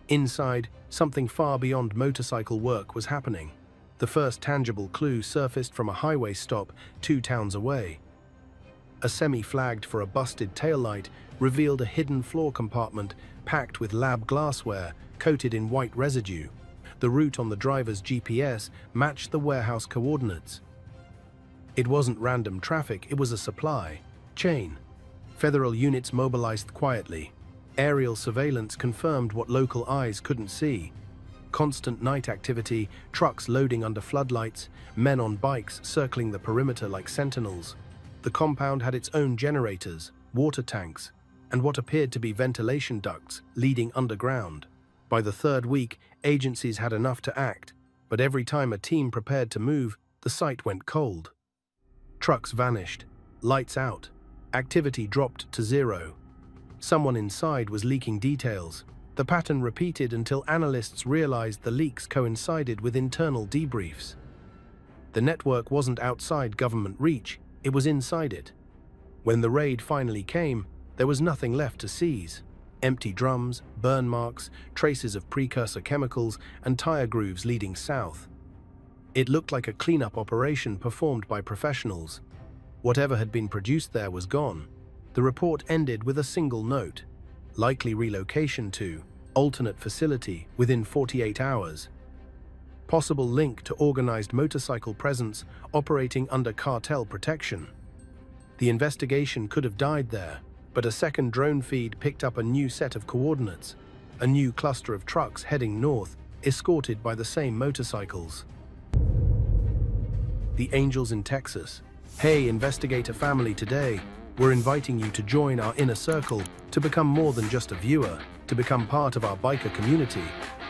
Inside, something far beyond motorcycle work was happening. The first tangible clue surfaced from a highway stop 2 towns away. A semi-flagged for a busted taillight revealed a hidden floor compartment packed with lab glassware coated in white residue. The route on the driver's GPS matched the warehouse coordinates. It wasn't random traffic, it was a supply chain. Federal units mobilized quietly. Aerial surveillance confirmed what local eyes couldn't see. Constant night activity, trucks loading under floodlights, men on bikes circling the perimeter like sentinels. The compound had its own generators, water tanks, and what appeared to be ventilation ducts leading underground. By the 3rd week, agencies had enough to act. But every time a team prepared to move, the site went cold. Trucks vanished, lights out, activity dropped to zero. Someone inside was leaking details. The pattern repeated until analysts realized the leaks coincided with internal debriefs. The network wasn't outside government reach, it was inside it. When the raid finally came, there was nothing left to seize. Empty drums, burn marks, traces of precursor chemicals, and tire grooves leading south. It looked like a cleanup operation performed by professionals. Whatever had been produced there was gone. The report ended with a single note: likely relocation to alternate facility within 48 hours. Possible link to organized motorcycle presence operating under cartel protection. The investigation could have died there, but a second drone feed picked up a new set of coordinates, a new cluster of trucks heading north, escorted by the same motorcycles. The Angels in Texas. Hey, investigator family, today we're inviting you to join our inner circle, to become more than just a viewer, to become part of our biker community.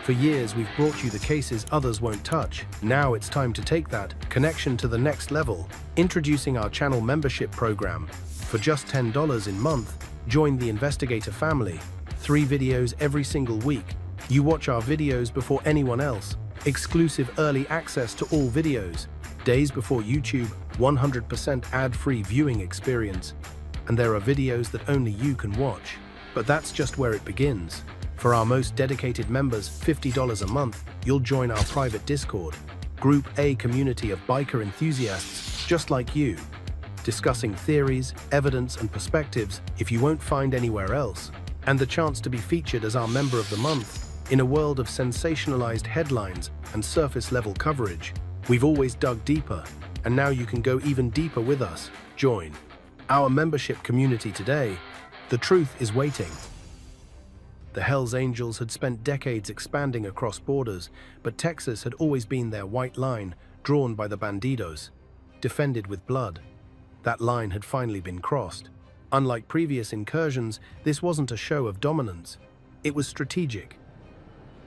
For years we've brought you the cases others won't touch. Now it's time to take that connection to the next level. Introducing our channel membership program. For just $10 a month, join the investigator family. 3 videos every single week. You watch our videos before anyone else. Exclusive early access to all videos. Days before YouTube, 100% ad-free viewing experience. And there are videos that only you can watch. But that's just where it begins. For our most dedicated members, $50 a month, you'll join our private Discord, Group A community of biker enthusiasts just like you, discussing theories, evidence, and perspectives if you won't find anywhere else, and the chance to be featured as our member of the month. In a world of sensationalized headlines and surface-level coverage, we've always dug deeper, and now you can go even deeper with us. Join our membership community today. The truth is waiting. The Hells Angels had spent decades expanding across borders, but Texas had always been their white line, drawn by the bandidos, defended with blood. That line had finally been crossed. Unlike previous incursions, this wasn't a show of dominance. It was strategic.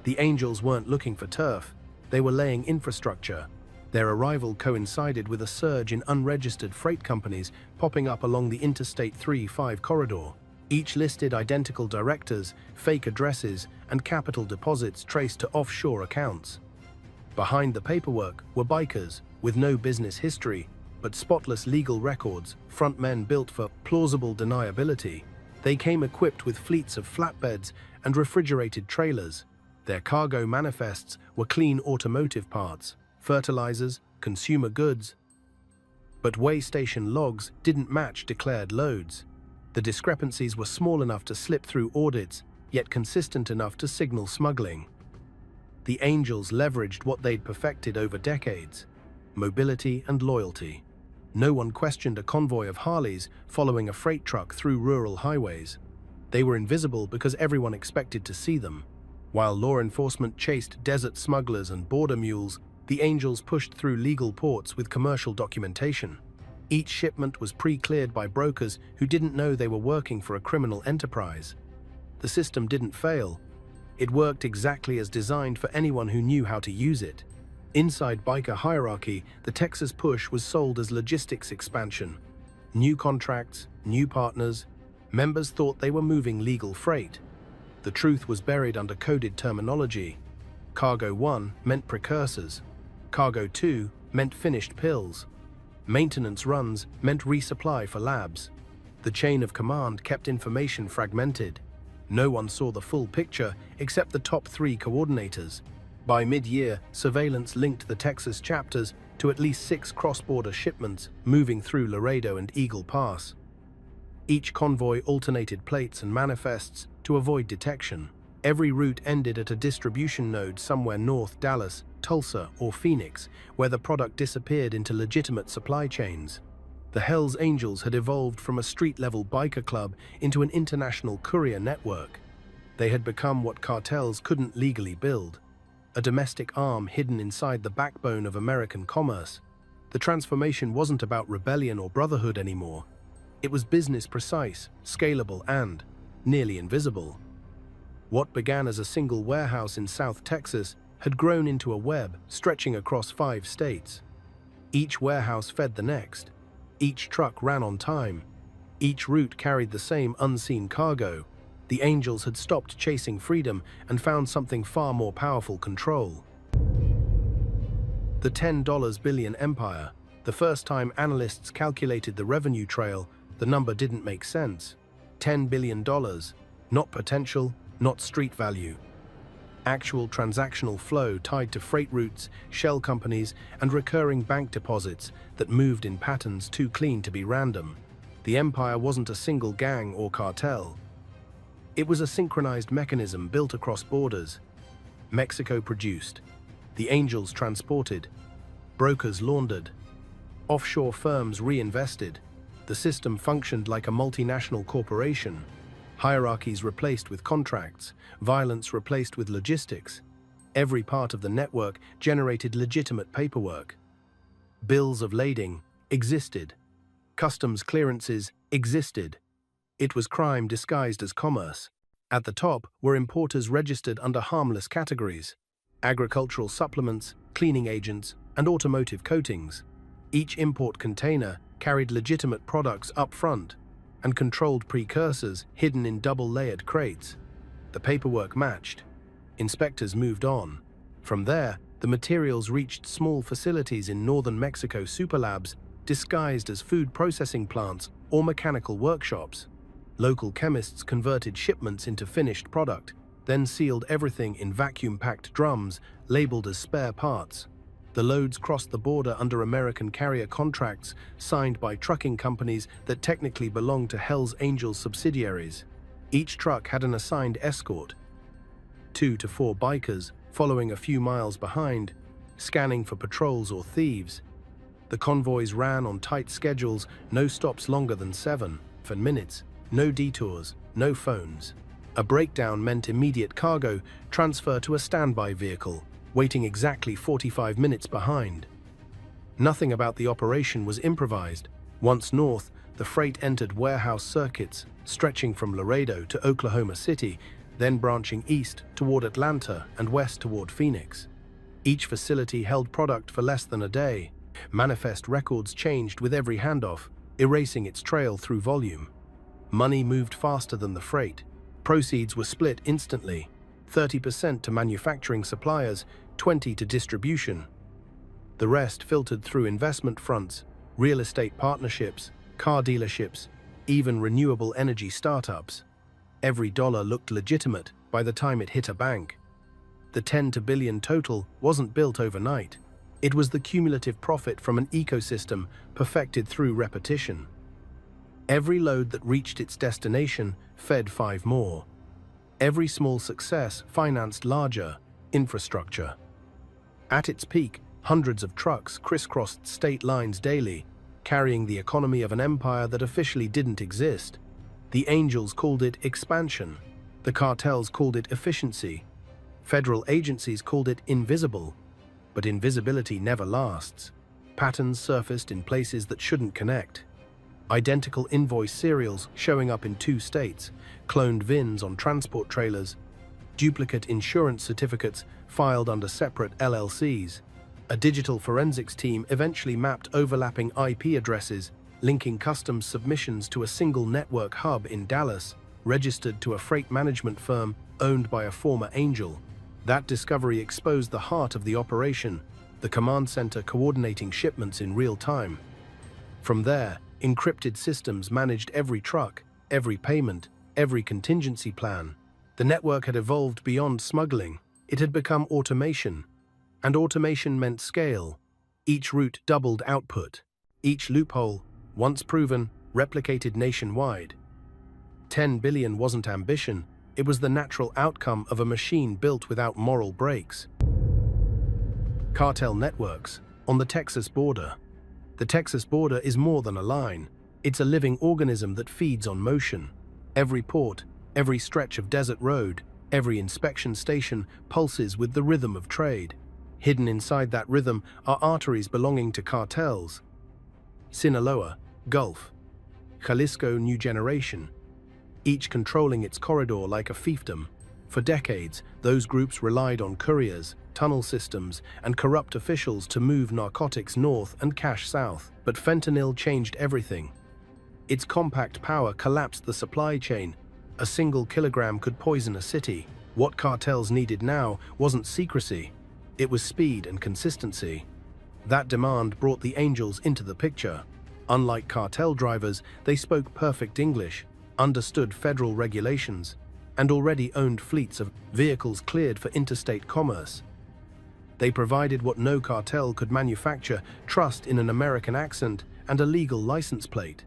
The Angels weren't looking for turf, they were laying infrastructure. Their arrival coincided with a surge in unregistered freight companies popping up along the Interstate 3-5 corridor. Each listed identical directors, fake addresses, and capital deposits traced to offshore accounts. Behind the paperwork were bikers with no business history, but spotless legal records, frontmen built for plausible deniability. They came equipped with fleets of flatbeds and refrigerated trailers. Their cargo manifests were clean automotive parts, fertilizers, consumer goods. But weigh station logs didn't match declared loads. The discrepancies were small enough to slip through audits, yet consistent enough to signal smuggling. The Angels leveraged what they'd perfected over decades: mobility and loyalty. No one questioned a convoy of Harleys following a freight truck through rural highways. They were invisible because everyone expected to see them. While law enforcement chased desert smugglers and border mules, the Angels pushed through legal ports with commercial documentation. Each shipment was pre-cleared by brokers who didn't know they were working for a criminal enterprise. The system didn't fail. It worked exactly as designed for anyone who knew how to use it. Inside biker hierarchy, the Texas push was sold as logistics expansion. New contracts, new partners. Members thought they were moving legal freight. The truth was buried under coded terminology. Cargo 1 meant precursors. Cargo 2 meant finished pills. Maintenance runs meant resupply for labs. The chain of command kept information fragmented. No one saw the full picture except the top 3 coordinators. By mid-year, surveillance linked the Texas chapters to at least 6 cross-border shipments moving through Laredo and Eagle Pass. Each convoy alternated plates and manifests to avoid detection. Every route ended at a distribution node somewhere north Dallas, Tulsa, or Phoenix, where the product disappeared into legitimate supply chains. The Hells Angels had evolved from a street-level biker club into an international courier network. They had become what cartels couldn't legally build: a domestic arm hidden inside the backbone of American commerce. The transformation wasn't about rebellion or brotherhood anymore. It was business precise, scalable, and nearly invisible. What began as a single warehouse in South Texas had grown into a web stretching across 5 states. Each warehouse fed the next. Each truck ran on time. Each route carried the same unseen cargo. The angels had stopped chasing freedom and found something far more powerful: control. The $10 billion empire. The first time analysts calculated the revenue trail, the number didn't make sense. $10 billion, not potential, not street value. Actual transactional flow tied to freight routes, shell companies, and recurring bank deposits that moved in patterns too clean to be random. The empire wasn't a single gang or cartel. It was a synchronized mechanism built across borders. Mexico produced. The angels transported. Brokers laundered. Offshore firms reinvested. The system functioned like a multinational corporation. Hierarchies replaced with contracts, violence replaced with logistics. Every part of the network generated legitimate paperwork. Bills of lading existed. Customs clearances existed. It was crime disguised as commerce. At the top were importers registered under harmless categories: agricultural supplements, cleaning agents, and automotive coatings. Each import container carried legitimate products up front and controlled precursors hidden in double-layered crates. The paperwork matched. Inspectors moved on. From there, the materials reached small facilities in northern Mexico, superlabs disguised as food processing plants or mechanical workshops. Local chemists converted shipments into finished product, then sealed everything in vacuum-packed drums labeled as spare parts. The loads crossed the border under American carrier contracts signed by trucking companies that technically belonged to Hell's Angels subsidiaries. Each truck had an assigned escort, 2 to 4 bikers following a few miles behind, scanning for patrols or thieves. The convoys ran on tight schedules, no stops longer than 7 minutes, no detours, no phones. A breakdown meant immediate cargo transfer to a standby vehicle, waiting exactly 45 minutes behind. Nothing about the operation was improvised. Once north, the freight entered warehouse circuits, stretching from Laredo to Oklahoma City, then branching east toward Atlanta and west toward Phoenix. Each facility held product for less than a day. Manifest records changed with every handoff, erasing its trail through volume. Money moved faster than the freight. Proceeds were split instantly, 30% to manufacturing suppliers, 20% to distribution. The rest filtered through investment fronts, real estate partnerships, car dealerships, even renewable energy startups. Every dollar looked legitimate by the time it hit a bank. The 10 to billion total wasn't built overnight. It was the cumulative profit from an ecosystem perfected through repetition. Every load that reached its destination fed 5 more. Every small success financed larger infrastructure. At its peak, hundreds of trucks crisscrossed state lines daily, carrying the economy of an empire that officially didn't exist. The angels called it expansion. The cartels called it efficiency. Federal agencies called it invisible. But invisibility never lasts. Patterns surfaced in places that shouldn't connect. Identical invoice serials showing up in 2 states, cloned VINs on transport trailers, duplicate insurance certificates filed under separate LLCs. A digital forensics team eventually mapped overlapping IP addresses, linking customs submissions to a single network hub in Dallas, registered to a freight management firm owned by a former angel. That discovery exposed the heart of the operation, the command center coordinating shipments in real time. From there, encrypted systems managed every truck, every payment, every contingency plan. The network had evolved beyond smuggling. It had become automation. And automation meant scale. Each route doubled output. Each loophole, once proven, replicated nationwide. 10 billion wasn't ambition. It was the natural outcome of a machine built without moral brakes. Cartel networks on the Texas border. The Texas border is more than a line. It's a living organism that feeds on motion. Every port, every stretch of desert road, every inspection station pulses with the rhythm of trade. Hidden inside that rhythm are arteries belonging to cartels. Sinaloa, Gulf. Jalisco, New Generation. Each controlling its corridor like a fiefdom. For decades, those groups relied on couriers, tunnel systems, and corrupt officials to move narcotics north and cash south. But fentanyl changed everything. Its compact power collapsed the supply chain. A single kilogram could poison a city. What cartels needed now wasn't secrecy. It was speed and consistency. That demand brought the Angels into the picture. Unlike cartel drivers, they spoke perfect English, understood federal regulations, and already owned fleets of vehicles cleared for interstate commerce. They provided what no cartel could manufacture: trust in an American accent and a legal license plate.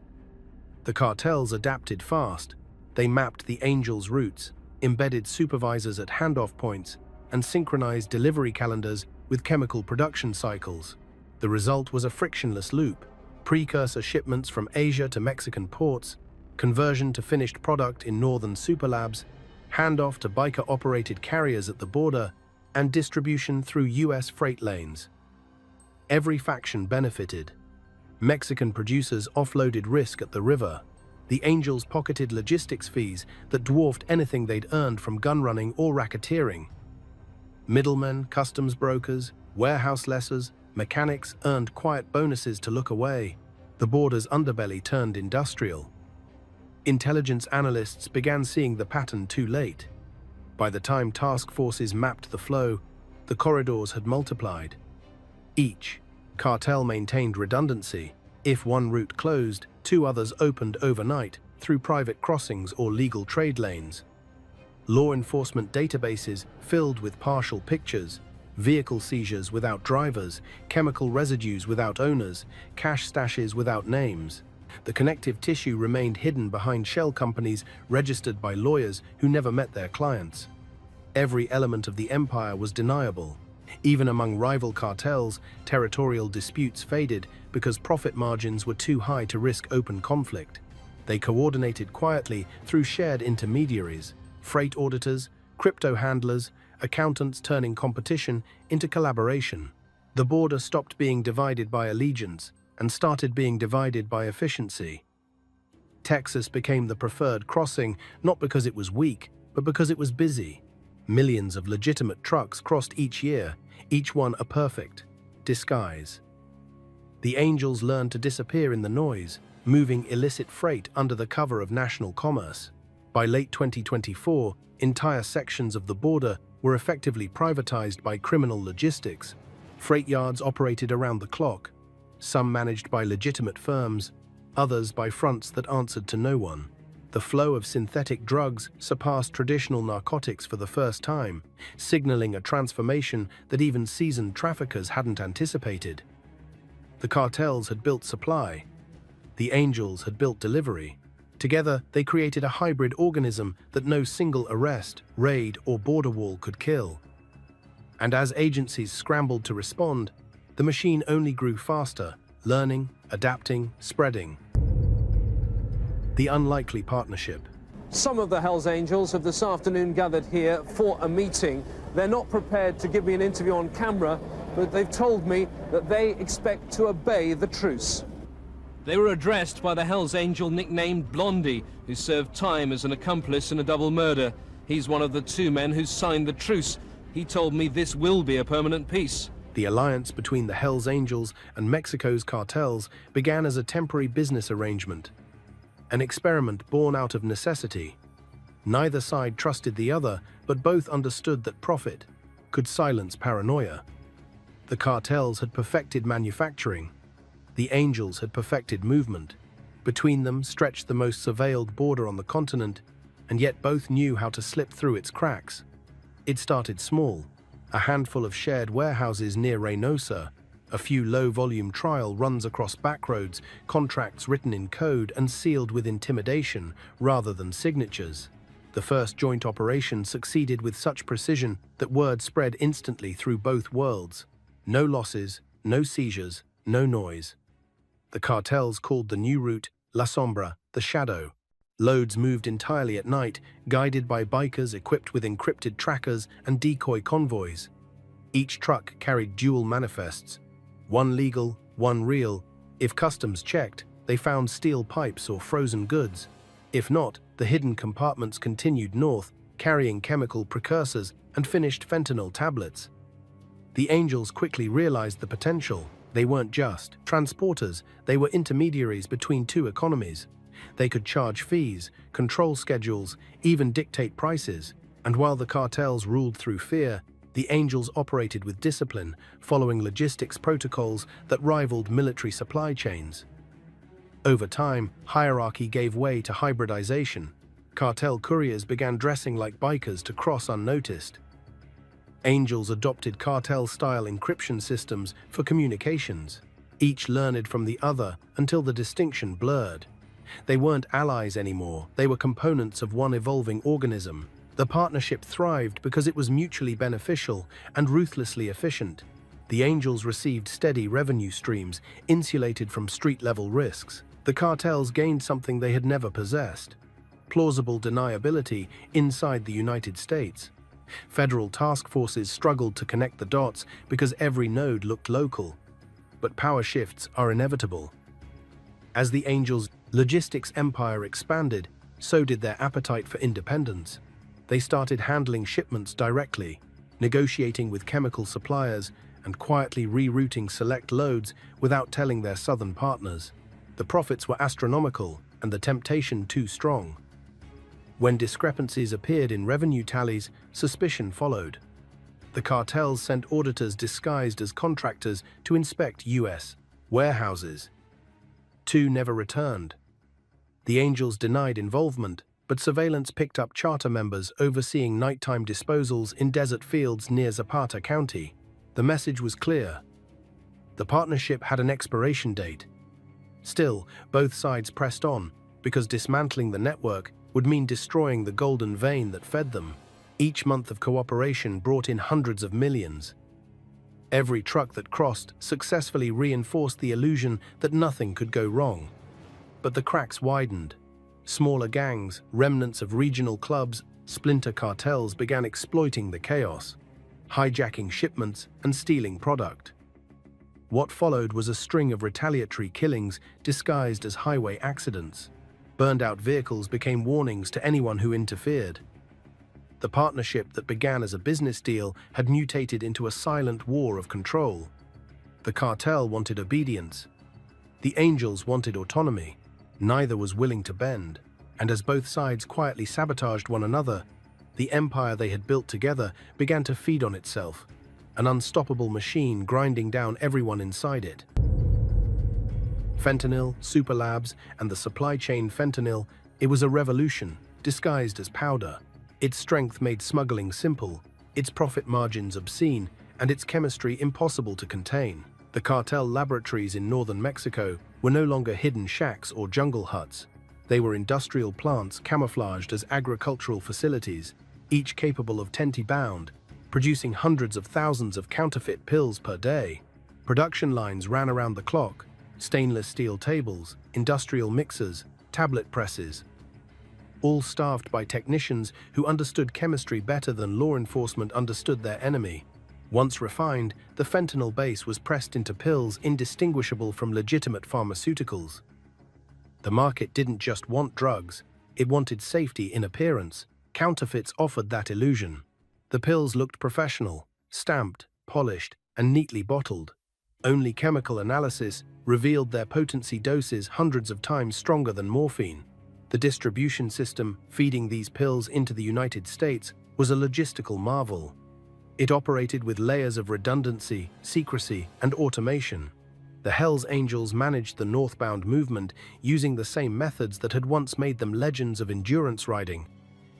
The cartels adapted fast. They mapped the Angels' routes, embedded supervisors at handoff points, and synchronized delivery calendars with chemical production cycles. The result was a frictionless loop: precursor shipments from Asia to Mexican ports, conversion to finished product in northern superlabs, handoff to biker-operated carriers at the border, and distribution through U.S. freight lanes. Every faction benefited. Mexican producers offloaded risk at the river. The Angels pocketed logistics fees that dwarfed anything they'd earned from gun running or racketeering. Middlemen, customs brokers, warehouse lessers, mechanics earned quiet bonuses to look away. The border's underbelly turned industrial. Intelligence analysts began seeing the pattern too late. By the time task forces mapped the flow, the corridors had multiplied. Each cartel maintained redundancy. If one route closed, two others opened overnight through private crossings or legal trade lanes. Law enforcement databases filled with partial pictures, vehicle seizures without drivers, chemical residues without owners, cash stashes without names. The connective tissue remained hidden behind shell companies registered by lawyers who never met their clients. Every element of the empire was deniable. Even among rival cartels, territorial disputes faded because profit margins were too high to risk open conflict. They coordinated quietly through shared intermediaries: freight auditors, crypto handlers, accountants turning competition into collaboration. The border stopped being divided by allegiance and started being divided by efficiency. Texas became the preferred crossing, not because it was weak, but because it was busy. Millions of legitimate trucks crossed each year, each one a perfect disguise. The Angels learned to disappear in the noise, moving illicit freight under the cover of national commerce. By late 2024, entire sections of the border were effectively privatized by criminal logistics. Freight yards operated around the clock, some managed by legitimate firms, others by fronts that answered to no one. The flow of synthetic drugs surpassed traditional narcotics for the first time, signaling a transformation that even seasoned traffickers hadn't anticipated. The cartels had built supply. The Angels had built delivery. Together, they created a hybrid organism that no single arrest, raid, or border wall could kill. And as agencies scrambled to respond, the machine only grew faster, learning, adapting, spreading. The unlikely partnership. Some of the Hells Angels have this afternoon gathered here for a meeting. They're not prepared to give me an interview on camera, but they've told me that they expect to obey the truce. They were addressed by the Hells Angel nicknamed Blondie, who served time as an accomplice in a double murder. He's one of the two men who signed the truce. He told me this will be a permanent peace. The alliance between the Hells Angels and Mexico's cartels began as a temporary business arrangement, an experiment born out of necessity. Neither side trusted the other, but both understood that profit could silence paranoia. The cartels had perfected manufacturing. The Angels had perfected movement. Between them stretched the most surveilled border on the continent, and yet both knew how to slip through its cracks. It started small: a handful of shared warehouses near Reynosa, a few low-volume trial runs across backroads, contracts written in code and sealed with intimidation rather than signatures. The first joint operation succeeded with such precision that word spread instantly through both worlds. No losses, no seizures, no noise. The cartels called the new route La Sombra, the Shadow. Loads moved entirely at night, guided by bikers equipped with encrypted trackers and decoy convoys. Each truck carried dual manifests, one legal, one real. If customs checked, they found steel pipes or frozen goods. If not, the hidden compartments continued north, carrying chemical precursors and finished fentanyl tablets. The Angels quickly realized the potential. They weren't just transporters, they were intermediaries between two economies. They could charge fees, control schedules, even dictate prices. And while the cartels ruled through fear, the Angels operated with discipline, following logistics protocols that rivaled military supply chains. Over time, hierarchy gave way to hybridization. Cartel couriers began dressing like bikers to cross unnoticed. Angels adopted cartel-style encryption systems for communications. Each learned from the other until the distinction blurred. They weren't allies anymore, they were components of one evolving organism. The partnership thrived because it was mutually beneficial and ruthlessly efficient. The Angels received steady revenue streams, insulated from street-level risks. The cartels gained something they had never possessed: plausible deniability inside the United States. Federal task forces struggled to connect the dots because every node looked local. But power shifts are inevitable. As the Angels' logistics empire expanded, so did their appetite for independence. They started handling shipments directly, negotiating with chemical suppliers, and quietly rerouting select loads without telling their southern partners. The profits were astronomical and the temptation too strong. When discrepancies appeared in revenue tallies, suspicion followed. The cartels sent auditors disguised as contractors to inspect U.S. warehouses. Two never returned. The Angels denied involvement, but surveillance picked up charter members overseeing nighttime disposals in desert fields near Zapata County. The message was clear. The partnership had an expiration date. Still, both sides pressed on, because dismantling the network would mean destroying the golden vein that fed them. Each month of cooperation brought in hundreds of millions. Every truck that crossed successfully reinforced the illusion that nothing could go wrong. But the cracks widened. Smaller gangs, remnants of regional clubs, splinter cartels began exploiting the chaos, hijacking shipments and stealing product. What followed was a string of retaliatory killings disguised as highway accidents. Burned-out vehicles became warnings to anyone who interfered. The partnership that began as a business deal had mutated into a silent war of control. The cartel wanted obedience. The Angels wanted autonomy. Neither was willing to bend. And as both sides quietly sabotaged one another, the empire they had built together began to feed on itself, an unstoppable machine grinding down everyone inside it. Fentanyl, superlabs, and the supply chain fentanyl, it was a revolution, disguised as powder. Its strength made smuggling simple, its profit margins obscene, and its chemistry impossible to contain. The cartel laboratories in northern Mexico were no longer hidden shacks or jungle huts. They were industrial plants camouflaged as agricultural facilities, each capable of 10-bound, producing hundreds of thousands of counterfeit pills per day. Production lines ran around the clock. Stainless steel tables, industrial mixers, tablet presses, all staffed by technicians who understood chemistry better than law enforcement understood their enemy. Once refined, the fentanyl base was pressed into pills indistinguishable from legitimate pharmaceuticals. The market didn't just want drugs, it wanted safety in appearance. Counterfeits offered that illusion. The pills looked professional, stamped, polished, and neatly bottled. Only chemical analysis revealed their potency doses hundreds of times stronger than morphine. The distribution system feeding these pills into the United States was a logistical marvel. It operated with layers of redundancy, secrecy, and automation. The Hells Angels managed the northbound movement using the same methods that had once made them legends of endurance riding: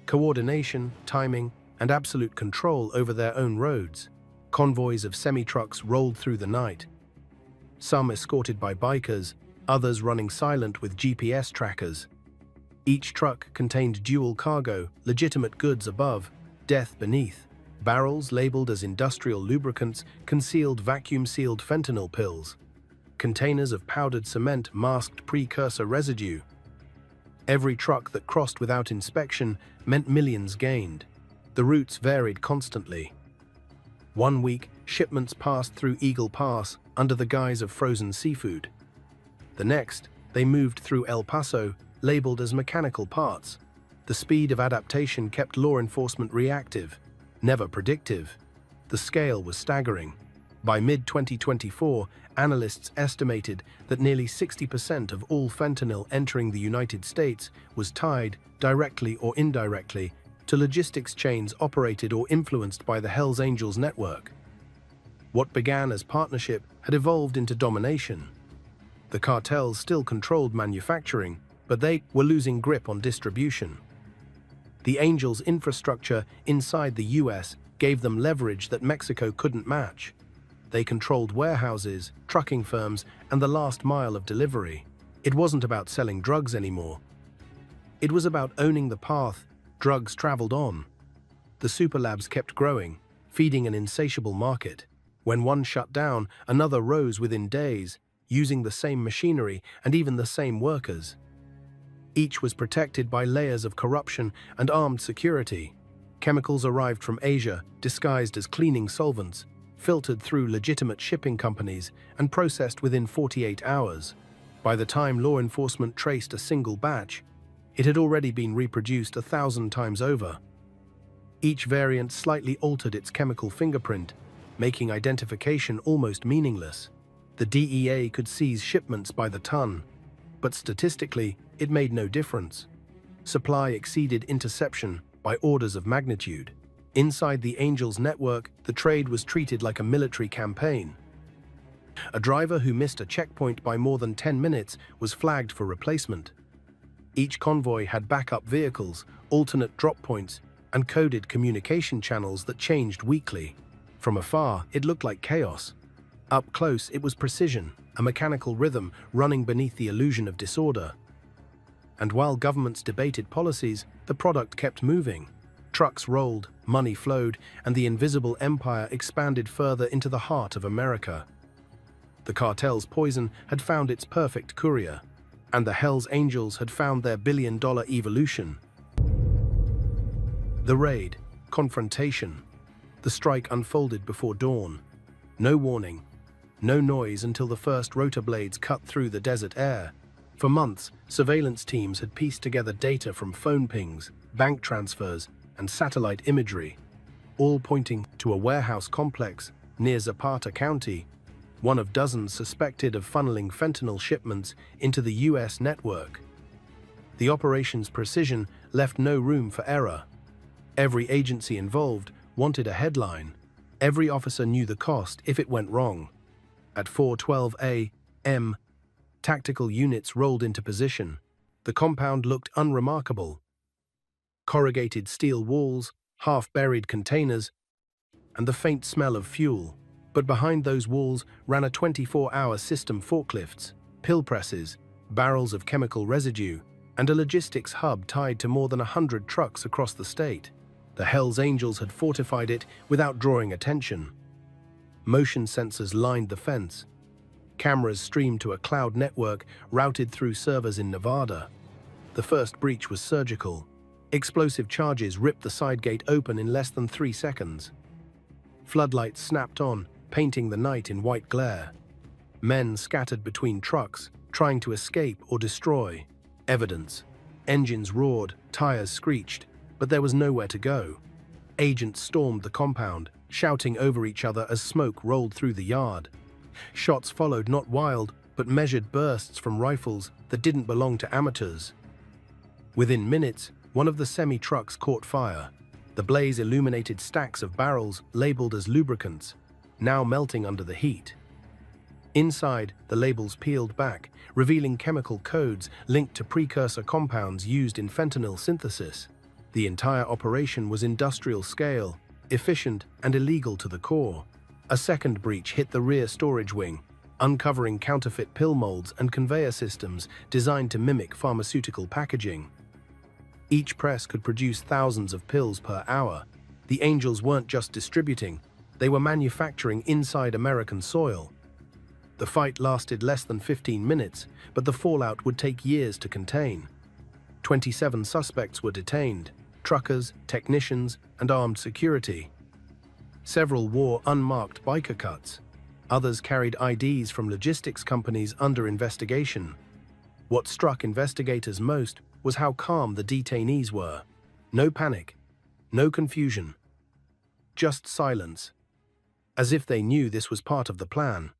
coordination, timing, and absolute control over their own roads. Convoys of semi-trucks rolled through the night, some escorted by bikers, others running silent with GPS trackers. Each truck contained dual cargo, legitimate goods above, death beneath. Barrels labeled as industrial lubricants concealed vacuum-sealed fentanyl pills. Containers of powdered cement masked precursor residue. Every truck that crossed without inspection meant millions gained. The routes varied constantly. One week, shipments passed through Eagle Pass under the guise of frozen seafood. The next, they moved through El Paso, labeled as mechanical parts. The speed of adaptation kept law enforcement reactive, never predictive. The scale was staggering. By mid-2024, analysts estimated that nearly 60% of all fentanyl entering the United States was tied, directly or indirectly, to logistics chains operated or influenced by the Hells Angels network. What began as partnership had evolved into domination. The cartels still controlled manufacturing, but they were losing grip on distribution. The Angels' infrastructure inside the US gave them leverage that Mexico couldn't match. They controlled warehouses, trucking firms, and the last mile of delivery. It wasn't about selling drugs anymore. It was about owning the path drugs traveled on. The superlabs kept growing, feeding an insatiable market. When one shut down, another rose within days, using the same machinery and even the same workers. Each was protected by layers of corruption and armed security. Chemicals arrived from Asia, disguised as cleaning solvents, filtered through legitimate shipping companies, and processed within 48 hours. By the time law enforcement traced a single batch, it had already been reproduced 1,000 times over. Each variant slightly altered its chemical fingerprint, making identification almost meaningless. The DEA could seize shipments by the ton, but statistically, it made no difference. Supply exceeded interception by orders of magnitude. Inside the Angels network, the trade was treated like a military campaign. A driver who missed a checkpoint by more than 10 minutes was flagged for replacement. Each convoy had backup vehicles, alternate drop points, and coded communication channels that changed weekly. From afar, it looked like chaos. Up close, it was precision, a mechanical rhythm running beneath the illusion of disorder. And while governments debated policies, the product kept moving. Trucks rolled, money flowed, and the invisible empire expanded further into the heart of America. The cartel's poison had found its perfect courier, and the Hells Angels had found their billion-dollar evolution. The raid, confrontation. The strike unfolded before dawn. No warning, no noise until the first rotor blades cut through the desert air. For months, surveillance teams had pieced together data from phone pings, bank transfers, and satellite imagery, all pointing to a warehouse complex near Zapata County, one of dozens suspected of funneling fentanyl shipments into the US network. The operation's precision left no room for error. Every agency involved wanted a headline. Every officer knew the cost if it went wrong. At 4:12 a.m., tactical units rolled into position. The compound looked unremarkable. Corrugated steel walls, half-buried containers, and the faint smell of fuel. But behind those walls ran a 24-hour system forklifts, pill presses, barrels of chemical residue, and a logistics hub tied to more than 100 trucks across the state. The Hells Angels had fortified it without drawing attention. Motion sensors lined the fence. Cameras streamed to a cloud network routed through servers in Nevada. The first breach was surgical. Explosive charges ripped the side gate open in less than 3 seconds. Floodlights snapped on, painting the night in white glare. Men scattered between trucks, trying to escape or destroy evidence. Engines roared, tires screeched, but there was nowhere to go. Agents stormed the compound, shouting over each other as smoke rolled through the yard. Shots followed, not wild, but measured bursts from rifles that didn't belong to amateurs. Within minutes, one of the semi-trucks caught fire. The blaze illuminated stacks of barrels labeled as lubricants, now melting under the heat. Inside, the labels peeled back, revealing chemical codes linked to precursor compounds used in fentanyl synthesis. The entire operation was industrial scale, efficient, and illegal to the core. A second breach hit the rear storage wing, uncovering counterfeit pill molds and conveyor systems designed to mimic pharmaceutical packaging. Each press could produce thousands of pills per hour. The Angels weren't just distributing, they were manufacturing inside American soil. The fight lasted less than 15 minutes, but the fallout would take years to contain. 27 suspects were detained: truckers, technicians, and armed security. Several wore unmarked biker cuts. Others carried IDs from logistics companies under investigation. What struck investigators most was how calm the detainees were. No panic, no confusion, just silence, as if they knew this was part of the plan.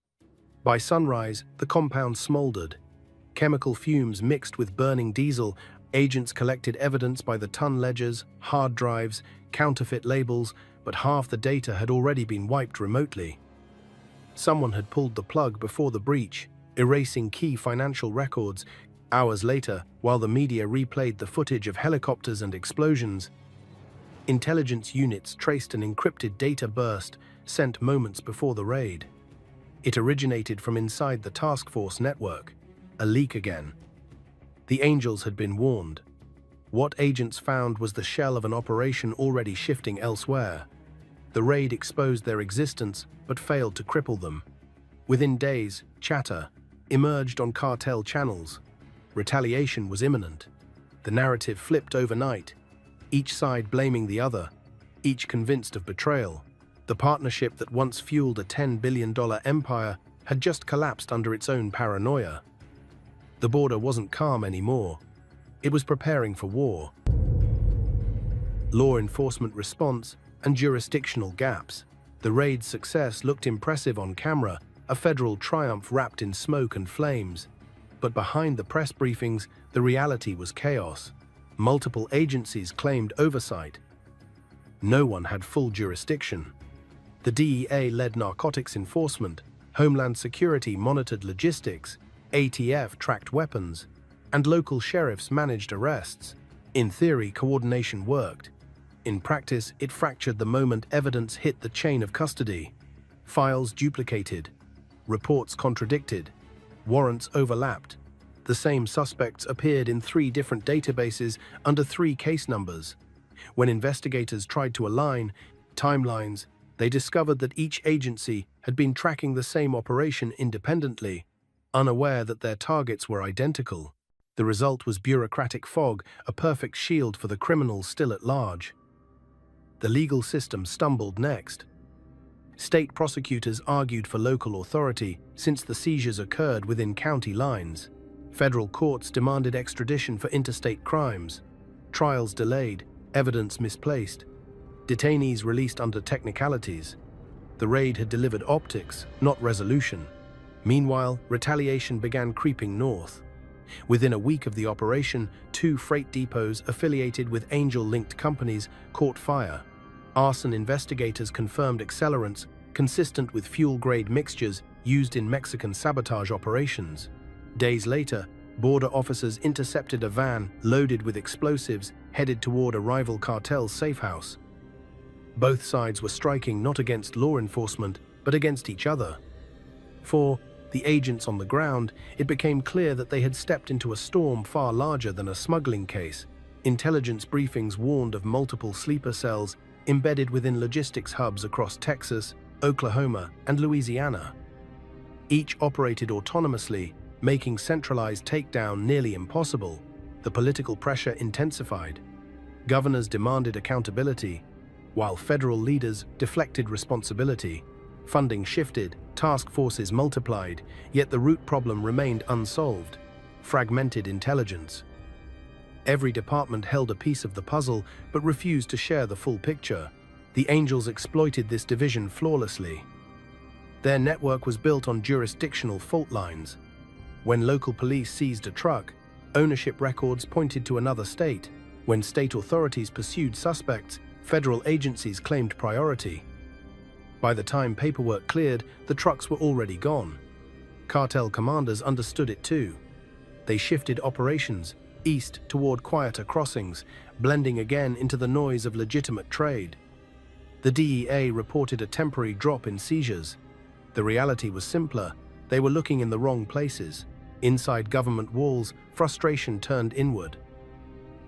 By sunrise, the compound smoldered. Chemical fumes mixed with burning diesel. Agents collected evidence by the ton ledgers, hard drives, counterfeit labels, but half the data had already been wiped remotely. Someone had pulled the plug before the breach, erasing key financial records. Hours later, while the media replayed the footage of helicopters and explosions, intelligence units traced an encrypted data burst sent moments before the raid. It originated from inside the task force network. A leak again. The Angels had been warned. What agents found was the shell of an operation already shifting elsewhere. The raid exposed their existence, but failed to cripple them. Within days, chatter emerged on cartel channels. Retaliation was imminent. The narrative flipped overnight, each side blaming the other, each convinced of betrayal. The partnership that once fueled a $10 billion empire had just collapsed under its own paranoia. The border wasn't calm anymore. It was preparing for war. Law enforcement response and jurisdictional gaps. The raid's success looked impressive on camera, a federal triumph wrapped in smoke and flames. But behind the press briefings, the reality was chaos. Multiple agencies claimed oversight. No one had full jurisdiction. The DEA led narcotics enforcement, Homeland Security monitored logistics, ATF tracked weapons, and local sheriffs managed arrests. In theory, coordination worked. In practice, it fractured the moment evidence hit the chain of custody. Files duplicated, reports contradicted, warrants overlapped. The same suspects appeared in 3 different databases under 3 case numbers. When investigators tried to align timelines, they discovered that each agency had been tracking the same operation independently, unaware that their targets were identical. The result was bureaucratic fog, a perfect shield for the criminals still at large. The legal system stumbled next. State prosecutors argued for local authority since the seizures occurred within county lines. Federal courts demanded extradition for interstate crimes. Trials delayed, evidence misplaced. Detainees released under technicalities. The raid had delivered optics, not resolution. Meanwhile, retaliation began creeping north. Within a week of the operation, 2 freight depots affiliated with Angel-linked companies caught fire. Arson investigators confirmed accelerants consistent with fuel-grade mixtures used in Mexican sabotage operations. Days later, border officers intercepted a van loaded with explosives headed toward a rival cartel's safe house. Both sides were striking not against law enforcement, but against each other. For the agents on the ground, it became clear that they had stepped into a storm far larger than a smuggling case. Intelligence briefings warned of multiple sleeper cells embedded within logistics hubs across Texas, Oklahoma, and Louisiana. Each operated autonomously, making centralized takedown nearly impossible. The political pressure intensified. Governors demanded accountability, while federal leaders deflected responsibility. Funding shifted, task forces multiplied, yet the root problem remained unsolved: fragmented intelligence. Every department held a piece of the puzzle but refused to share the full picture. The Angels exploited this division flawlessly. Their network was built on jurisdictional fault lines. When local police seized a truck, ownership records pointed to another state. When state authorities pursued suspects, federal agencies claimed priority. By the time paperwork cleared, the trucks were already gone. Cartel commanders understood it too. They shifted operations east toward quieter crossings, blending again into the noise of legitimate trade. The DEA reported a temporary drop in seizures. The reality was simpler. They were looking in the wrong places. Inside government walls, frustration turned inward.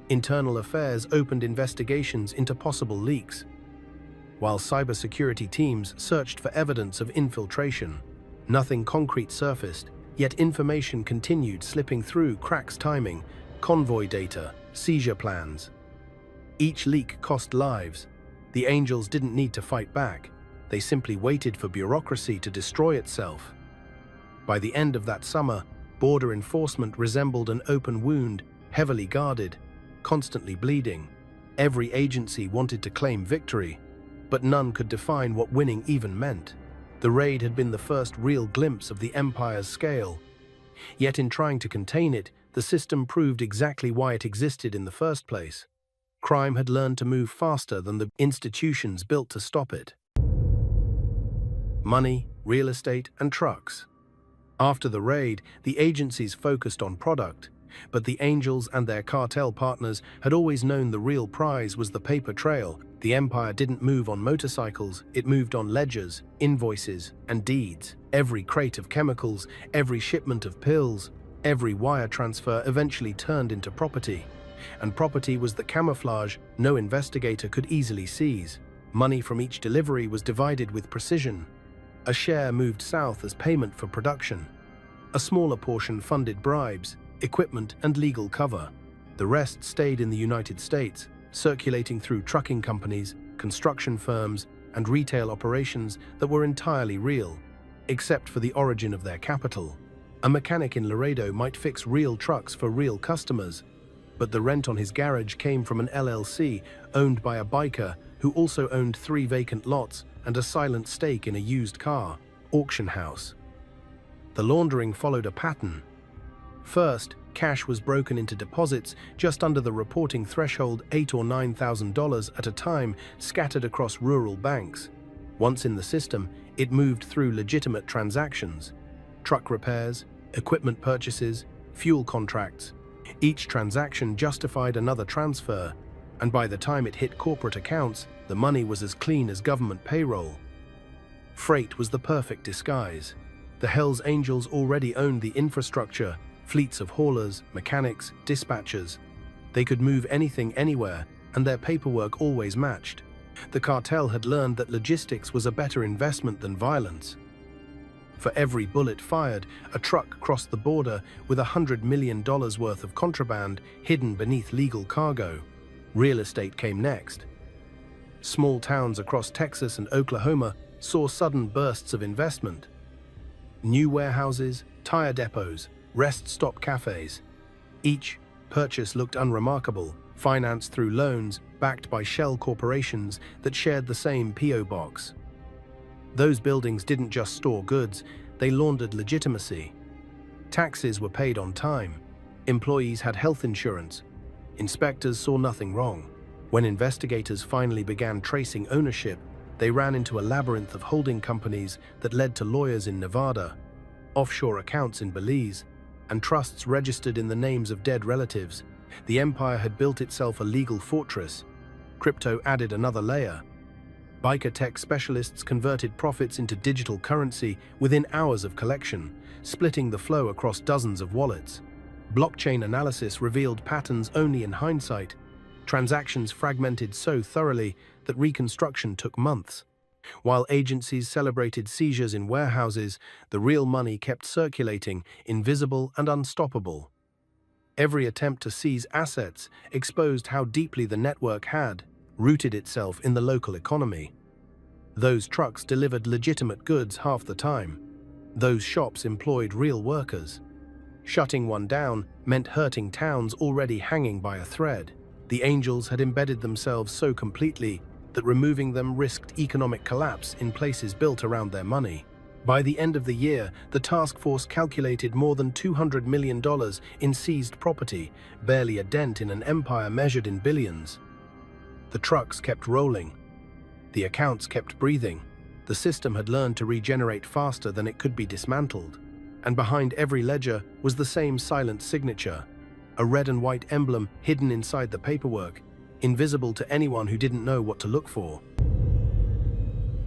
Internal affairs opened investigations into possible leaks, while cybersecurity teams searched for evidence of infiltration. Nothing concrete surfaced, yet information continued slipping through cracks: timing, convoy data, seizure plans. Each leak cost lives. The Angels didn't need to fight back. They simply waited for bureaucracy to destroy itself. By the end of that summer, Border enforcement resembled an open wound, heavily guarded, constantly bleeding. Every agency wanted to claim victory, but none could define what winning even meant. The raid had been the first real glimpse of the empire's scale. Yet in trying to contain it, the system proved exactly why it existed in the first place. Crime had learned to move faster than the institutions built to stop it. Money, real estate, and trucks. After the raid, the agencies focused on product, but the Angels and their cartel partners had always known the real prize was the paper trail. The empire didn't move on motorcycles, it moved on ledgers, invoices, and deeds. Every crate of chemicals, every shipment of pills, every wire transfer eventually turned into property. And property was the camouflage no investigator could easily seize. Money from each delivery was divided with precision. A share moved south as payment for production. A smaller portion funded bribes, equipment, and legal cover. The rest stayed in the United States, circulating through trucking companies, construction firms, and retail operations that were entirely real, except for the origin of their capital. A mechanic in Laredo might fix real trucks for real customers, but the rent on his garage came from an LLC owned by a biker who also owned 3 vacant lots and a silent stake in a used car auction house. The laundering followed a pattern. First, cash was broken into deposits just under the reporting threshold, $8,000 or $9,000 at a time, scattered across rural banks. Once in the system, it moved through legitimate transactions: truck repairs, equipment purchases, fuel contracts. Each transaction justified another transfer, and by the time it hit corporate accounts, the money was as clean as government payroll. Freight was the perfect disguise. The Hells Angels already owned the infrastructure, fleets of haulers, mechanics, dispatchers. They could move anything anywhere, and their paperwork always matched. The cartel had learned that logistics was a better investment than violence. For every bullet fired, a truck crossed the border with $100 million worth of contraband hidden beneath legal cargo. Real estate came next. Small towns across Texas and Oklahoma saw sudden bursts of investment. New warehouses, tire depots, rest stop cafes. Each purchase looked unremarkable, financed through loans backed by shell corporations that shared the same P.O. box. Those buildings didn't just store goods, they laundered legitimacy. Taxes were paid on time. Employees had health insurance. Inspectors saw nothing wrong. When investigators finally began tracing ownership, they ran into a labyrinth of holding companies that led to lawyers in Nevada, offshore accounts in Belize, and trusts registered in the names of dead relatives. The empire had built itself a legal fortress. Crypto added another layer. Biker tech specialists converted profits into digital currency within hours of collection, splitting the flow across dozens of wallets. Blockchain analysis revealed patterns only in hindsight. Transactions fragmented so thoroughly that reconstruction took months. While agencies celebrated seizures in warehouses, the real money kept circulating, invisible and unstoppable. Every attempt to seize assets exposed how deeply the network had rooted itself in the local economy. Those trucks delivered legitimate goods half the time. Those shops employed real workers. Shutting one down meant hurting towns already hanging by a thread. The Angels had embedded themselves so completely that removing them risked economic collapse in places built around their money. By the end of the year, the task force calculated more than $200 million in seized property, barely a dent in an empire measured in billions. The trucks kept rolling. The accounts kept breathing. The system had learned to regenerate faster than it could be dismantled. And behind every ledger was the same silent signature, a red and white emblem hidden inside the paperwork, invisible to anyone who didn't know what to look for.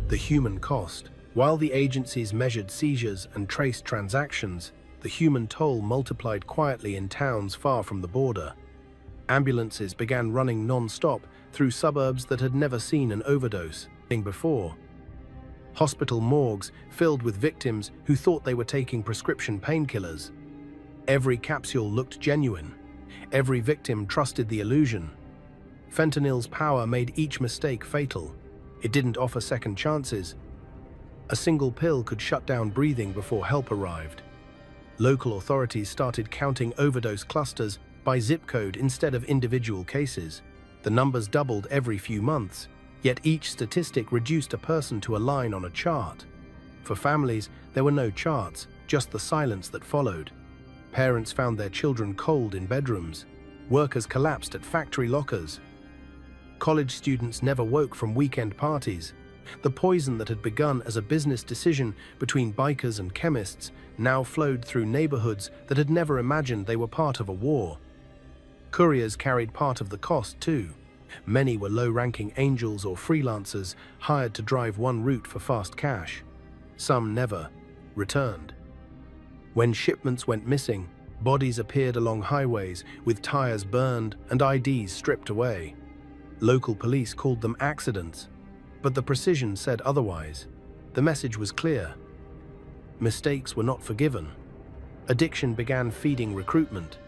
The human cost. While the agencies measured seizures and traced transactions, the human toll multiplied quietly in towns far from the border. Ambulances began running non-stop through suburbs that had never seen an overdose before. Hospital morgues filled with victims who thought they were taking prescription painkillers. Every capsule looked genuine. Every victim trusted the illusion. Fentanyl's power made each mistake fatal. It didn't offer second chances. A single pill could shut down breathing before help arrived. Local authorities started counting overdose clusters by zip code instead of individual cases. The numbers doubled every few months, yet each statistic reduced a person to a line on a chart. For families, there were no charts, just the silence that followed. Parents found their children cold in bedrooms. Workers collapsed at factory lockers. College students never woke from weekend parties. The poison that had begun as a business decision between bikers and chemists now flowed through neighborhoods that had never imagined they were part of a war. Couriers carried part of the cost too. Many were low-ranking angels or freelancers hired to drive one route for fast cash. Some never returned. When shipments went missing, bodies appeared along highways with tires burned and IDs stripped away. Local police called them accidents, but the precision said otherwise. The message was clear. Mistakes were not forgiven. Addiction began feeding recruitment.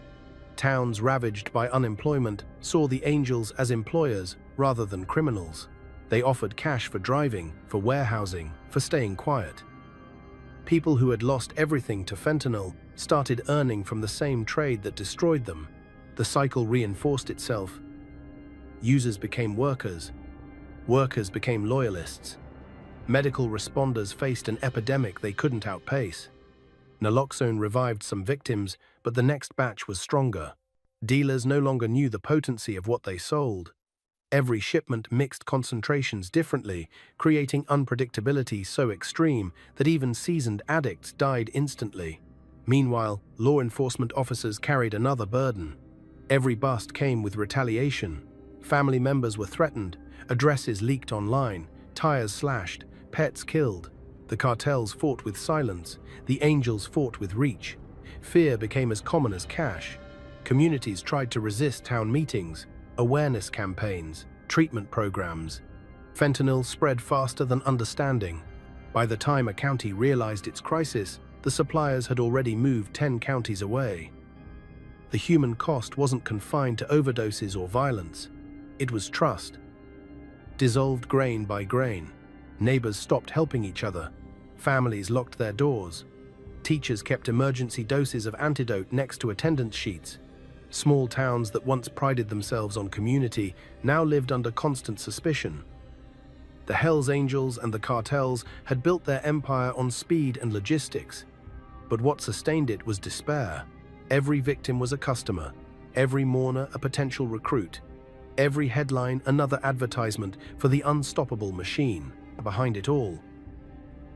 Towns ravaged by unemployment saw the angels as employers rather than criminals. They offered cash for driving, for warehousing, for staying quiet. People who had lost everything to fentanyl started earning from the same trade that destroyed them. The cycle reinforced itself. Users became workers. Workers became loyalists. Medical responders faced an epidemic they couldn't outpace. Naloxone revived some victims, but the next batch was stronger. Dealers no longer knew the potency of what they sold. Every shipment mixed concentrations differently, creating unpredictability so extreme that even seasoned addicts died instantly. Meanwhile, law enforcement officers carried another burden. Every bust came with retaliation. Family members were threatened, addresses leaked online, tires slashed, pets killed. The cartels fought with silence, the angels fought with reach. Fear became as common as cash. Communities tried to resist town meetings, awareness campaigns, treatment programs. Fentanyl spread faster than understanding. By the time a county realized its crisis, the suppliers had already moved 10 counties away. The human cost wasn't confined to overdoses or violence. It was trust. Dissolved grain by grain. Neighbors stopped helping each other. Families locked their doors. Teachers kept emergency doses of antidote next to attendance sheets. Small towns that once prided themselves on community now lived under constant suspicion. The Hells Angels and the cartels had built their empire on speed and logistics. But what sustained it was despair. Every victim was a customer, every mourner a potential recruit, every headline another advertisement for the unstoppable machine behind it all.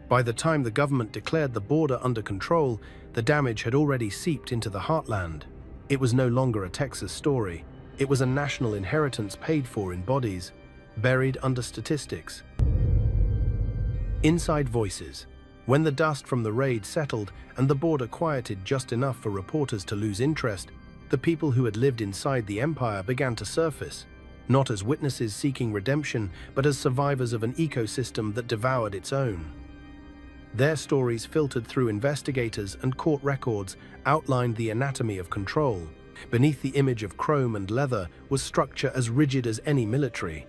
By the time the government declared the border under control, the damage had already seeped into the heartland. It was no longer a Texas story. It was a national inheritance paid for in bodies, buried under statistics. Inside voices. When the dust from the raid settled and the border quieted just enough for reporters to lose interest, the people who had lived inside the empire began to surface, not as witnesses seeking redemption, but as survivors of an ecosystem that devoured its own. Their stories, filtered through investigators and court records, outlined the anatomy of control. Beneath the image of chrome and leather was structure as rigid as any military.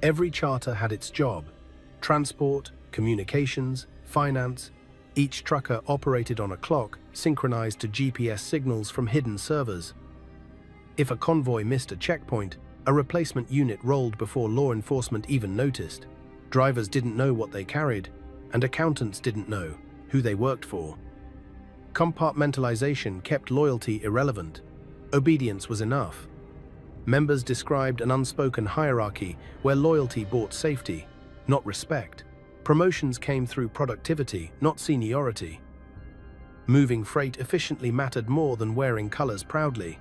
Every charter had its job: transport, communications, finance. Each trucker operated on a clock, synchronized to GPS signals from hidden servers. If a convoy missed a checkpoint, a replacement unit rolled before law enforcement even noticed. Drivers didn't know what they carried, and accountants didn't know who they worked for. Compartmentalization kept loyalty irrelevant. Obedience was enough. Members described an unspoken hierarchy where loyalty bought safety, not respect. Promotions came through productivity, not seniority. Moving freight efficiently mattered more than wearing colors proudly.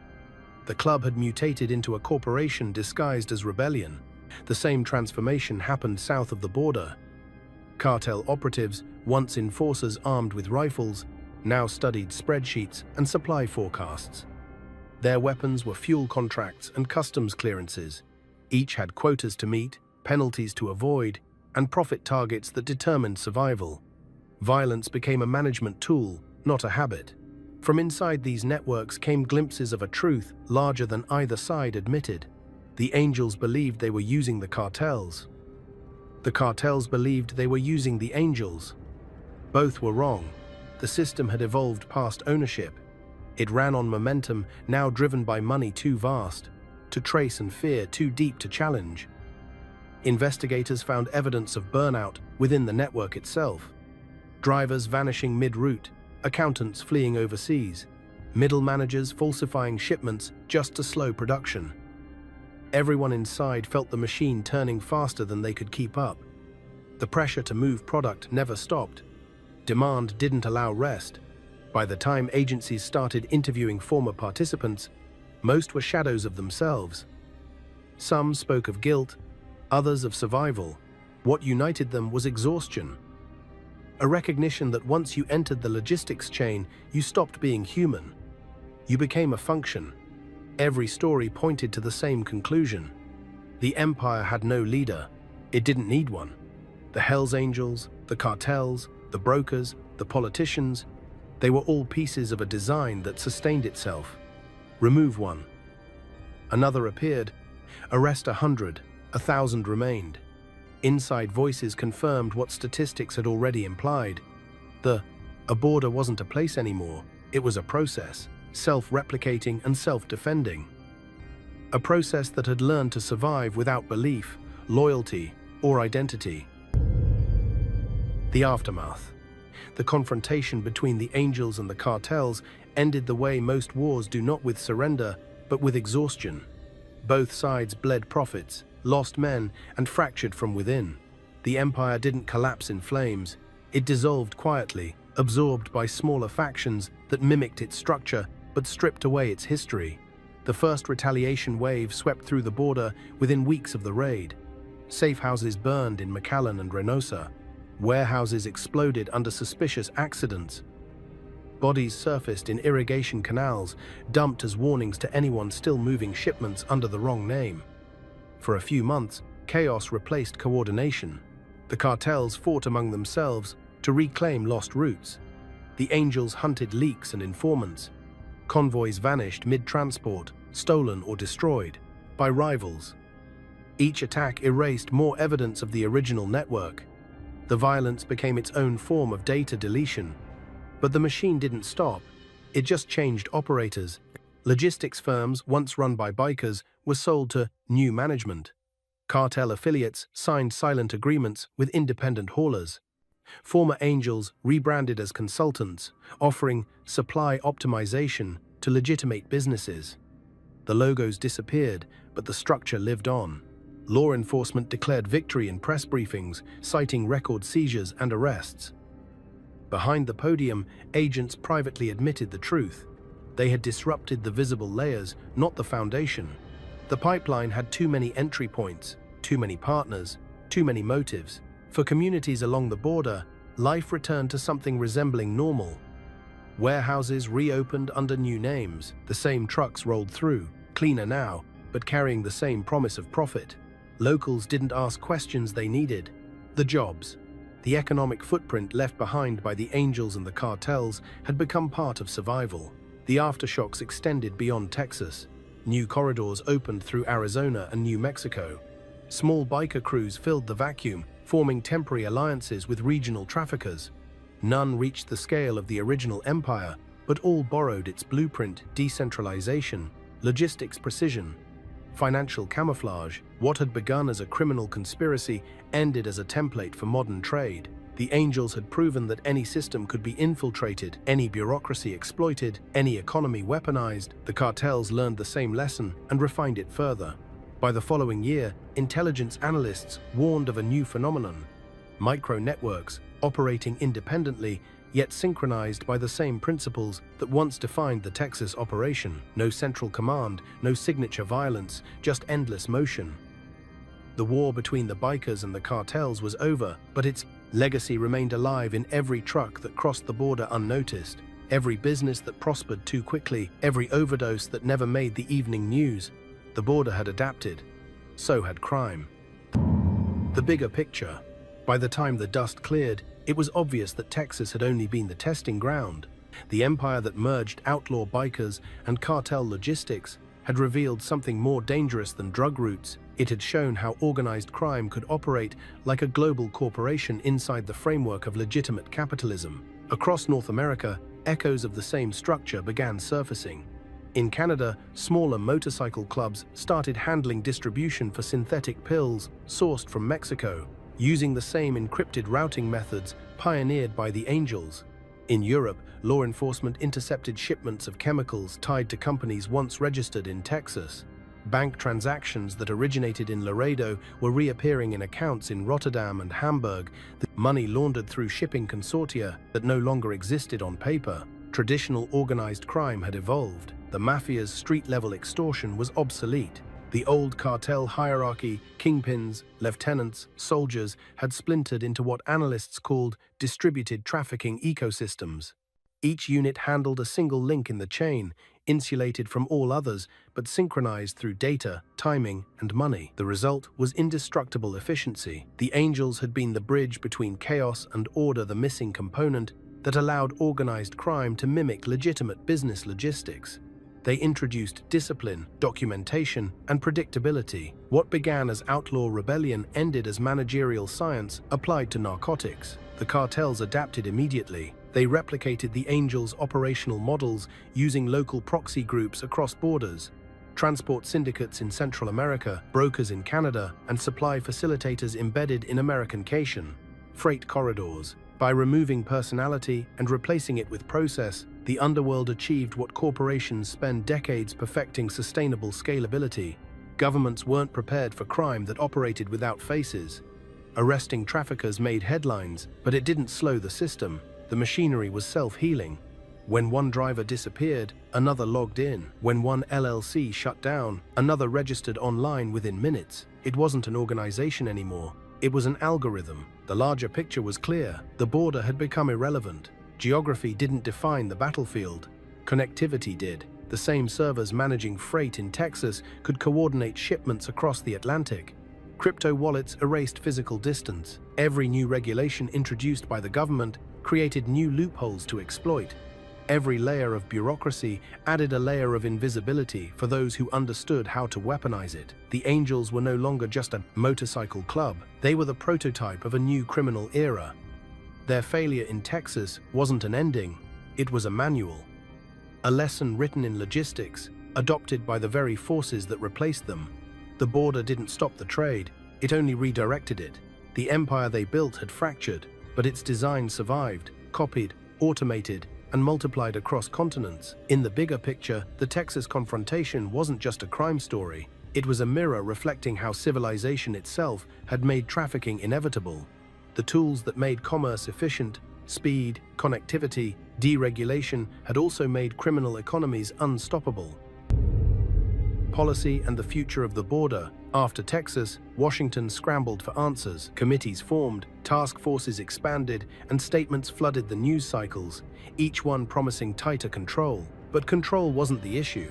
The club had mutated into a corporation disguised as rebellion. The same transformation happened south of the border. Cartel operatives, once enforcers armed with rifles, now studied spreadsheets and supply forecasts. Their weapons were fuel contracts and customs clearances. Each had quotas to meet, penalties to avoid, and profit targets that determined survival. Violence became a management tool, not a habit. From inside these networks came glimpses of a truth larger than either side admitted. The angels believed they were using the cartels. The cartels believed they were using the angels. Both were wrong. The system had evolved past ownership. It ran on momentum, now driven by money too vast to trace and fear too deep to challenge. Investigators found evidence of burnout within the network itself. Drivers vanishing mid-route, accountants fleeing overseas, middle managers falsifying shipments just to slow production. Everyone inside felt the machine turning faster than they could keep up. The pressure to move product never stopped. Demand didn't allow rest. By the time agencies started interviewing former participants, most were shadows of themselves. Some spoke of guilt, others of survival. What united them was exhaustion. A recognition that once you entered the logistics chain, you stopped being human. You became a function. Every story pointed to the same conclusion. The empire had no leader. It didn't need one. The Hells Angels, the cartels, the brokers, the politicians, they were all pieces of a design that sustained itself. Remove one. Another appeared. Arrest 100, 1,000 remained. Inside voices confirmed what statistics had already implied. A border wasn't a place anymore. It was a process, self-replicating and self-defending. A process that had learned to survive without belief, loyalty, or identity. The aftermath. The confrontation between the Angels and the cartels ended the way most wars do, not with surrender, but with exhaustion. Both sides bled profits, lost men, and fractured from within. The empire didn't collapse in flames. It dissolved quietly, absorbed by smaller factions that mimicked its structure but stripped away its history. The first retaliation wave swept through the border within weeks of the raid. Safe houses burned in McAllen and Reynosa. Warehouses exploded under suspicious accidents. Bodies surfaced in irrigation canals, dumped as warnings to anyone still moving shipments under the wrong name. For a few months, chaos replaced coordination. The cartels fought among themselves to reclaim lost routes. The Angels hunted leaks and informants. Convoys vanished mid-transport, stolen or destroyed by rivals. Each attack erased more evidence of the original network. The violence became its own form of data deletion. But the machine didn't stop. It just changed operators. Logistics firms, once run by bikers, were sold to new management. Cartel affiliates signed silent agreements with independent haulers. Former Angels rebranded as consultants, offering supply optimization to legitimate businesses. The logos disappeared, but the structure lived on. Law enforcement declared victory in press briefings, citing record seizures and arrests. Behind the podium, agents privately admitted the truth. They had disrupted the visible layers, not the foundation. The pipeline had too many entry points, too many partners, too many motives. For communities along the border, life returned to something resembling normal. Warehouses reopened under new names. The same trucks rolled through, cleaner now, but carrying the same promise of profit. Locals didn't ask questions they needed. The jobs. The economic footprint left behind by the Angels and the cartels had become part of survival. The aftershocks extended beyond Texas. New corridors opened through Arizona and New Mexico. Small biker crews filled the vacuum, forming temporary alliances with regional traffickers. None reached the scale of the original empire, but all borrowed its blueprint: decentralization, logistics precision, financial camouflage. What had begun as a criminal conspiracy ended as a template for modern trade. The Angels had proven that any system could be infiltrated, any bureaucracy exploited, any economy weaponized. The cartels learned the same lesson and refined it further. By the following year, intelligence analysts warned of a new phenomenon: micro-networks operating independently, yet synchronized by the same principles that once defined the Texas operation. No central command, no signature violence, just endless motion. The war between the bikers and the cartels was over, but its legacy remained alive in every truck that crossed the border unnoticed, every business that prospered too quickly, every overdose that never made the evening news. The border had adapted. So had crime. The bigger picture. By the time the dust cleared, it was obvious that Texas had only been the testing ground. The empire that merged outlaw bikers and cartel logistics had revealed something more dangerous than drug routes. It had shown how organized crime could operate like a global corporation inside the framework of legitimate capitalism. Across North America, echoes of the same structure began surfacing. In Canada, smaller motorcycle clubs started handling distribution for synthetic pills sourced from Mexico, using the same encrypted routing methods pioneered by the Angels. In Europe, law enforcement intercepted shipments of chemicals tied to companies once registered in Texas. Bank transactions that originated in Laredo were reappearing in accounts in Rotterdam and Hamburg, the money laundered through shipping consortia that no longer existed on paper. Traditional organized crime had evolved. The mafia's street-level extortion was obsolete. The old cartel hierarchy, kingpins, lieutenants, soldiers, had splintered into what analysts called distributed trafficking ecosystems. Each unit handled a single link in the chain, insulated from all others, but synchronized through data, timing, and money. The result was indestructible efficiency. The Angels had been the bridge between chaos and order, the missing component that allowed organized crime to mimic legitimate business logistics. They introduced discipline, documentation, and predictability. What began as outlaw rebellion ended as managerial science applied to narcotics. The cartels adapted immediately. They replicated the Angels' operational models using local proxy groups across borders, transport syndicates in Central America, brokers in Canada, and supply facilitators embedded in American Cation. Freight corridors. By removing personality and replacing it with process, the underworld achieved what corporations spend decades perfecting: sustainable scalability. Governments weren't prepared for crime that operated without faces. Arresting traffickers made headlines, but it didn't slow the system. The machinery was self-healing. When one driver disappeared, another logged in. When one LLC shut down, another registered online within minutes. It wasn't an organization anymore. It was an algorithm. The larger picture was clear. The border had become irrelevant. Geography didn't define the battlefield. Connectivity did. The same servers managing freight in Texas could coordinate shipments across the Atlantic. Crypto wallets erased physical distance. Every new regulation introduced by the government created new loopholes to exploit. Every layer of bureaucracy added a layer of invisibility for those who understood how to weaponize it. The Angels were no longer just a motorcycle club. They were the prototype of a new criminal era. Their failure in Texas wasn't an ending, it was a manual. A lesson written in logistics, adopted by the very forces that replaced them. The border didn't stop the trade, it only redirected it. The empire they built had fractured, but its design survived, copied, automated, and multiplied across continents. In the bigger picture, the Texas confrontation wasn't just a crime story. It was a mirror reflecting how civilization itself had made trafficking inevitable. The tools that made commerce efficient, speed, connectivity, deregulation, had also made criminal economies unstoppable. Policy and the future of the border. After Texas, Washington scrambled for answers. Committees formed, task forces expanded, and statements flooded the news cycles, each one promising tighter control. But control wasn't the issue.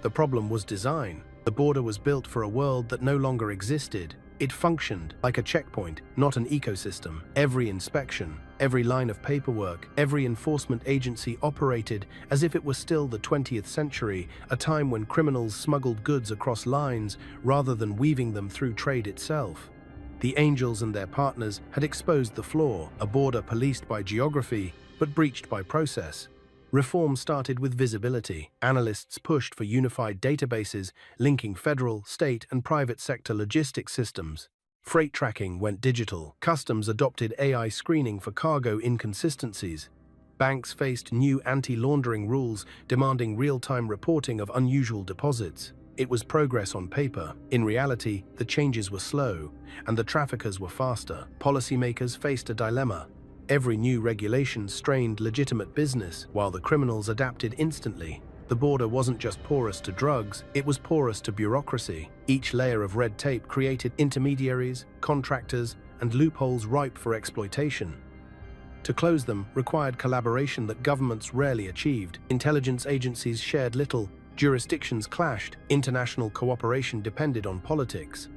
The problem was design. The border was built for a world that no longer existed. It functioned like a checkpoint, not an ecosystem. Every inspection, every line of paperwork, every enforcement agency operated as if it were still the 20th century, a time when criminals smuggled goods across lines rather than weaving them through trade itself. The Angels and their partners had exposed the flaw, a border policed by geography, but breached by process. Reform started with visibility. Analysts pushed for unified databases linking federal, state, and private sector logistics systems. Freight tracking went digital. Customs adopted AI screening for cargo inconsistencies. Banks faced new anti-laundering rules demanding real-time reporting of unusual deposits. It was progress on paper. In reality, the changes were slow, and the traffickers were faster. Policymakers faced a dilemma. Every new regulation strained legitimate business, while the criminals adapted instantly. The border wasn't just porous to drugs, it was porous to bureaucracy. Each layer of red tape created intermediaries, contractors, and loopholes ripe for exploitation. To close them required collaboration that governments rarely achieved. Intelligence agencies shared little, jurisdictions clashed, international cooperation depended on politics.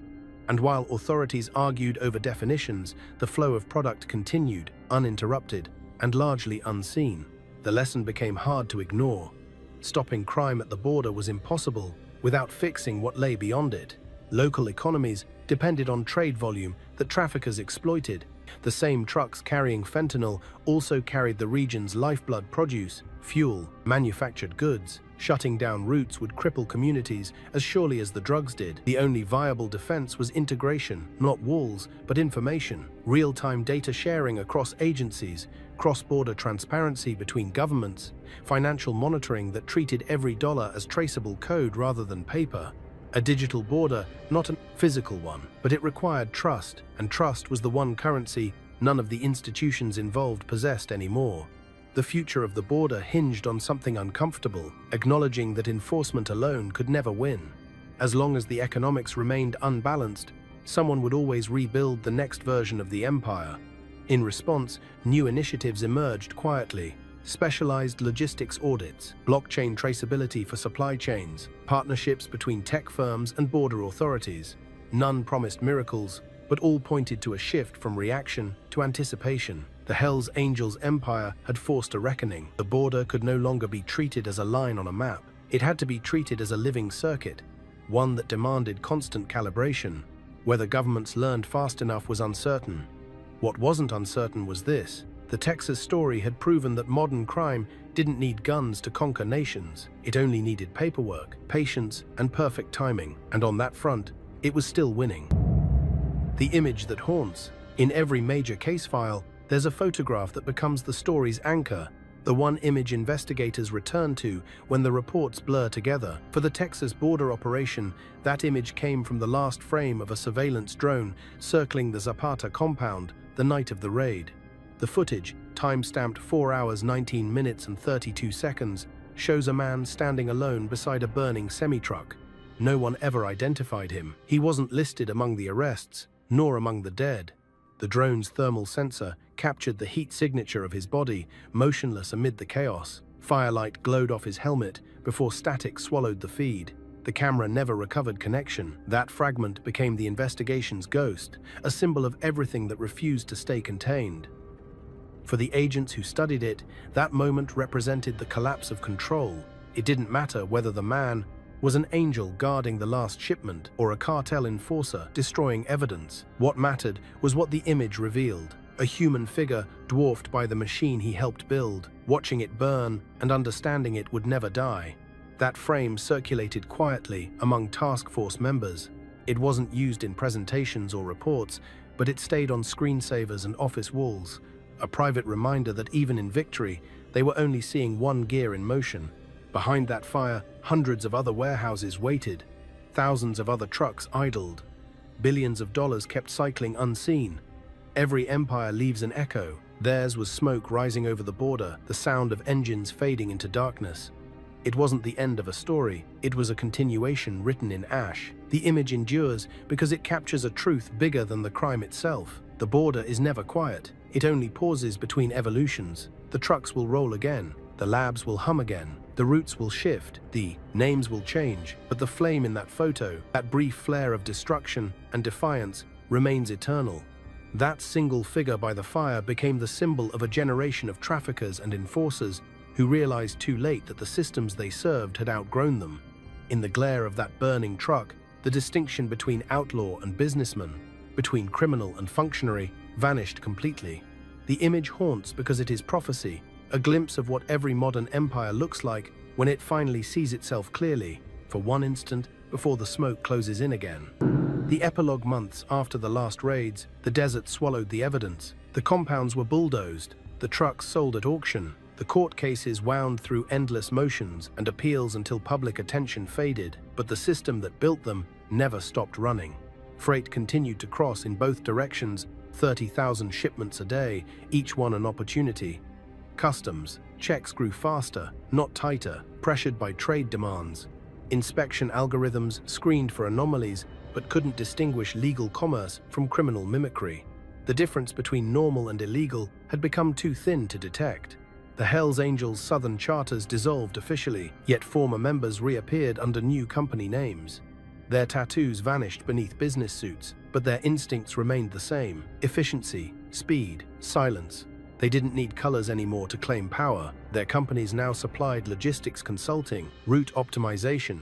And while authorities argued over definitions, the flow of product continued, uninterrupted, and largely unseen. The lesson became hard to ignore. Stopping crime at the border was impossible without fixing what lay beyond it. Local economies depended on trade volume that traffickers exploited, The same trucks carrying fentanyl also carried the region's lifeblood produce, fuel, manufactured goods. Shutting down routes would cripple communities as surely as the drugs did. The only viable defense was integration, not walls, but information. Real-time data sharing across agencies, cross-border transparency between governments, financial monitoring that treated every dollar as traceable code rather than paper. A digital border, not a physical one, but it required trust, and trust was the one currency none of the institutions involved possessed anymore. The future of the border hinged on something uncomfortable, acknowledging that enforcement alone could never win. As long as the economics remained unbalanced, someone would always rebuild the next version of the empire. In response, new initiatives emerged quietly. Specialized logistics audits, blockchain traceability for supply chains, partnerships between tech firms and border authorities. None promised miracles, but all pointed to a shift from reaction to anticipation. The Hells Angels empire had forced a reckoning. The border could no longer be treated as a line on a map. It had to be treated as a living circuit, one that demanded constant calibration. Whether governments learned fast enough was uncertain. What wasn't uncertain was this: the Texas story had proven that modern crime didn't need guns to conquer nations. It only needed paperwork, patience, and perfect timing. And on that front, it was still winning. The image that haunts. In every major case file, there's a photograph that becomes the story's anchor, the one image investigators return to when the reports blur together. For the Texas border operation, that image came from the last frame of a surveillance drone circling the Zapata compound the night of the raid. The footage, time-stamped 4 hours 19 minutes and 32 seconds, shows a man standing alone beside a burning semi-truck. No one ever identified him. He wasn't listed among the arrests, nor among the dead. The drone's thermal sensor captured the heat signature of his body, motionless amid the chaos. Firelight glowed off his helmet before static swallowed the feed. The camera never recovered connection. That fragment became the investigation's ghost, a symbol of everything that refused to stay contained. For the agents who studied it, that moment represented the collapse of control. It didn't matter whether the man was an angel guarding the last shipment or a cartel enforcer destroying evidence. What mattered was what the image revealed: a human figure dwarfed by the machine he helped build, watching it burn and understanding it would never die. That frame circulated quietly among task force members. It wasn't used in presentations or reports, but it stayed on screensavers and office walls, a private reminder that even in victory, they were only seeing one gear in motion. Behind that fire, hundreds of other warehouses waited, thousands of other trucks idled, billions of dollars kept cycling unseen. Every empire leaves an echo. Theirs was smoke rising over the border, the sound of engines fading into darkness. It wasn't the end of a story, it was a continuation written in ash. The image endures because it captures a truth bigger than the crime itself. The border is never quiet, it only pauses between evolutions. The trucks will roll again, the labs will hum again, the routes will shift, the names will change, but the flame in that photo, that brief flare of destruction and defiance, remains eternal. That single figure by the fire became the symbol of a generation of traffickers and enforcers who realized too late that the systems they served had outgrown them. In the glare of that burning truck, the distinction between outlaw and businessman, between criminal and functionary, vanished completely. The image haunts because it is prophecy, a glimpse of what every modern empire looks like when it finally sees itself clearly, for one instant before the smoke closes in again. The epilogue months after the last raids, the desert swallowed the evidence. The compounds were bulldozed, the trucks sold at auction, the court cases wound through endless motions and appeals until public attention faded, but the system that built them never stopped running. Freight continued to cross in both directions, 30,000 shipments a day, each one an opportunity. Customs checks grew faster, not tighter, pressured by trade demands. Inspection algorithms screened for anomalies but couldn't distinguish legal commerce from criminal mimicry. The difference between normal and illegal had become too thin to detect. The Hells Angels' Southern charters dissolved officially, yet former members reappeared under new company names. Their tattoos vanished beneath business suits, but their instincts remained the same: efficiency, speed, silence. They didn't need colors anymore to claim power. Their companies now supplied logistics consulting, route optimization,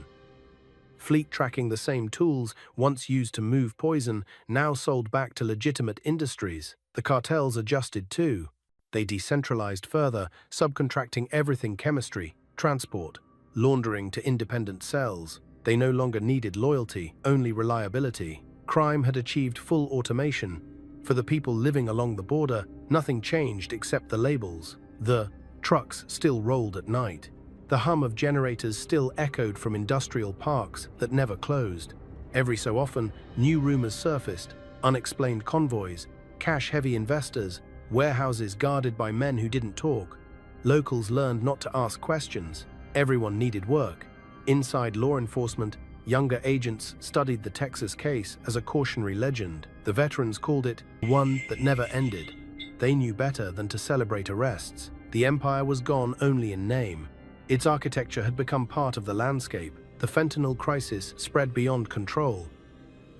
fleet tracking. The same tools once used to move poison now sold back to legitimate industries. The cartels adjusted too. They decentralized further, subcontracting everything: chemistry, transport, laundering to independent cells. They no longer needed loyalty, only reliability. Crime had achieved full automation. For the people living along the border, nothing changed except the labels. The trucks still rolled at night. The hum of generators still echoed from industrial parks that never closed. Every so often, new rumors surfaced: unexplained convoys, cash-heavy investors, warehouses guarded by men who didn't talk. Locals learned not to ask questions. Everyone needed work. Inside law enforcement, younger agents studied the Texas case as a cautionary legend. The veterans called it one that never ended. They knew better than to celebrate arrests. The empire was gone only in name. Its architecture had become part of the landscape. The fentanyl crisis spread beyond control.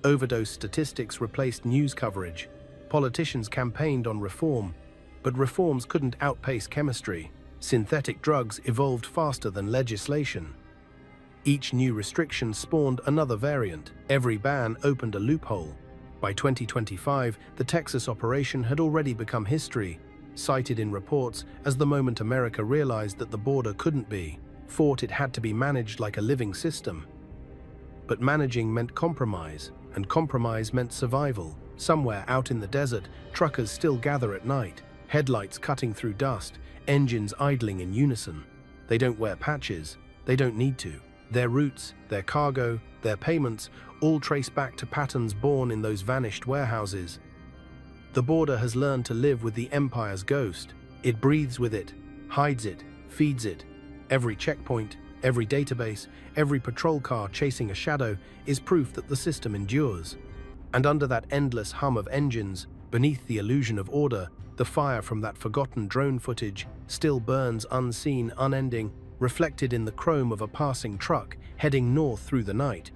Overdose statistics replaced news coverage. Politicians campaigned on reform, but reforms couldn't outpace chemistry. Synthetic drugs evolved faster than legislation. Each new restriction spawned another variant. Every ban opened a loophole. By 2025, the Texas operation had already become history, cited in reports as the moment America realized that the border couldn't be fought, it had to be managed like a living system. But managing meant compromise, and compromise meant survival. Somewhere out in the desert, truckers still gather at night, headlights cutting through dust, engines idling in unison. They don't wear patches. They don't need to. Their routes, their cargo, their payments all trace back to patterns born in those vanished warehouses. The border has learned to live with the empire's ghost. It breathes with it, hides it, feeds it. Every checkpoint, every database, every patrol car chasing a shadow is proof that the system endures. And under that endless hum of engines, beneath the illusion of order, the fire from that forgotten drone footage still burns unseen, unending, reflected in the chrome of a passing truck heading north through the night.